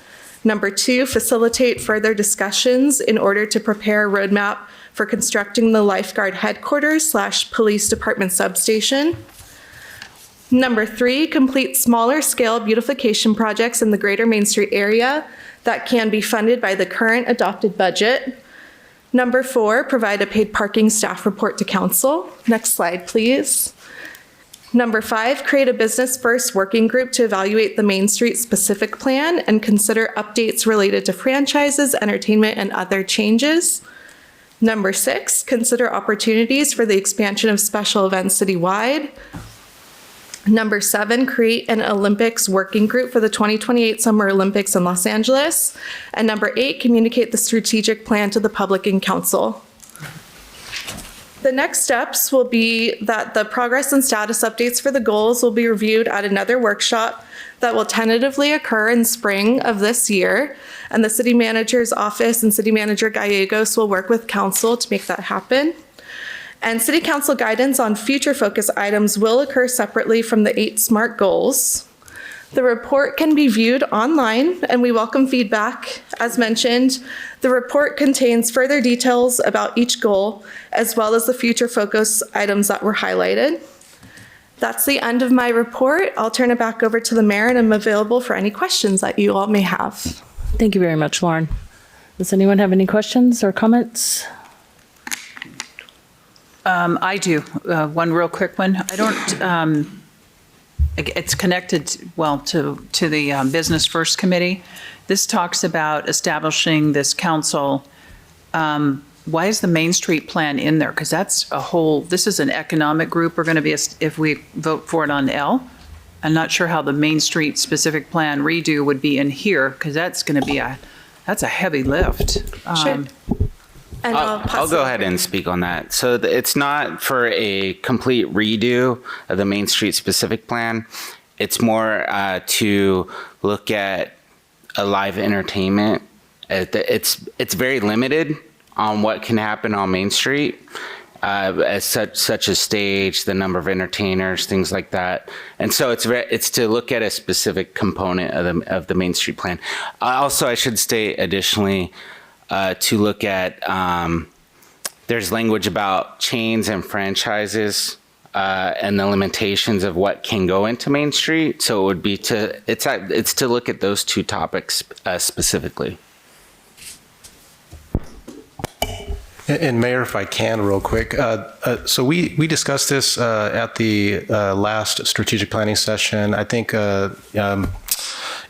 Number 2, facilitate further discussions in order to prepare a roadmap for constructing the lifeguard headquarters / police department substation. Number 3, complete smaller scale beautification projects in the greater Main Street area that can be funded by the current adopted budget. Number 4, provide a paid parking staff report to council. Next slide, please. Number 5, create a business first working group to evaluate the Main Street specific plan and consider updates related to franchises, entertainment, and other changes. Number 6, consider opportunities for the expansion of special events citywide. Number 7, create an Olympics working group for the 2028 Summer Olympics in Los Angeles. And number 8, communicate the strategic plan to the public and council. The next steps will be that the progress and status updates for the goals will be reviewed at another workshop that will tentatively occur in spring of this year. And the City Manager's Office and City Manager Gallegos will work with council to make that happen. And City Council guidance on future focus items will occur separately from the 8 SMART goals. The report can be viewed online, and we welcome feedback. As mentioned, the report contains further details about each goal, as well as the future focus items that were highlighted. That's the end of my report. I'll turn it back over to the mayor, and I'm available for any questions that you all may have. Thank you very much, Lauren. Does anyone have any questions or comments? I do. One real quick one. I don't, it's connected, well, to the Business First Committee. This talks about establishing this council. Why is the Main Street plan in there? Because that's a whole, this is an economic group. We're going to be, if we vote for it on L. I'm not sure how the Main Street specific plan redo would be in here, because that's going to be that's a heavy lift. Sure. And I'll go ahead and speak on that. So it's not for a complete redo of the Main Street specific plan. It's more to look at a live entertainment. It's very limited on what can happen on Main Street, as such as stage, the number of entertainers, things like that. And so it's to look at a specific component of the Main Street plan. Also, I should state additionally, to look at, there's language about chains and franchises and the limitations of what can go into Main Street. So it would be it's to look at those two topics specifically. And Mayor, if I can, real quick. So we discussed this at the last strategic planning session. I think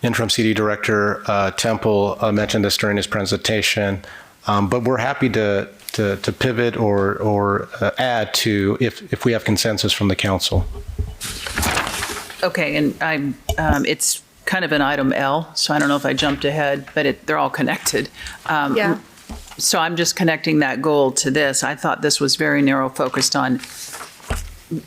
Interim CD Director Temple mentioned this during his presentation, but we're happy to pivot or add to if we have consensus from the council. Okay, and it's kind of an item L, so I don't know if I jumped ahead, but they're all connected. Yeah. So I'm just connecting that goal to this. I thought this was very narrow focused on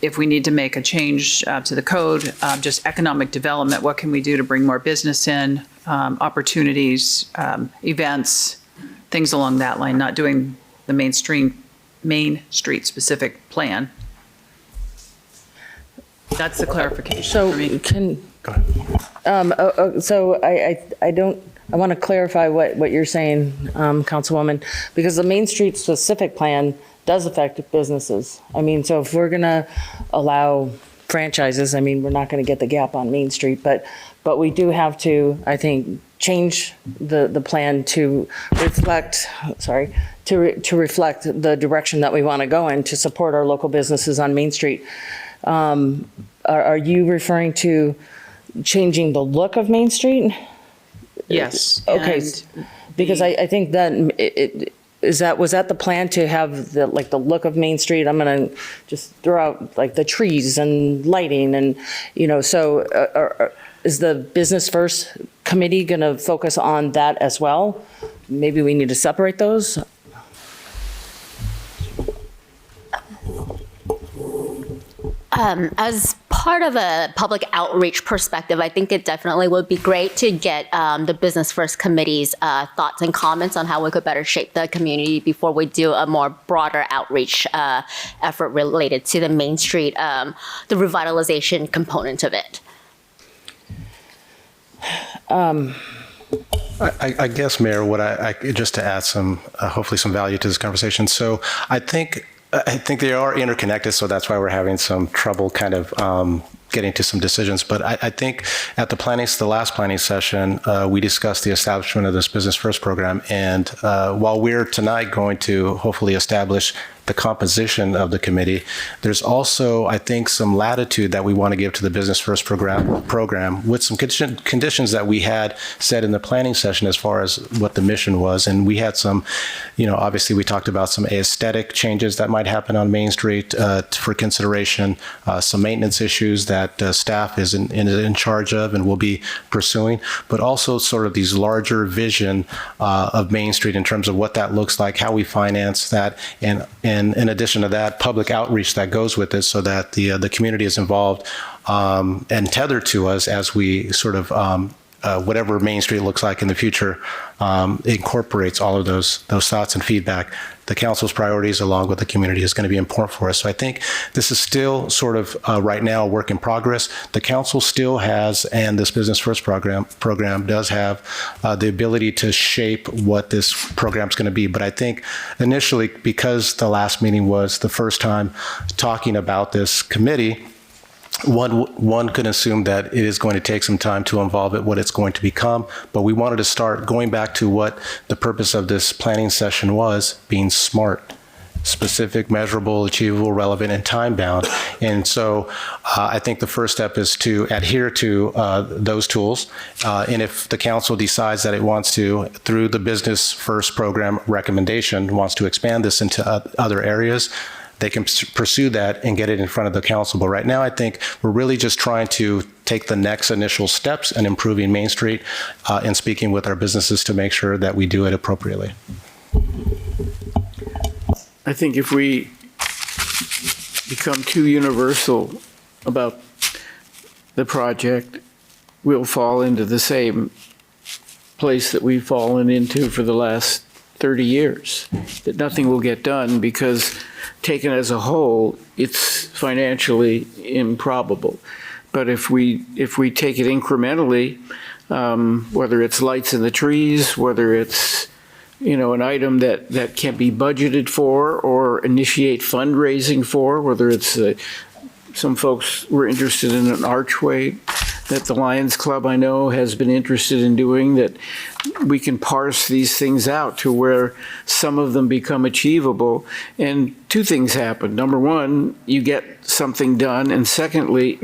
if we need to make a change to the code, just economic development, what can we do to bring more business in, opportunities, events, things along that line, not doing the Main Street specific plan. That's the clarification for me. So I want to clarify what you're saying, Councilwoman, because the Main Street specific plan does affect businesses. I mean, so if we're going to allow franchises, I mean, we're not going to get the Gap on Main Street, but we do have to, I think, change the plan to reflect, to reflect the direction that we want to go in to support our local businesses on Main Street. Are you referring to changing the look of Main Street? Yes. Okay, because I think that was that the plan to have the look of Main Street? I'm going to just throw out like the trees and lighting and, so is the Business First Committee going to focus on that as well? Maybe we need to separate those? As part of a public outreach perspective, I think it definitely would be great to get the Business First Committee's thoughts and comments on how we could better shape the community before we do a more broader outreach effort related to the Main Street, the revitalization component of it. I guess, Mayor, what I just to add some, hopefully some value to this conversation. So I think they are interconnected, so that's why we're having some trouble kind of getting to some decisions. But I think at the last planning session, we discussed the establishment of this Business First program. And while we're tonight going to hopefully establish the composition of the committee, there's also, I think, some latitude that we want to give to the Business First program with some conditions that we had set in the planning session as far as what the mission was. And we had some, obviously we talked about some aesthetic changes that might happen on Main Street for consideration, some maintenance issues that staff is in charge of and will be pursuing, but also sort of these larger vision of Main Street in terms of what that looks like, how we finance that, and in addition to that, public outreach that goes with it so that the community is involved and tethered to us as we sort of, whatever Main Street looks like in the future, incorporates all of those thoughts and feedback. The council's priorities along with the community is going to be important for us. So I think this is still sort of right now a work in progress. The council still has, and this Business First program does have the ability to shape what this program is going to be. But I think initially, because the last meeting was the first time talking about this committee, one can assume that it is going to take some time to evolve it, what it's going to become, but we wanted to start going back to what the purpose of this planning session was, being smart, specific, measurable, achievable, relevant, and time-bound. And so I think the first step is to adhere to those tools. And if the council decides that it wants to, through the Business First program recommendation, wants to expand this into other areas, they can pursue that and get it in front of the council. But right now, I think we're really just trying to take the next initial steps in improving Main Street and speaking with our businesses to make sure that we do it appropriately. I think if we become too universal about the project, we'll fall into the same place that we've fallen into for the last 30 years, that nothing will get done because taken as a whole, it's financially improbable. But if we take it incrementally, whether it's lights in the trees, whether it's an item that can be budgeted for or initiate fundraising for, whether it's some folks were interested in an archway that the Lions Club, I know, has been interested in doing, that we can parse these things out to where some of them become achievable. And two things happen. Number one, you get something done. And secondly,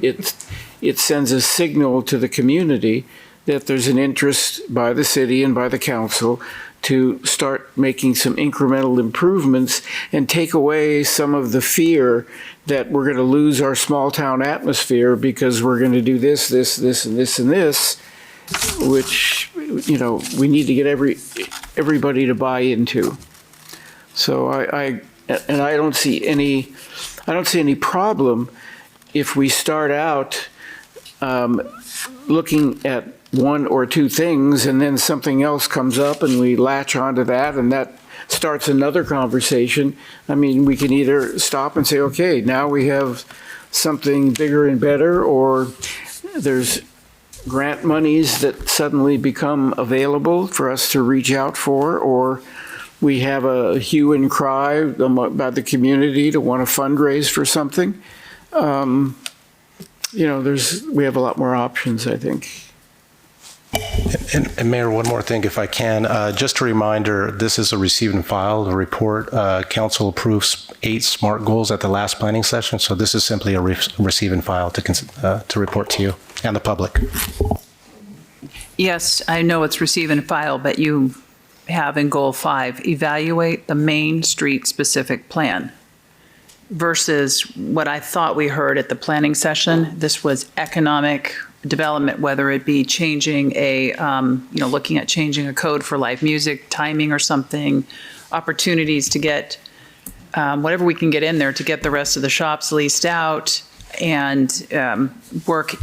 it sends a signal to the community that there's an interest by the city and by the council to start making some incremental improvements and take away some of the fear that we're going to lose our small town atmosphere because we're going to do this, and this, which, we need to get everybody to buy into. So I don't see any problem if we start out looking at one or two things and then something else comes up and we latch onto that and that starts another conversation. I mean, we can either stop and say, okay, now we have something bigger and better, or there's grant monies that suddenly become available for us to reach out for, or we have a hue and cry about the community to want to fundraise for something. We have a lot more options, I think. And Mayor, one more thing, if I can. Just a reminder, this is a receive and file report. Council approves 8 SMART goals at the last planning session, so this is simply a receive and file to report to you and the public. Yes, I know it's receive and file, but you have in Goal 5, evaluate the Main Street specific plan, versus what I thought we heard at the planning session. This was economic development, whether it be changing looking at changing a code for live music, timing or something, opportunities to get whatever we can get in there to get the rest of the shops leased out and work.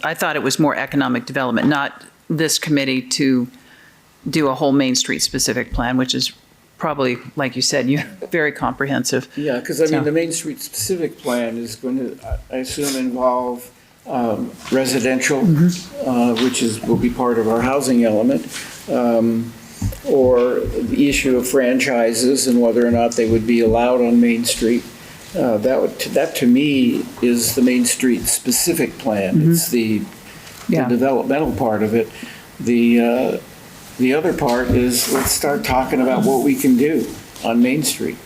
I thought it was more economic development, not this committee to do a whole Main Street specific plan, which is probably, like you said, very comprehensive. Yeah, because the Main Street specific plan is going to, I assume, involve residential, which will be part of our housing element, or the issue of franchises and whether or not they would be allowed on Main Street. That to me is the Main Street specific plan. It's the developmental part of it. The other part is, let's start talking about what we can do on Main Street.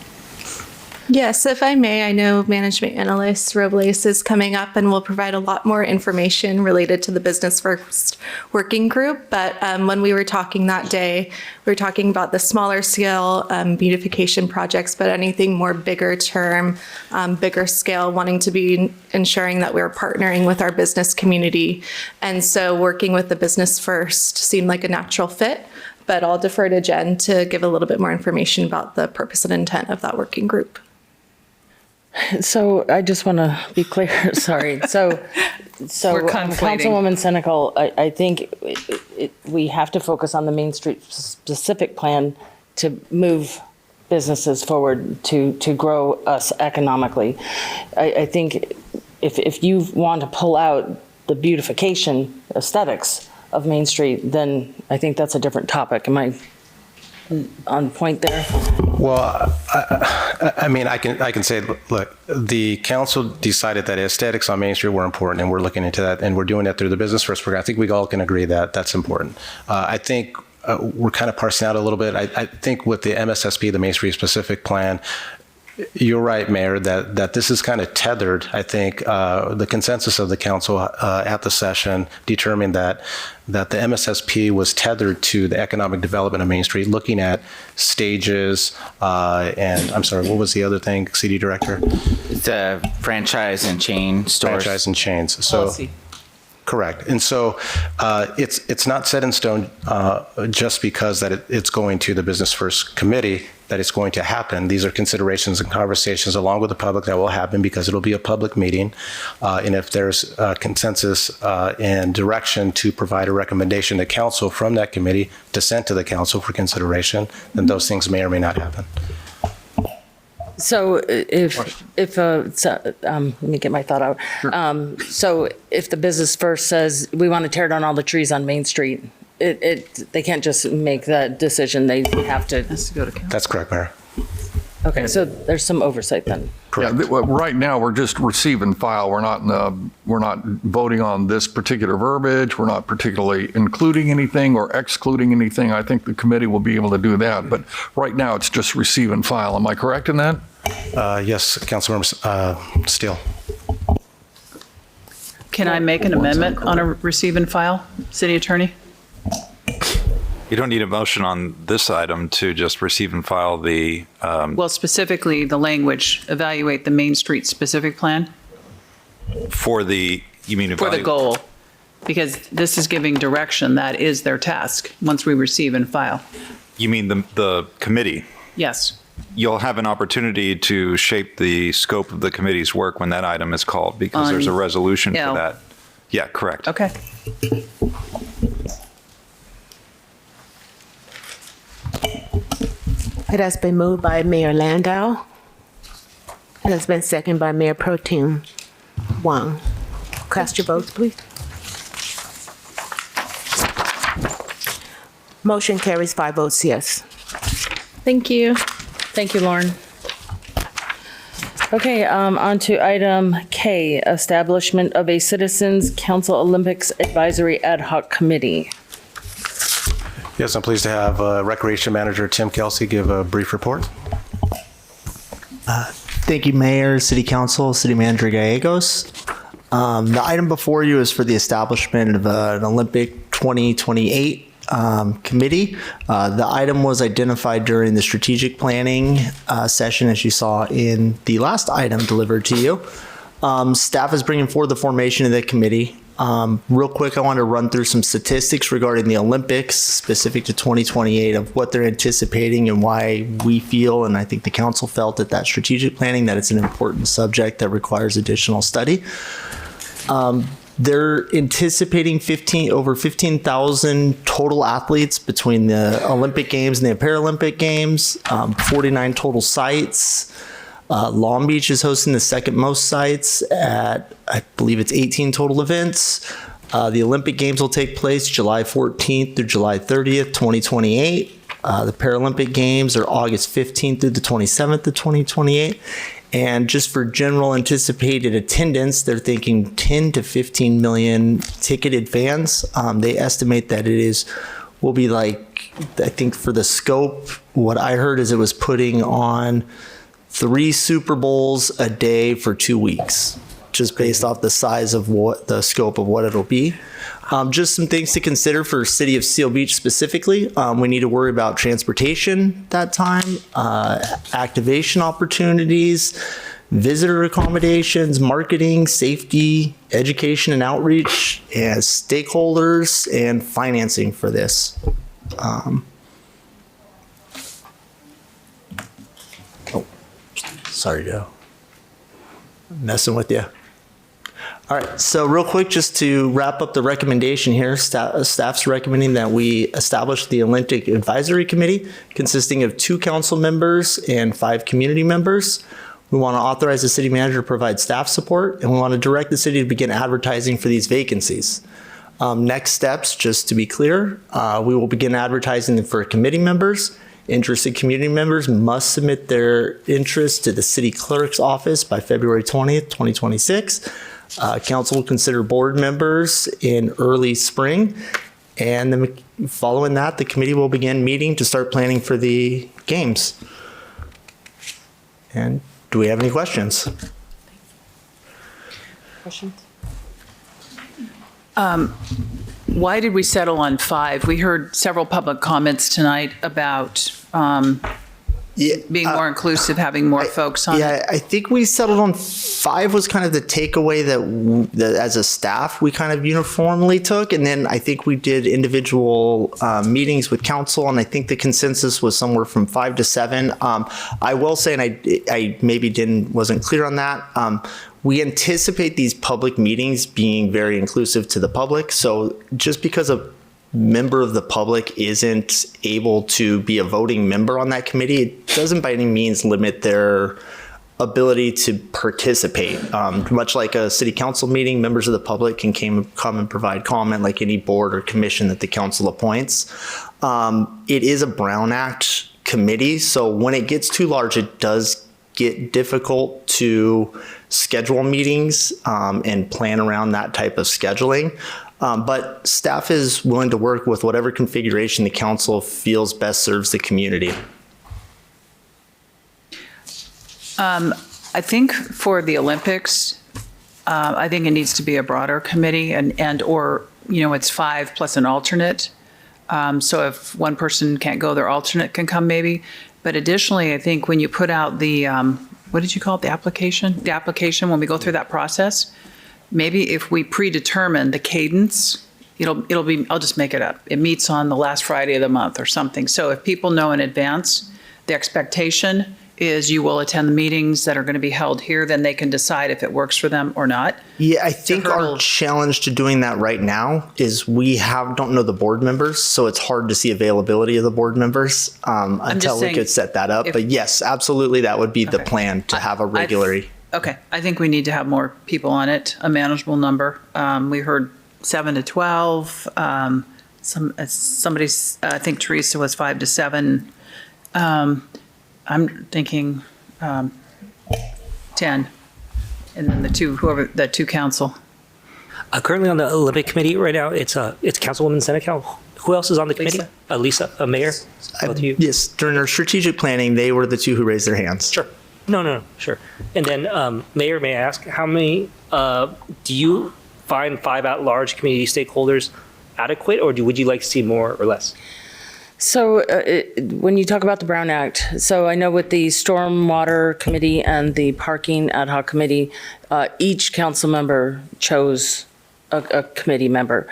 Yes, if I may, I know Management Analyst Robles is coming up and will provide a lot more information related to the Business First Working Group. But when we were talking that day, we were talking about the smaller scale beautification projects, but anything more bigger term, bigger scale, wanting to be ensuring that we're partnering with our business community. And so working with the Business First seemed like a natural fit. But I'll defer to Jen to give a little bit more information about the purpose and intent of that working group. So I just want to be clear, sorry. So We're conflating. Councilwoman Senecal, I think we have to focus on the Main Street specific plan to move businesses forward, to grow us economically. I think if you want to pull out the beautification aesthetics of Main Street, then I think that's a different topic. Am I on point there? Well, I mean, I can say, look, the council decided that aesthetics on Main Street were important, and we're looking into that, and we're doing that through the Business First program. I think we all can agree that that's important. I think we're kind of parsing out a little bit. I think with the MSSP, the Main Street Specific Plan, you're right, Mayor, that this is kind of tethered. I think the consensus of the council at the session determined that the MSSP was tethered to the economic development of Main Street, looking at stages and I'm sorry, what was the other thing, City Director? The franchise and chain stores. Franchise and chains. So. Policy. Correct. And so it's not set in stone just because that it's going to the Business First Committee that it's going to happen. These are considerations and conversations along with the public that will happen because it'll be a public meeting. And if there's consensus and direction to provide a recommendation to council from that committee to send to the council for consideration, then those things may or may not happen. So let me get my thought out. So if the Business First says we want to tear down all the trees on Main Street, they can't just make that decision. They have to. Has to go to council. That's correct, Mayor. Okay, so there's some oversight then. Yeah, right now, we're just receive and file. We're not voting on this particular verbiage. We're not particularly including anything or excluding anything. I think the committee will be able to do that. But right now, it's just receive and file. Am I correct in that? Yes, Councilmember Steele. Can I make an amendment on a receive and file, City Attorney? You don't need a motion on this item to just receive and file the, Well, specifically, the language, evaluate the Main Street specific plan for the, you mean for the goal, because this is giving direction. That is their task, once we receive and file. You mean the committee? Yes. You'll have an opportunity to shape the scope of the committee's work when that item is called, because there's a resolution for L. that. Yeah, correct. Okay. It has been moved by Mayor Landau. It has been seconded by Mayor Pro Tem Wong. Cast your votes, please. Motion carries 5 votes yes. Thank you. Thank you, Lauren. Okay, on to item K, establishment of a Citizens Council Olympics Advisory Ad Hoc Committee. Yes, I'm pleased to have Recreation Manager Tim Kelsey give a brief report. Thank you, Mayor, City Council, City Manager Gallegos. The item before you is for the establishment of an Olympic 2028 committee. The item was identified during the strategic planning session, as you saw in the last item delivered to you. Staff is bringing forward the formation of the committee. Real quick, I want to run through some statistics regarding the Olympics specific to 2028 of what they're anticipating and why we feel, and I think the council felt at that strategic planning, that it's an important subject that requires additional study. They're anticipating over 15,000 total athletes between the Olympic Games and the Paralympic Games, 49 total sites. Long Beach is hosting the second most sites at, I believe it's 18 total events. The Olympic Games will take place July 14th through July 30th, 2028. The Paralympic Games are August 15th through the 27th of 2028. And just for general anticipated attendance, they're thinking 10 to 15 million ticketed fans. They estimate that will be like, I think for the scope, what I heard is it was putting on 3 Super Bowls a day for 2 weeks, just based off the size of the scope of what it'll be. Just some things to consider for City of Seal Beach specifically. We need to worry about transportation that time, activation opportunities, visitor accommodations, marketing, safety, education and outreach, and stakeholders and financing for this. Sorry, Joe. Messing with you. All right, so real quick, just to wrap up the recommendation here, staff's recommending that we establish the Olympic Advisory Committee consisting of 2 council members and 5 community members. We want to authorize the city manager to provide staff support, and we want to direct the city to begin advertising for these vacancies. Next steps, just to be clear, we will begin advertising for committee members, Interested community members must submit their interest to the city clerk's office by February 20th, 2026. Council will consider board members in early spring. And then following that, the committee will begin meeting to start planning for the games. And do we have any questions? Questions? Why did we settle on 5? We heard several public comments tonight about being more inclusive, having more folks on it. Yeah, I think we settled on 5 was kind of the takeaway that as a staff we kind of uniformly took, and then I think we did individual meetings with council, and I think the consensus was somewhere from 5 to 7. I will say, and I maybe wasn't clear on that. We anticipate these public meetings being very inclusive to the public. So just because a member of the public isn't able to be a voting member on that committee, it doesn't by any means limit their ability to participate. Much like a city council meeting, members of the public can come and provide comment like any board or commission that the council appoints. It is a Brown Act committee, so when it gets too large, it does get difficult to schedule meetings and plan around that type of scheduling. But staff is willing to work with whatever configuration the council feels best serves the community. I think for the Olympics, I think it needs to be a broader committee or it's 5 plus an alternate. So if one person can't go, their alternate can come maybe. But additionally, I think when you put out the, what did you call it, the application? The application, when we go through that process, maybe if we predetermine the cadence, it'll be, I'll just make it up. It meets on the last Friday of the month or something. So if people know in advance, the expectation is you will attend the meetings that are going to be held here, then they can decide if it works for them or not. Yeah, I think our challenge to doing that right now is we don't know the board members, so it's hard to see availability of the board members until we could set that up. But yes, absolutely, that would be the plan, to have a regularly. Okay, I think we need to have more people on it, a manageable number. We heard 7 to 12. Somebody's, I think Teresa was 5 to 7. I'm thinking 10, and then the two council. Currently on the Olympic Committee right now, it's Councilwoman Senecal. Who else is on the committee? Lisa, Mayor? Both of you? Yes, during our strategic planning, they were the two who raised their hands. Sure. No, sure. And then, Mayor, may I ask, how many, do you find 5 at-large community stakeholders adequate, or would you like to see more or less? So when you talk about the Brown Act, so I know with the Stormwater Committee and the Parking Ad Hoc Committee, each council member chose a committee member.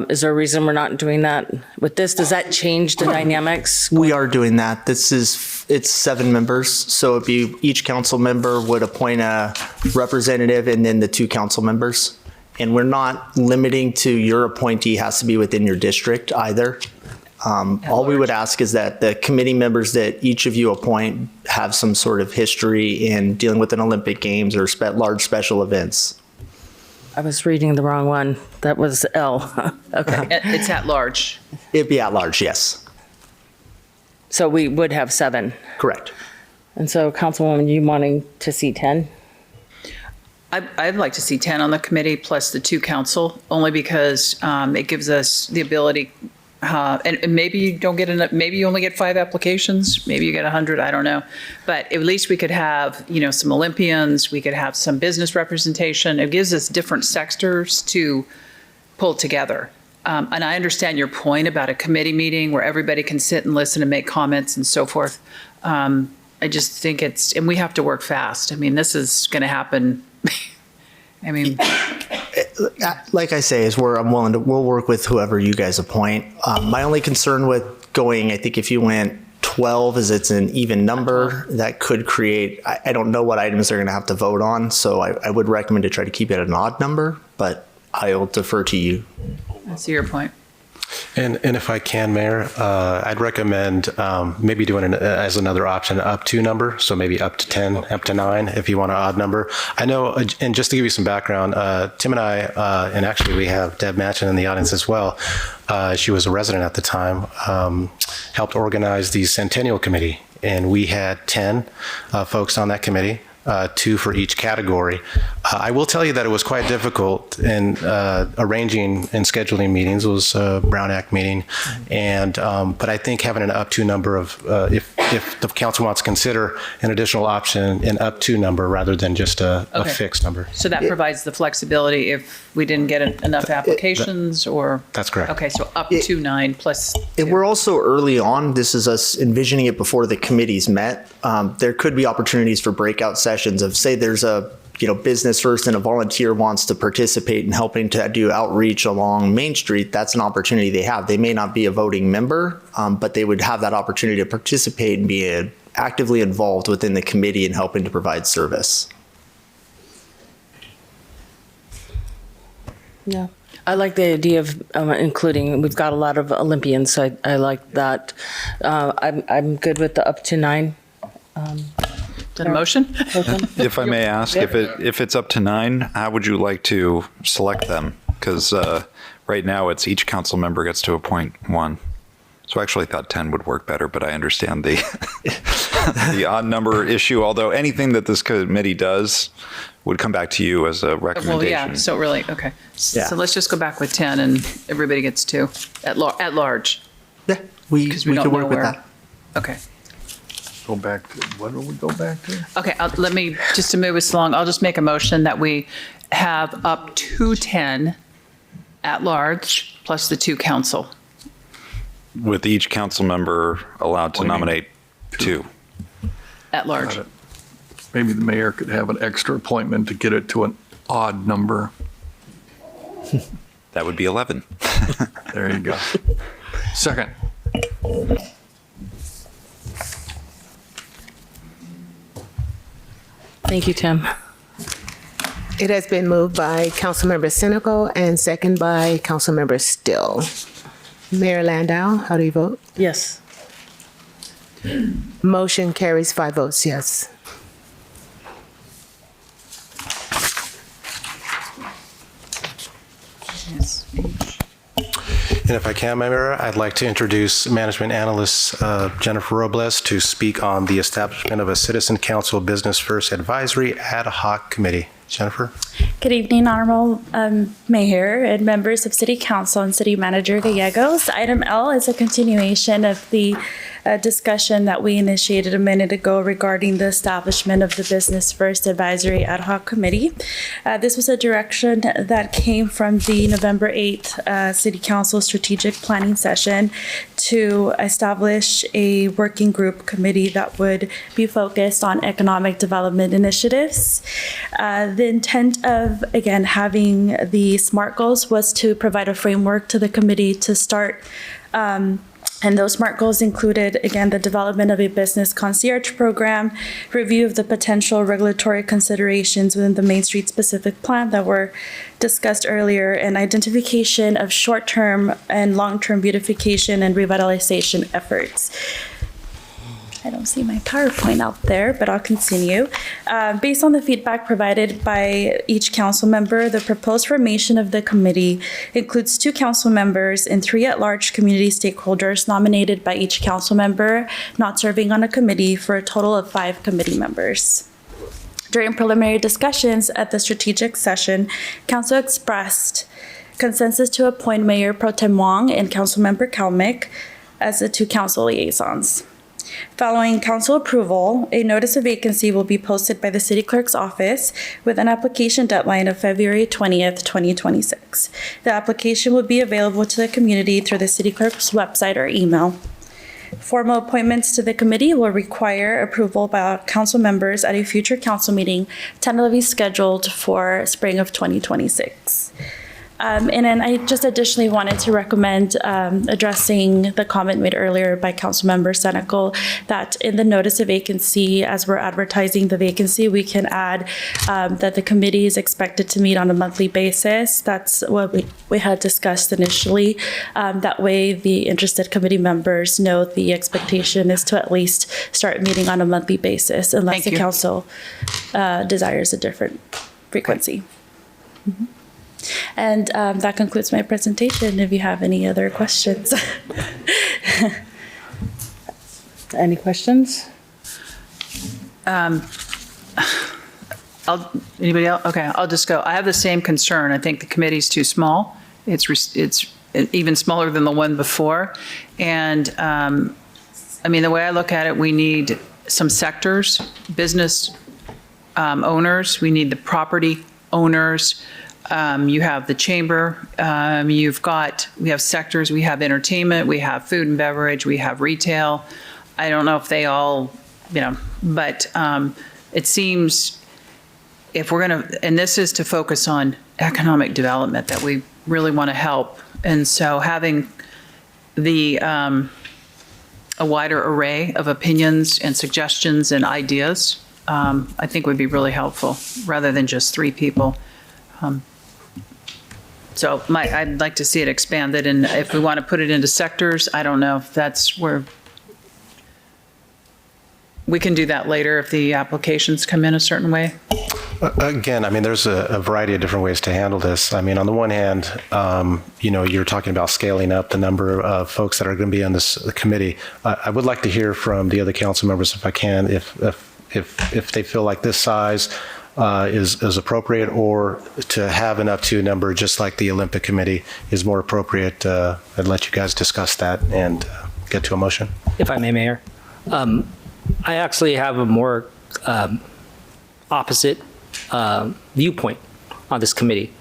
Is there a reason we're not doing that with this? Does that change the dynamics? We are doing that. It's 7 members, so it'd be each council member would appoint a representative and then the 2 council members. And we're not limiting to your appointee has to be within your district either. All we would ask is that the committee members that each of you appoint have some sort of history in dealing with an Olympic Games or large special events. I was reading the wrong one. That was L. Okay. It's at large. It'd be at large, yes. So we would have 7. Correct. And so, Councilwoman, you wanting to see 10? I'd like to see 10 on the committee plus the 2 council, only because it gives us the ability. And maybe you don't get enough, maybe you only get 5 applications, maybe you get 100, I don't know. But at least we could have, some Olympians, we could have some business representation. It gives us different sectors to pull together. And I understand your point about a committee meeting where everybody can sit and listen and make comments and so forth. I just think and we have to work fast. I mean, this is going to happen. I mean, like I say, is we'll work with whoever you guys appoint. My only concern with going, I think if you went 12, is it's an even number that could create, I don't know what items they're going to have to vote on. So I would recommend to try to keep it an odd number, but I will defer to you. I see your point. And if I can, Mayor, I'd recommend maybe doing it as another option, up to number. So maybe up to 10, up to 9, if you want an odd number. I know, and just to give you some background, Tim and I, and actually we have Deb Manchin in the audience as well. She was a resident at the time, helped organize the Centennial Committee. And we had 10 folks on that committee. 2 for each category. I will tell you that it was quite difficult in arranging and scheduling meetings. It was a Brown Act meeting, and but I think having an up to number of if the council wants to consider an additional option, an up to number rather than just a fixed number. So that provides the flexibility if we didn't get enough applications or? That's correct. Okay, so up to 9 plus. And we're also early on. This is us envisioning it before the committees met. There could be opportunities for breakout sessions of, say, there's a business first and a volunteer wants to participate in helping to do outreach along Main Street. That's an opportunity they have. They may not be a voting member, but they would have that opportunity to participate and be actively involved within the committee in helping to provide service. Yeah. I like the idea of including, we've got a lot of Olympians, so I like that. I'm good with the up to 9. Is that a motion? If I may ask, if it's up to 9, how would you like to select them? Because right now it's each council member gets to appoint 1. So I actually thought 10 would work better, but I understand the the odd number issue. Although anything that this committee does would come back to you as a recommendation. Well, yeah, so really, okay. Yeah. So let's just go back with 10 and everybody gets 2 at large. Yeah, we don't could know work with where. that. Okay. Go back to, what do we go back to? Okay, let me, just to move us along, I'll just make a motion that we have up to 10 at large plus the 2 council. With each council member allowed to nominate 2. At large. Got it. Maybe the mayor could have an extra appointment to get it to an odd number. That would be 11. There you go. Second. Thank you, Tim. It has been moved by Councilmember Senecal and second by Councilmember Still. Mayor Landau, how do you vote? Yes. Motion carries 5 votes yes. And if I can, Mayor, I'd like to introduce Management Analyst Jennifer Robles to speak on the establishment of a Citizen Council Business First Advisory Ad Hoc Committee. Jennifer? Good evening, Honorable Mayor and members of City Council and City Manager Gallegos. Item L is a continuation of the discussion that we initiated a minute ago regarding the establishment of the Business First Advisory Ad Hoc Committee. This was a direction that came from the November 8th City Council Strategic Planning Session to establish a working group committee that would be focused on economic development initiatives. The intent of, again, having the SMART goals was to provide a framework to the committee to start and those SMART goals included, again, the development of a business concierge program, review of the potential regulatory considerations within the Main Street specific plan that were discussed earlier, and identification of short-term and long-term beautification and revitalization efforts. I don't see my PowerPoint out there, but I'll continue. Based on the feedback provided by each council member, the proposed formation of the committee includes 2 council members and 3 at-large community stakeholders nominated by each council member not serving on a committee, for a total of 5 committee members. During preliminary discussions at the strategic session, council expressed consensus to appoint Mayor Pro Tem Wong and Councilmember Kalmick as the 2 council liaisons. Following council approval, a notice of vacancy will be posted by the city clerk's office with an application deadline of February 20th, 2026. The application will be available to the community through the city clerk's website or email. Formal appointments to the committee will require approval by council members at a future council meeting tentatively scheduled for spring of 2026. And then I just additionally wanted to recommend addressing the comment made earlier by Councilmember Senecal that in the notice of vacancy, as we're advertising the vacancy, we can add that the committee is expected to meet on a monthly basis. That's what we had discussed initially. That way, the interested committee members know the expectation is to at least start meeting on a monthly basis, unless the council desires a different frequency. Mhm. And that concludes my presentation. If you have any other questions. Any questions? Anybody else? Okay, I'll just go. I have the same concern. I think the committee's too small. It's even smaller than the one before. And I mean, the way I look at it, we need some sectors, business owners, we need the property owners. You have the chamber, we have sectors, we have entertainment, we have food and beverage, we have retail. I don't know if they all, but it seems if we're going to, and this is to focus on economic development that we really want to help. And so having a wider array of opinions and suggestions and ideas, I think would be really helpful rather than just 3 people. So I'd like to see it expanded, and if we want to put it into sectors, I don't know if that's where, we can do that later if the applications come in a certain way. Again, I mean, there's a variety of different ways to handle this. I mean, on the one hand, you're talking about scaling up the number of folks that are going to be on this committee. I would like to hear from the other council members, if I can, if they feel like this size is appropriate, or to have an up to number, just like the Olympic Committee, is more appropriate. I'd let you guys discuss that and get to a motion. If I may, Mayor, I actually have a more opposite viewpoint on this committee.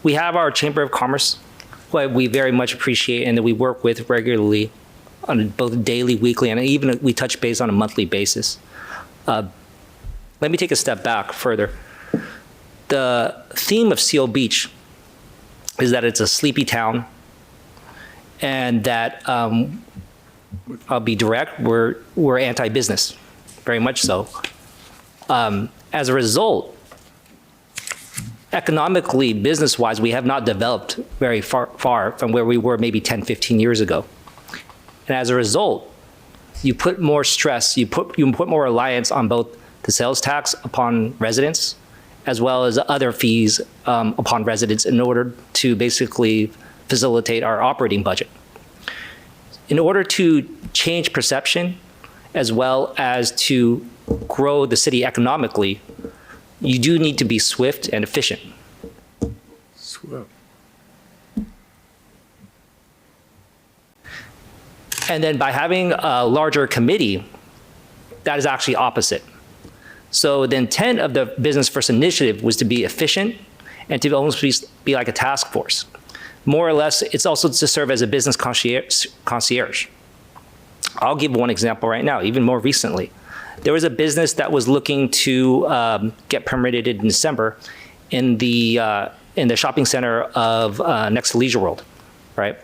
We have our Chamber of Commerce, who we very much appreciate and that we work with regularly on both daily, weekly, and even we touch base on a monthly basis. Let me take a step back further. The theme of Seal Beach is that it's a sleepy town, and that I'll be direct, we're anti-business, very much so. As a result, economically, business-wise, we have not developed very far from where we were maybe 10, 15 years ago. And as a result, you put more stress, you put more reliance on both the sales tax upon residents, as well as other fees upon residents in order to basically facilitate our operating budget. In order to change perception, as well as to grow the city economically, you do need to be swift and efficient. Swift. And then by having a larger committee, that is actually opposite. So the intent of the Business First Initiative was to be efficient and to almost be like a task force. More or less, it's also to serve as a business concierge. I'll give one example right now, even more recently. There was a business that was looking to get permitted in December in the shopping center of next to Leisure World, right?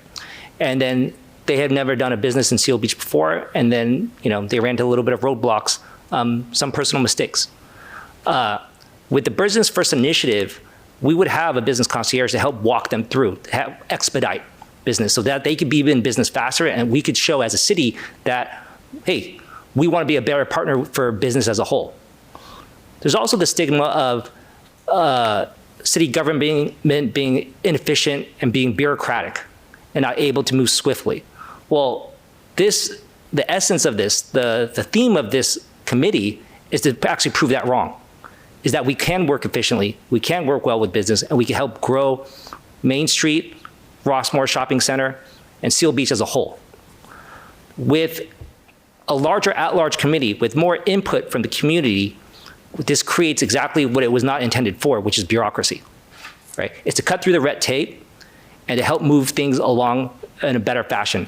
And then they had never done a business in Seal Beach before, and then they ran into a little bit of roadblocks, some personal mistakes. With the Business First Initiative, we would have a business concierge to help walk them through, to expedite business so that they could be in business faster, and we could show as a city that, hey, we want to be a better partner for business as a whole. There's also the stigma of city government being inefficient and being bureaucratic and not able to move swiftly. Well, the essence of this, the theme of this committee is to actually prove that wrong, is that we can work efficiently, we can work well with business, and we can help grow Main Street, Rossmore Shopping Center, and Seal Beach as a whole. With a larger at-large committee with more input from the community, this creates exactly what it was not intended for, which is bureaucracy, right? It's to cut through the red tape and to help move things along in a better fashion.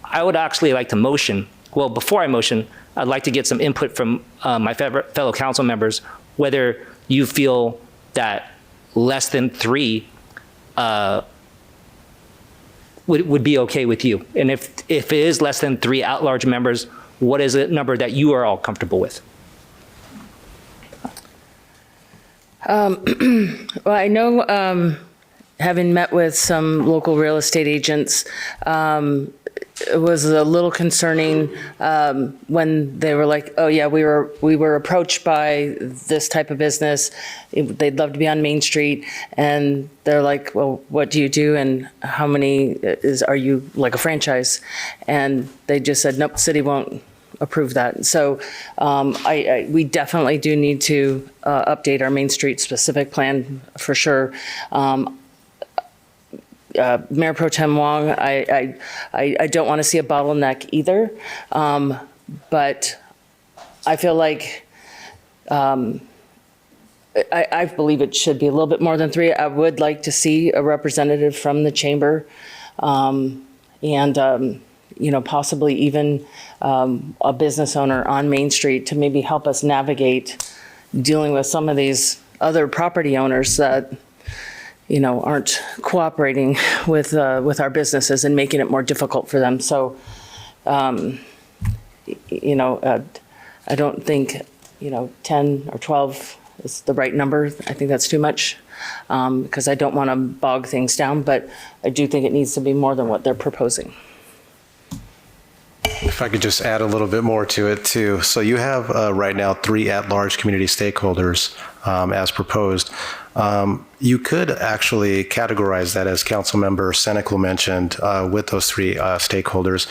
I would actually like to motion, well, before I motion, I'd like to get some input from my fellow council members, whether you feel that less than 3 would be okay with you? And if it is less than 3 at-large members, what is a number that you are all comfortable with? Well, I know, having met with some local real estate agents, it was a little concerning when they were like, "Oh yeah, we were approached by this type of business. They'd love to be on Main Street," and they're like, "Well, what do you do, and how many are you like a franchise?" And they just said, "Nope, city won't approve that." So we definitely do need to update our Main Street specific plan for sure. Mayor Pro Tem Wong, I don't want to see a bottleneck either, but I feel like I believe it should be a little bit more than 3. I would like to see a representative from the chamber, and possibly even a business owner on Main Street to maybe help us navigate dealing with some of these other property owners that aren't cooperating with our businesses and making it more difficult for them. So, I don't think 10 or 12 is the right number. I think that's too much because I don't want to bog things down, but I do think it needs to be more than what they're proposing. If I could just add a little bit more to it too. So you have right now 3 at-large community stakeholders as proposed. You could actually categorize that, as Councilmember Senecal mentioned, with those 3 stakeholders.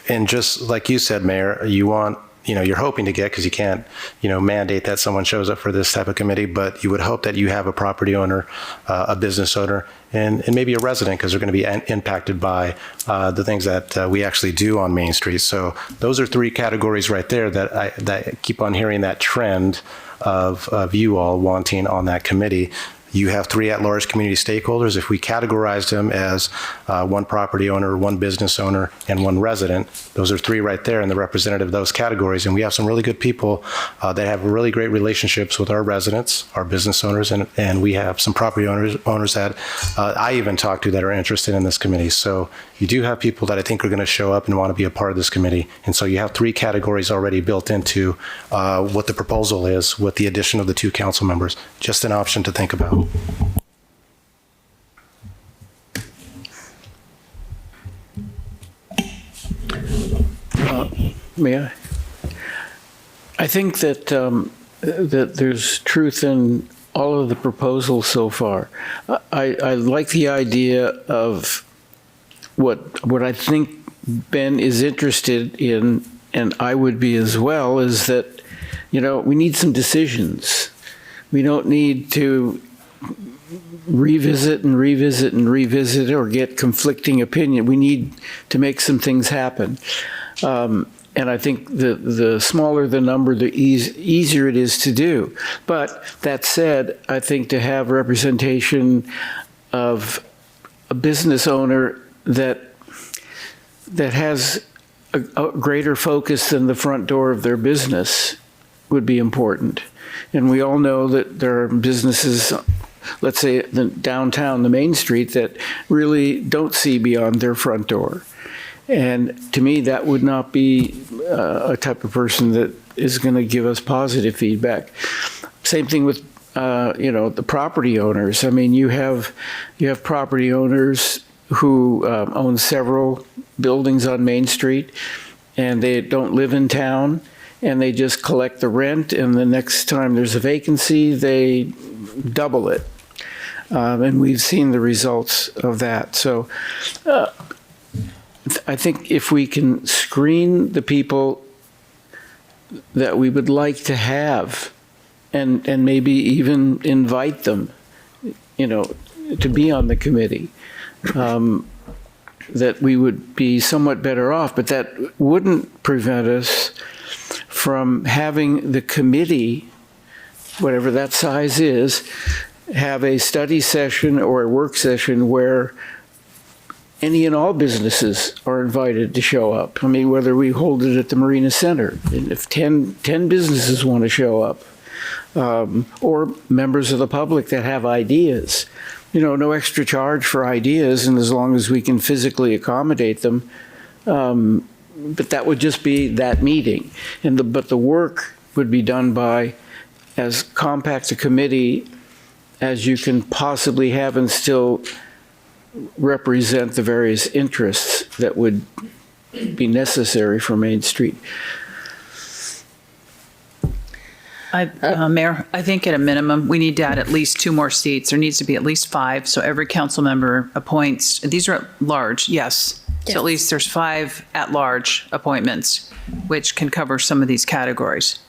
And just like you said, Mayor, you want, you're hoping to get, because you can't, mandate that someone shows up for this type of committee, but you would hope that you have a property owner, a business owner, and maybe a resident, because they're going to be impacted by the things that we actually do on Main Street. So those are 3 categories right there that I keep on hearing that trend of you all wanting on that committee. You have 3 at-large community stakeholders. If we categorized them as 1 property owner, 1 business owner, and 1 resident, those are 3 right there and the representative of those categories. And we have some really good people that have really great relationships with our residents, our business owners, and we have some property owners that I even talk to that are interested in this committee. So you do have people that I think are going to show up and want to be a part of this committee. And so you have 3 categories already built into what the proposal is with the addition of the 2 council members. Just an option to think about. May I? I think that that there's truth in all of the proposals so far. I like the idea of what I think Ben is interested in, and I would be as well, is that we need some decisions. We don't need to revisit and revisit and revisit or get conflicting opinion. We need to make some things happen. And I think the smaller the number, the easier it is to do. But that said, I think to have representation of a business owner that has a greater focus than the front door of their business would be important. And we all know that there are businesses, let's say the downtown, the Main Street, that really don't see beyond their front door. And to me, that would not be a type of person that is going to give us positive feedback. Same thing with, the property owners. I mean, you have property owners who own several buildings on Main Street, and they don't live in town, and they just collect the rent, and the next time there's a vacancy, they double it. And we've seen the results of that. So I think if we can screen the people that we would like to have and maybe even invite them, to be on the committee, that we would be somewhat better off. But that wouldn't prevent us from having the committee, whatever that size is, have a study session or a work session where any and all businesses are invited to show up. I mean, whether we hold it at the Marina Center, and if 10 businesses want to show up, or members of the public that have ideas, no extra charge for ideas, and as long as we can physically accommodate them. But that would just be that meeting. But the work would be done by as compact a committee as you can possibly have and still represent the various interests that would be necessary for Main Street. Mayor, I think at a minimum, we need to add at least 2 more seats. There needs to be at least 5, so every council member appoints, these are at large, yes. So at least there's 5 at-large appointments, which can cover some of these categories.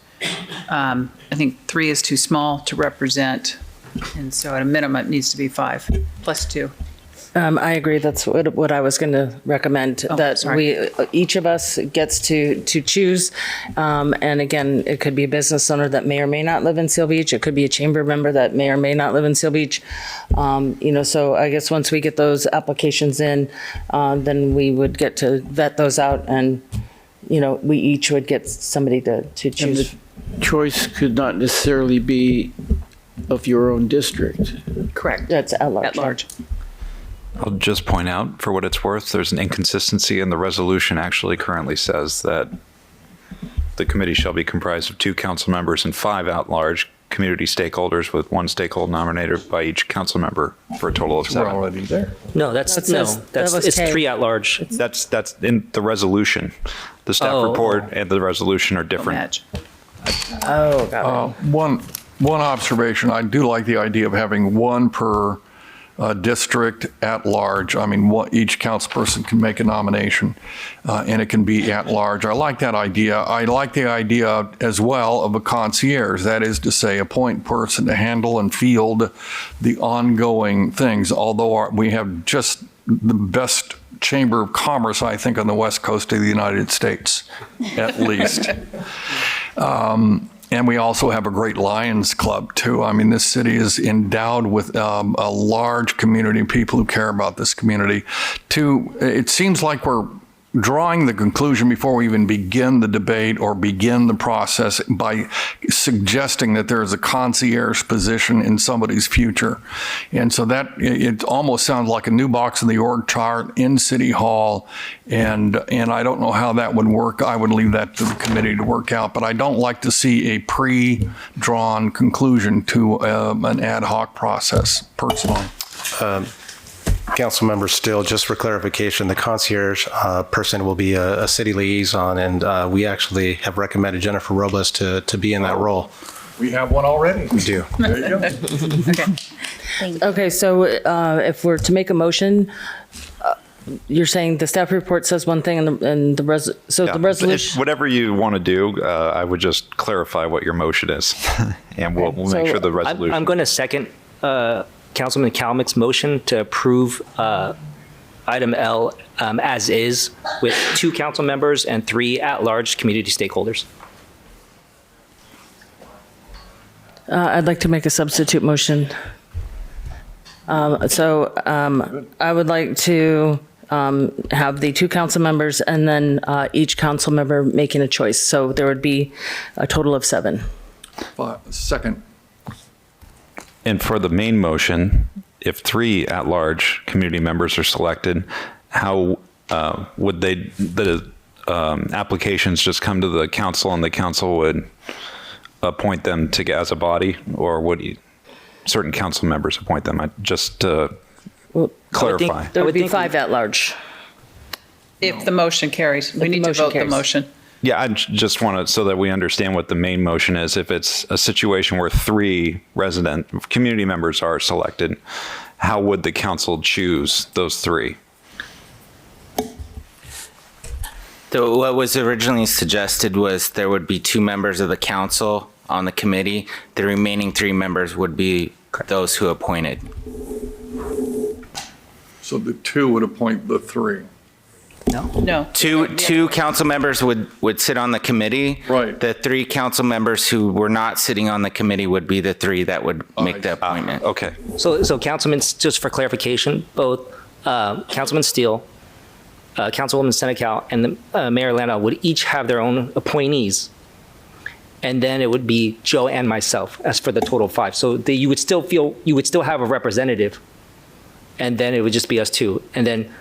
I think 3 is too small to represent, and so at a minimum, it needs to be 5 plus 2. I agree. That's what I was going to recommend, that sorry. each of us gets to choose. And again, it could be a business owner that may or may not live in Seal Beach. It could be a chamber member that may or may not live in Seal Beach. So I guess once we get those applications in, then we would get to vet those out, and, we each would get somebody to choose. And the choice could not necessarily be of your own district. Correct. That's at large. At large. I'll just point out, for what it's worth, there's an inconsistency in the resolution actually currently says that the committee shall be comprised of 2 council members and 5 at-large community stakeholders, with 1 stakeholder nominated by each council member, for a total of 7. We're already there. No, it's 3 at large. That's in the resolution. The staff report and the resolution are different. Oh, got it. One observation, I do like the idea of having 1 per district at large. I mean, each council person can make a nomination, and it can be at large. I like that idea. I like the idea as well of a concierge. That is to say, a point person to handle and field the ongoing things. Although we have just the best Chamber of Commerce, I think, on the West Coast of the United States, at least. And we also have a great Lions Club, too. I mean, this city is endowed with a large community of people who care about this community. It seems like we're drawing the conclusion before we even begin the debate or begin the process by suggesting that there is a concierge position in somebody's future. And so that it almost sounds like a new box in the org chart in City Hall. And I don't know how that would work. I would leave that to the committee to work out. But I don't like to see a pre-drawn conclusion to an ad hoc process, personally. Councilmember Still, just for clarification, the concierge person will be a city liaison, and we actually have recommended Jennifer Robles to be in that role. We have one already. We do. There you go. Okay, so if we're to make a motion, you're saying the staff report says one thing and the resolution. Whatever you want to do, I would just clarify what your motion is, and we'll make sure the resolution. I'm going to second Councilman Kalmick's motion to approve item L as is, with 2 council members and 3 at-large community stakeholders. I'd like to make a substitute motion. I would like to have the 2 council members and then each council member making a choice. So there would be a total of 7. Second. And for the main motion, if 3 at-large community members are selected, how would the applications just come to the council and the council would appoint them as a body, or would certain council members appoint them? Just to clarify. There would be 5 at-large. If the motion carries, we need to vote the motion. Yeah, I just want to, so that we understand what the main motion is. If it's a situation where 3 resident community members are selected, how would the council choose those 3? So what was originally suggested was there would be 2 members of the council on the committee. The remaining 3 members would be those who appointed. So the 2 would appoint the 3. No. Two council members would sit on the committee. Right. The 3 council members who were not sitting on the committee would be the 3 that would make the appointment. Okay. So Councilman, just for clarification, both Councilman Steele, Councilwoman Senecal, and Mayor Lana would each have their own appointees. And then it would be Joe and myself as for the total 5. So you would still have a representative and then it would just be us two. And then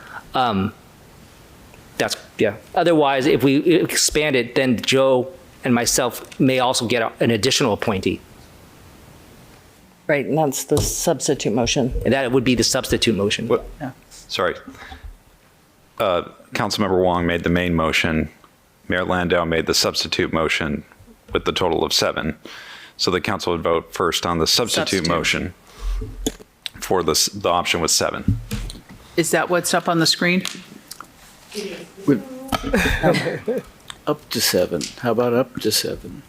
that's, yeah. Otherwise, if we expand it, then Joe and myself may also get an additional appointee. Right, and that's the substitute motion. And that would be the substitute motion. Yeah. Sorry. Councilmember Wong made the main motion. Mayor Landau made the substitute motion with the total of 7. So the council would vote first on the substitute motion for the option with 7. Is that what's up on the screen? Up to 7. How about up to 7?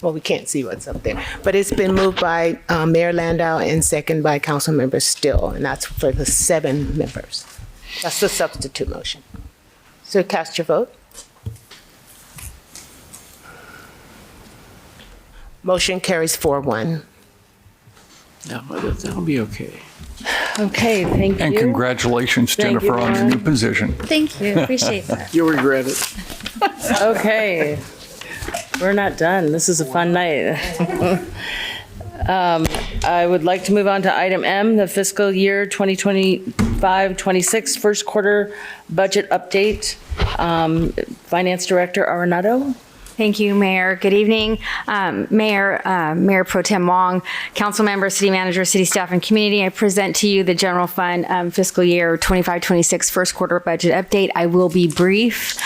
Well, we can't see what's up there. But it's been moved by Mayor Landau and second by Councilmember Still, and that's for the 7 members. That's the substitute motion. So cast your vote. Motion carries 4-1. No, that'll be okay. Okay, thank you. And congratulations, Thank you, Jennifer, on your Lauren. new position. Thank you. Appreciate that. You'll regret it. Okay, we're not done. This is a fun night. I would like to move on to item M, the fiscal year 2025-26 first quarter budget update. Finance Director Arenado. Thank you, Mayor. Good evening. Mayor Pro Tem Wong, council members, city manager, city staff, and community. I present to you the general fund fiscal year 25-26 first quarter budget update. I will be brief.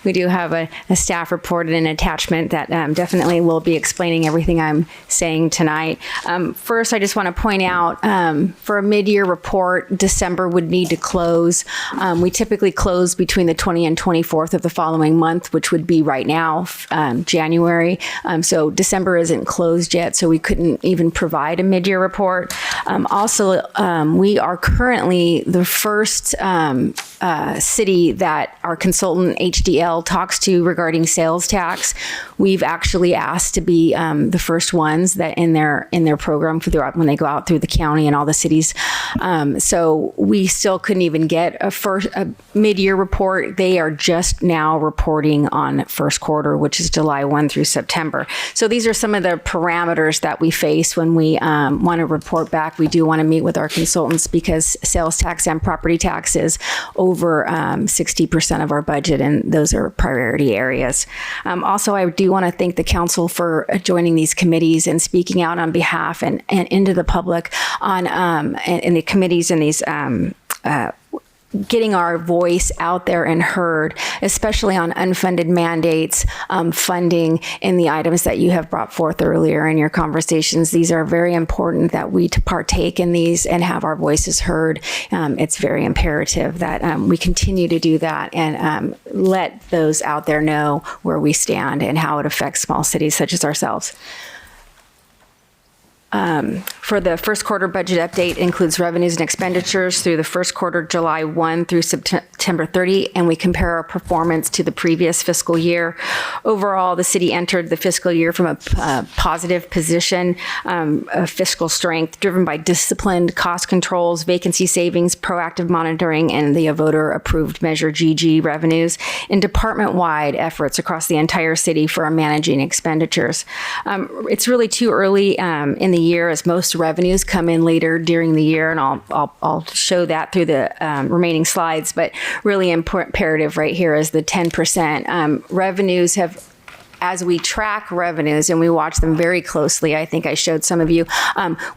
We do have a staff report and an attachment that definitely will be explaining everything I'm saying tonight. First, I just want to point out for a mid-year report, December would need to close. We typically close between the 20th and 24th of the following month, which would be right now, January. So December isn't closed yet, so we couldn't even provide a mid-year report. Also, we are currently the first city that our consultant HDL talks to regarding sales tax. We've actually asked to be the first ones that in their program when they go out through the county and all the cities. So we still couldn't even get a mid-year report. They are just now reporting on first quarter, which is July 1 through September. So these are some of the parameters that we face when we want to report back. We do want to meet with our consultants because sales tax and property tax is over 60% of our budget, and those are priority areas. Also, I do want to thank the council for joining these committees and speaking out on behalf and into the public on in the committees and these getting our voice out there and heard, especially on unfunded mandates, funding, and the items that you have brought forth earlier in your conversations. These are very important that we partake in these and have our voices heard. It's very imperative that we continue to do that and let those out there know where we stand and how it affects small cities such as ourselves. For the first quarter budget update includes revenues and expenditures through the first quarter, July 1 through September 30, and we compare our performance to the previous fiscal year. Overall, the city entered the fiscal year from a positive position of fiscal strength, driven by disciplined cost controls, vacancy savings, proactive monitoring, and the voter-approved Measure GG revenues, and department-wide efforts across the entire city for managing expenditures. It's really too early in the year, as most revenues come in later during the year, and I'll show that through the remaining slides, but really imperative right here is the 10%. Revenues have, as we track revenues and we watch them very closely, I think I showed some of you,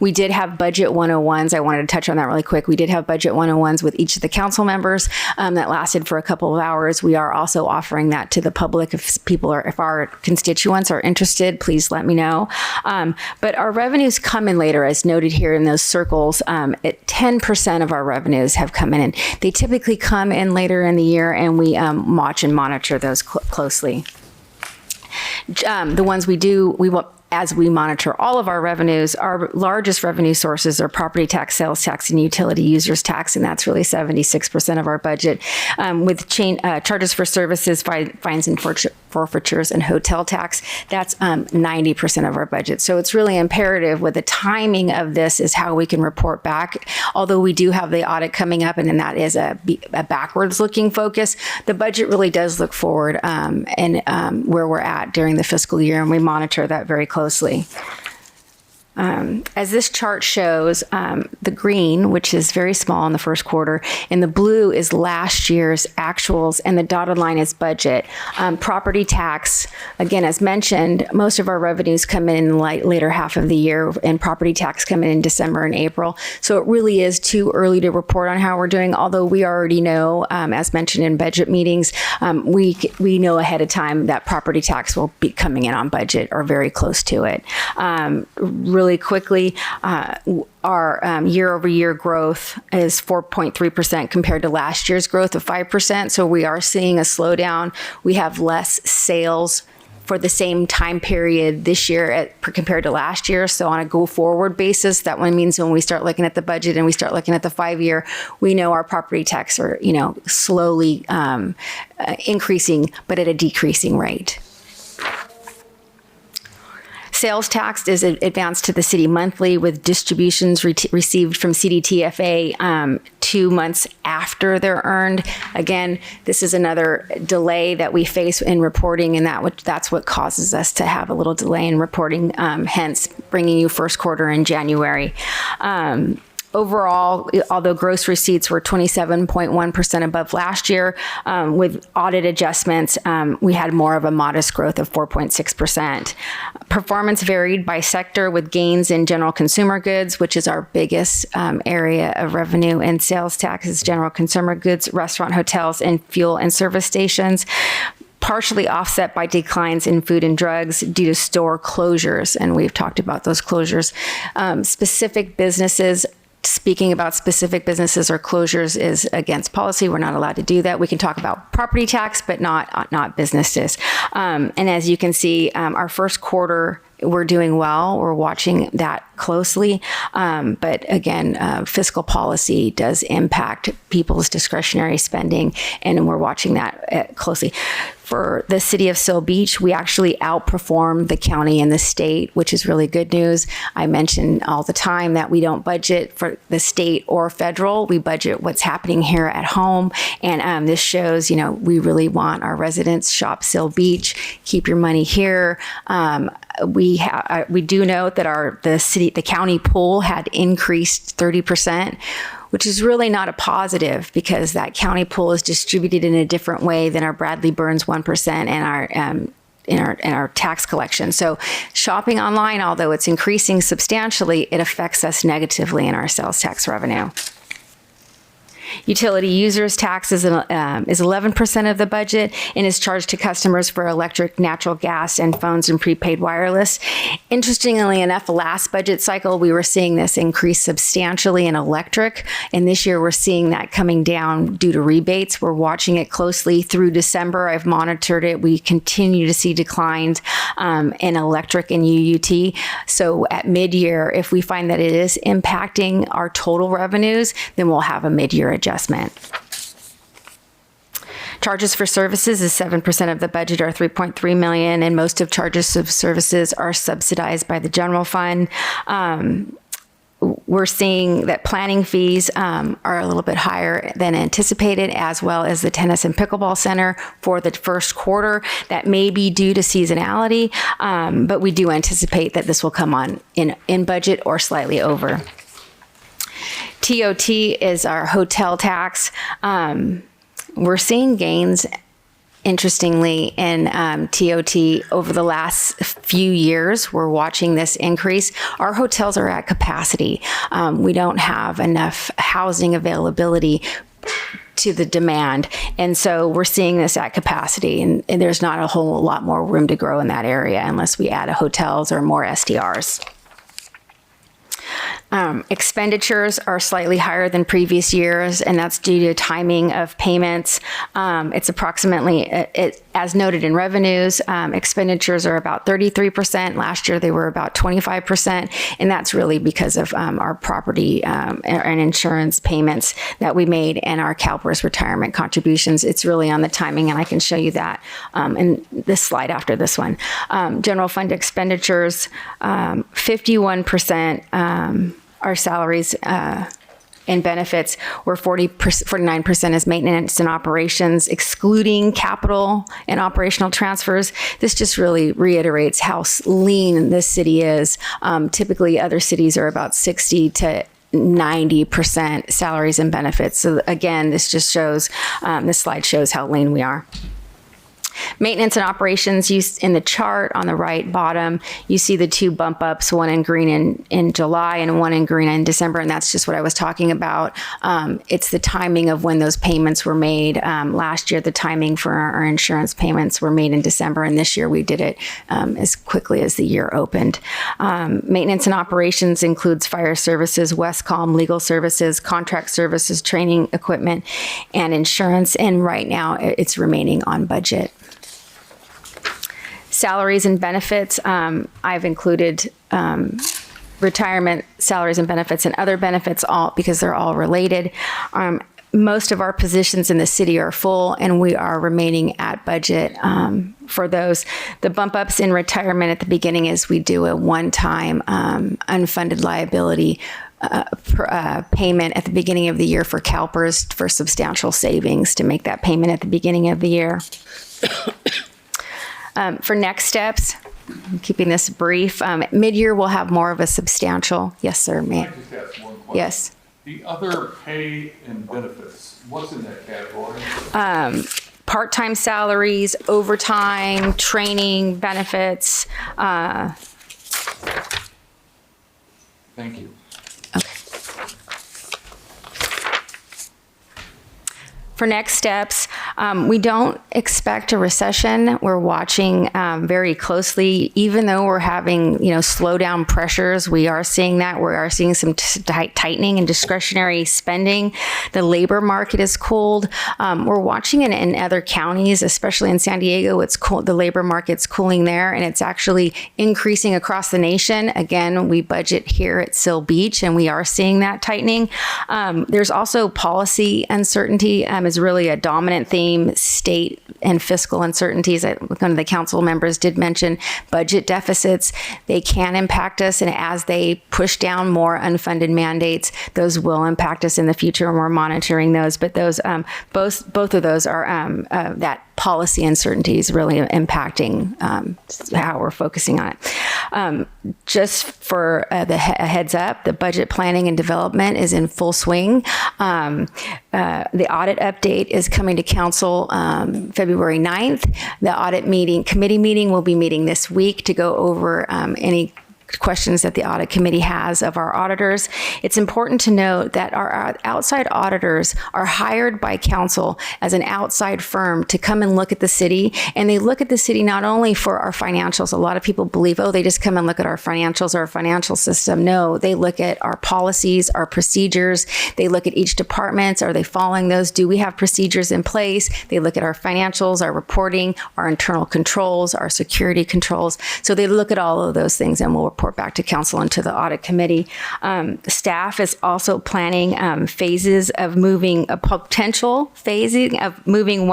we did have budget 101s. I wanted to touch on that really quick. We did have budget 101s with each of the council members that lasted for a couple of hours. We are also offering that to the public. If our constituents are interested, please let me know. But our revenues come in later, as noted here in those circles. 10% of our revenues have come in. They typically come in later in the year, and we watch and monitor those closely. The ones as we monitor all of our revenues, our largest revenue sources are property tax, sales tax, and utility users tax, and that's really 76% of our budget. With charges for services, fines and forfeitures, and hotel tax, that's 90% of our budget. So it's really imperative with the timing of this is how we can report back. Although we do have the audit coming up, and that is a backwards-looking focus, the budget really does look forward and where we're at during the fiscal year, and we monitor that very closely. As this chart shows, the green, which is very small in the first quarter, and the blue is last year's actuals, and the dotted line is budget. Property tax, again, as mentioned, most of our revenues come in the later half of the year, and property tax come in December and April. So it really is too early to report on how we're doing, although we already know, as mentioned in budget meetings, we know ahead of time that property tax will be coming in on budget or very close to it. Really quickly, our year-over-year growth is 4.3% compared to last year's growth of 5%. So we are seeing a slowdown. We have less sales for the same time period this year compared to last year. So on a go-forward basis, that one means when we start looking at the budget and we start looking at the 5-year, we know our property tax are, slowly increasing, but at a decreasing rate. Sales tax is advanced to the city monthly with distributions received from CDTFA 2 months after they're earned. Again, this is another delay that we face in reporting, and that's what causes us to have a little delay in reporting, hence bringing you first quarter in January. Overall, although gross receipts were 27.1% above last year, with audit adjustments, we had more of a modest growth of 4.6%. Performance varied by sector with gains in general consumer goods, which is our biggest area of revenue, and sales taxes, general consumer goods, restaurant, hotels, and fuel and service stations, partially offset by declines in food and drugs due to store closures. And we've talked about those closures. Specific businesses, speaking about specific businesses or closures is against policy. We're not allowed to do that. We can talk about property tax, but not businesses. And as you can see, our first quarter, we're doing well. We're watching that closely. But again, fiscal policy does impact people's discretionary spending, and we're watching that closely. For the city of Seal Beach, we actually outperformed the county and the state, which is really good news. I mention all the time that we don't budget for the state or federal. We budget what's happening here at home. And this shows, we really want our residents shop Seal Beach, keep your money here. We do note that the county pool had increased 30%, which is really not a positive because that county pool is distributed in a different way than our Bradley Burns 1% and our tax collection. So shopping online, although it's increasing substantially, it affects us negatively in our sales tax revenue. Utility users tax is 11% of the budget and is charged to customers for electric, natural gas, and phones and prepaid wireless. Interestingly enough, last budget cycle, we were seeing this increase substantially in electric, and this year we're seeing that coming down due to rebates. We're watching it closely through December. I've monitored it. We continue to see declines in electric and UUT. So at mid-year, if we find that it is impacting our total revenues, then we'll have a mid-year adjustment. Charges for services is 7% of the budget, or $3.3 million, and most of charges of services are subsidized by the general fund. We're seeing that planning fees are a little bit higher than anticipated, as well as the tennis and pickleball center for the first quarter. That may be due to seasonality, but we do anticipate that this will come on in budget or slightly over. TOT is our hotel tax. We're seeing gains, interestingly, in TOT over the last few years. We're watching this increase. Our hotels are at capacity. We don't have enough housing availability to the demand. And so we're seeing this at capacity, and there's not a whole lot more room to grow in that area unless we add hotels or more STRs. Expenditures are slightly higher than previous years, and that's due to timing of payments. It's approximately, as noted in revenues, expenditures are about 33%. Last year, they were about 25%, and that's really because of our property and insurance payments that we made and our CalPERS retirement contributions. It's really on the timing, and I can show you that in this slide after this one. General fund expenditures, 51% are salaries and benefits, where 49% is maintenance and operations, excluding capital and operational transfers. This just really reiterates how lean this city is. Typically, other cities are about 60 to 90% salaries and benefits. So again, this just shows, this slide shows how lean we are. Maintenance and operations, in the chart on the right bottom, you see the two bump ups, one in green in July and one in green in December, and that's just what I was talking about. It's the timing of when those payments were made. Last year, the timing for our insurance payments were made in December, and this year we did it as quickly as the year opened. Maintenance and operations includes fire services, Westcom, legal services, contract services, training equipment, and insurance, and right now it's remaining on budget. Salaries and benefits, I've included retirement, salaries and benefits, and other benefits, all because they're all related. Most of our positions in the city are full, and we are remaining at budget for those. The bump ups in retirement at the beginning is we do a one-time unfunded liability payment at the beginning of the year for CalPERS for substantial savings to make that payment at the beginning of the year. For next steps, I'm keeping this brief. Mid-year, we'll have more of a substantial. Yes, sir, ma'am. Can I just ask one question? Yes. The other pay and benefits, what's in that category? Part-time salaries, overtime, training, benefits. Thank you. For next steps, we don't expect a recession. We're watching very closely, even though we're having, slowdown pressures. We are seeing that. We are seeing some tightening in discretionary spending. The labor market is cooled. We're watching it in other counties, especially in San Diego. It's cool. The labor market's cooling there, and it's actually increasing across the nation. Again, we budget here at Seal Beach, and we are seeing that tightening. There's also policy uncertainty. Is really a dominant theme. State and fiscal uncertainties. One of the council members did mention budget deficits. They can impact us, and as they push down more unfunded mandates, those will impact us in the future, and we're monitoring those. But those, both of those are that policy uncertainties really impacting how we're focusing on it. Just for a heads up, the budget planning and development is in full swing. The audit update is coming to council February 9th. The audit committee meeting will be meeting this week to go over any questions that the audit committee has of our auditors. It's important to note that our outside auditors are hired by council as an outside firm to come and look at the city. And they look at the city not only for our financials. A lot of people believe, they just come and look at our financials, our financial system. No, they look at our policies, our procedures. They look at each department. Are they following those? Do we have procedures in place? They look at our financials, our reporting, our internal controls, our security controls. So they look at all of those things and will report back to council and to the audit committee. Staff is also planning phases of moving one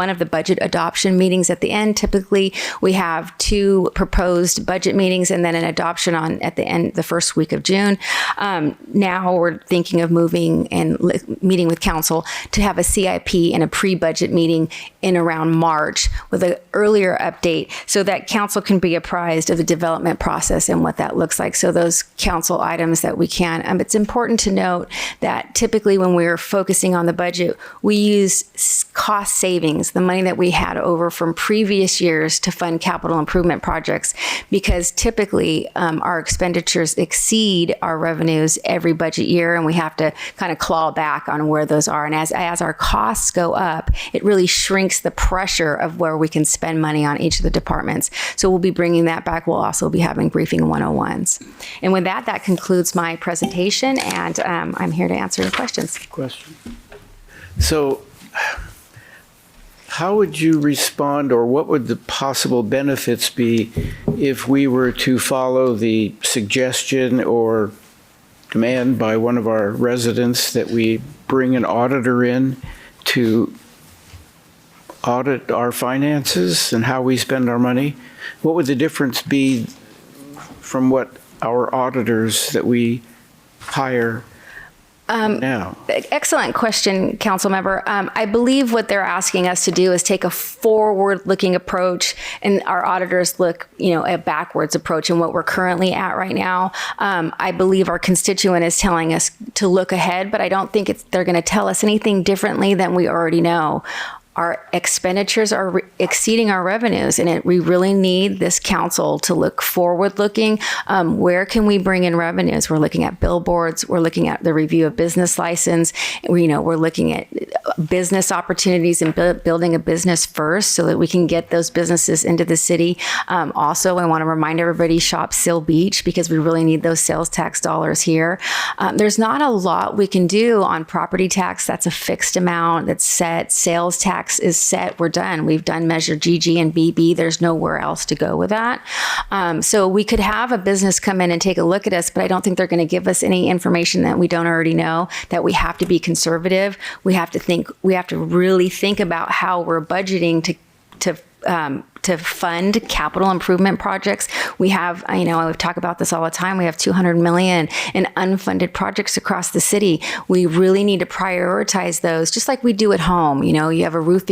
of the budget adoption meetings at the end. Typically, we have 2 proposed budget meetings and then an adoption at the end, the first week of June. Now we're thinking of moving and meeting with council to have a CIP and a pre-budget meeting in around March with an earlier update so that council can be apprised of the development process and what that looks like. So those council items that we can. It's important to note that typically when we're focusing on the budget, we use cost savings, the money that we had over from previous years to fund capital improvement projects, because typically our expenditures exceed our revenues every budget year, and we have to kind of claw back on where those are. And as our costs go up, it really shrinks the pressure of where we can spend money on each of the departments. So we'll be bringing that back. We'll also be having briefing 101s. And with that concludes my presentation, and I'm here to answer your questions. So how would you respond, or what would the possible benefits be if we were to follow the suggestion or demand by one of our residents that we bring an auditor in to audit our finances and how we spend our money? What would the difference be from what our auditors that we hire now? Excellent question, council member. I believe what they're asking us to do is take a forward-looking approach, and our auditors look, a backwards approach in what we're currently at right now. I believe our constituent is telling us to look ahead, but I don't think they're going to tell us anything differently than we already know. Our expenditures are exceeding our revenues, and we really need this council to look forward-looking. Where can we bring in revenues? We're looking at billboards. We're looking at the review of business license. We're looking at business opportunities and building a business first so that we can get those businesses into the city. Also, I want to remind everybody, shop Seal Beach, because we really need those sales tax dollars here. There's not a lot we can do on property tax. That's a fixed amount that's set. Sales tax is set. We're done. We've done Measure GG and BB. There's nowhere else to go with that. So we could have a business come in and take a look at us, but I don't think they're going to give us any information that we don't already know, that we have to be conservative. We have to really think about how we're budgeting to fund capital improvement projects. We have, we've talked about this all the time. We have $200 million in unfunded projects across the city. We really need to prioritize those, just like we do at home. You have a roof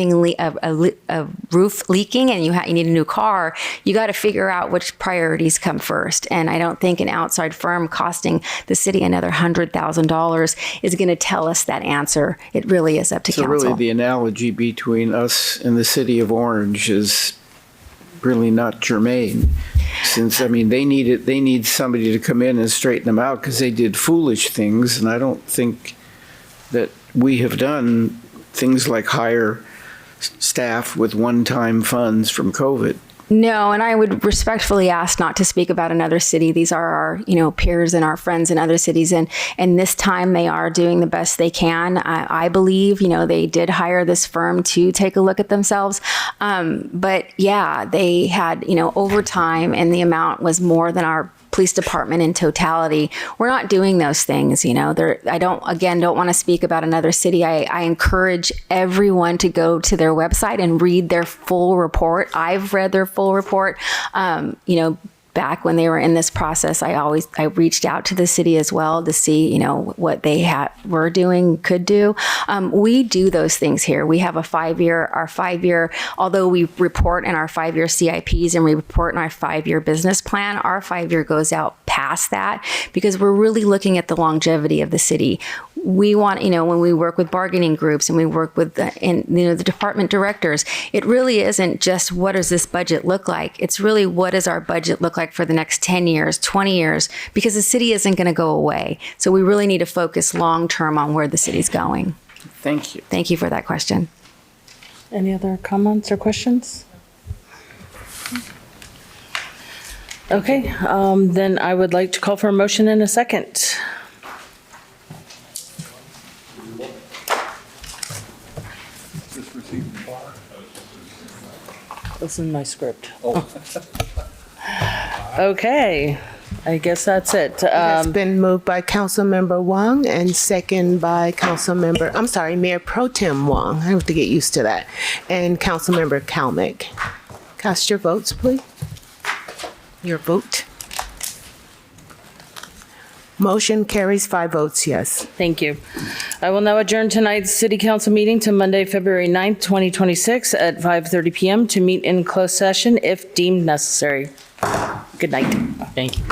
leaking, and you need a new car. You got to figure out which priorities come first. And I don't think an outside firm costing the city another $100,000 is going to tell us that answer. It really is up to council. So really, the analogy between us and the city of Orange is really not germane, since they need somebody to come in and straighten them out because they did foolish things, and I don't think that we have done things like hire staff with one-time funds from COVID. No, and I would respectfully ask not to speak about another city. These are our, peers and our friends in other cities, and this time they are doing the best they can. I believe, they did hire this firm to take a look at themselves, but yeah, they had, overtime, and the amount was more than our police department in totality. We're not doing those things, I don't want to speak about another city. I encourage everyone to go to their website and read their full report. I've read their full report. Back when they were in this process, I reached out to the city as well to see, what they were doing, could do. We do those things here. We have our 5-year, although we report in our 5-year CIPs and we report in our 5-year business plan, our 5-year goes out past that because we're really looking at the longevity of the city. We want, when we work with bargaining groups and we work with the department directors, it really isn't just what does this budget look like? It's really what does our budget look like for the next 10 years, 20 years, because the city isn't going to go away. So we really need to focus long-term on where the city's going. Thank you. Thank you for that question. Any other comments or questions? Okay, then I would like to call for a motion in a second. This is my script. Okay, I guess that's it. It's been moved by Councilmember Wong and second by Mayor Pro Tem Wong. I have to get used to that. And Councilmember Kalmick. Cast your votes, please. Your vote. Motion carries 5 votes yes. Thank you. I will now adjourn tonight's City Council meeting to Monday, February 9th, 2026 at 5:30 p.m. to meet in closed session if deemed necessary. Good night. Thank you.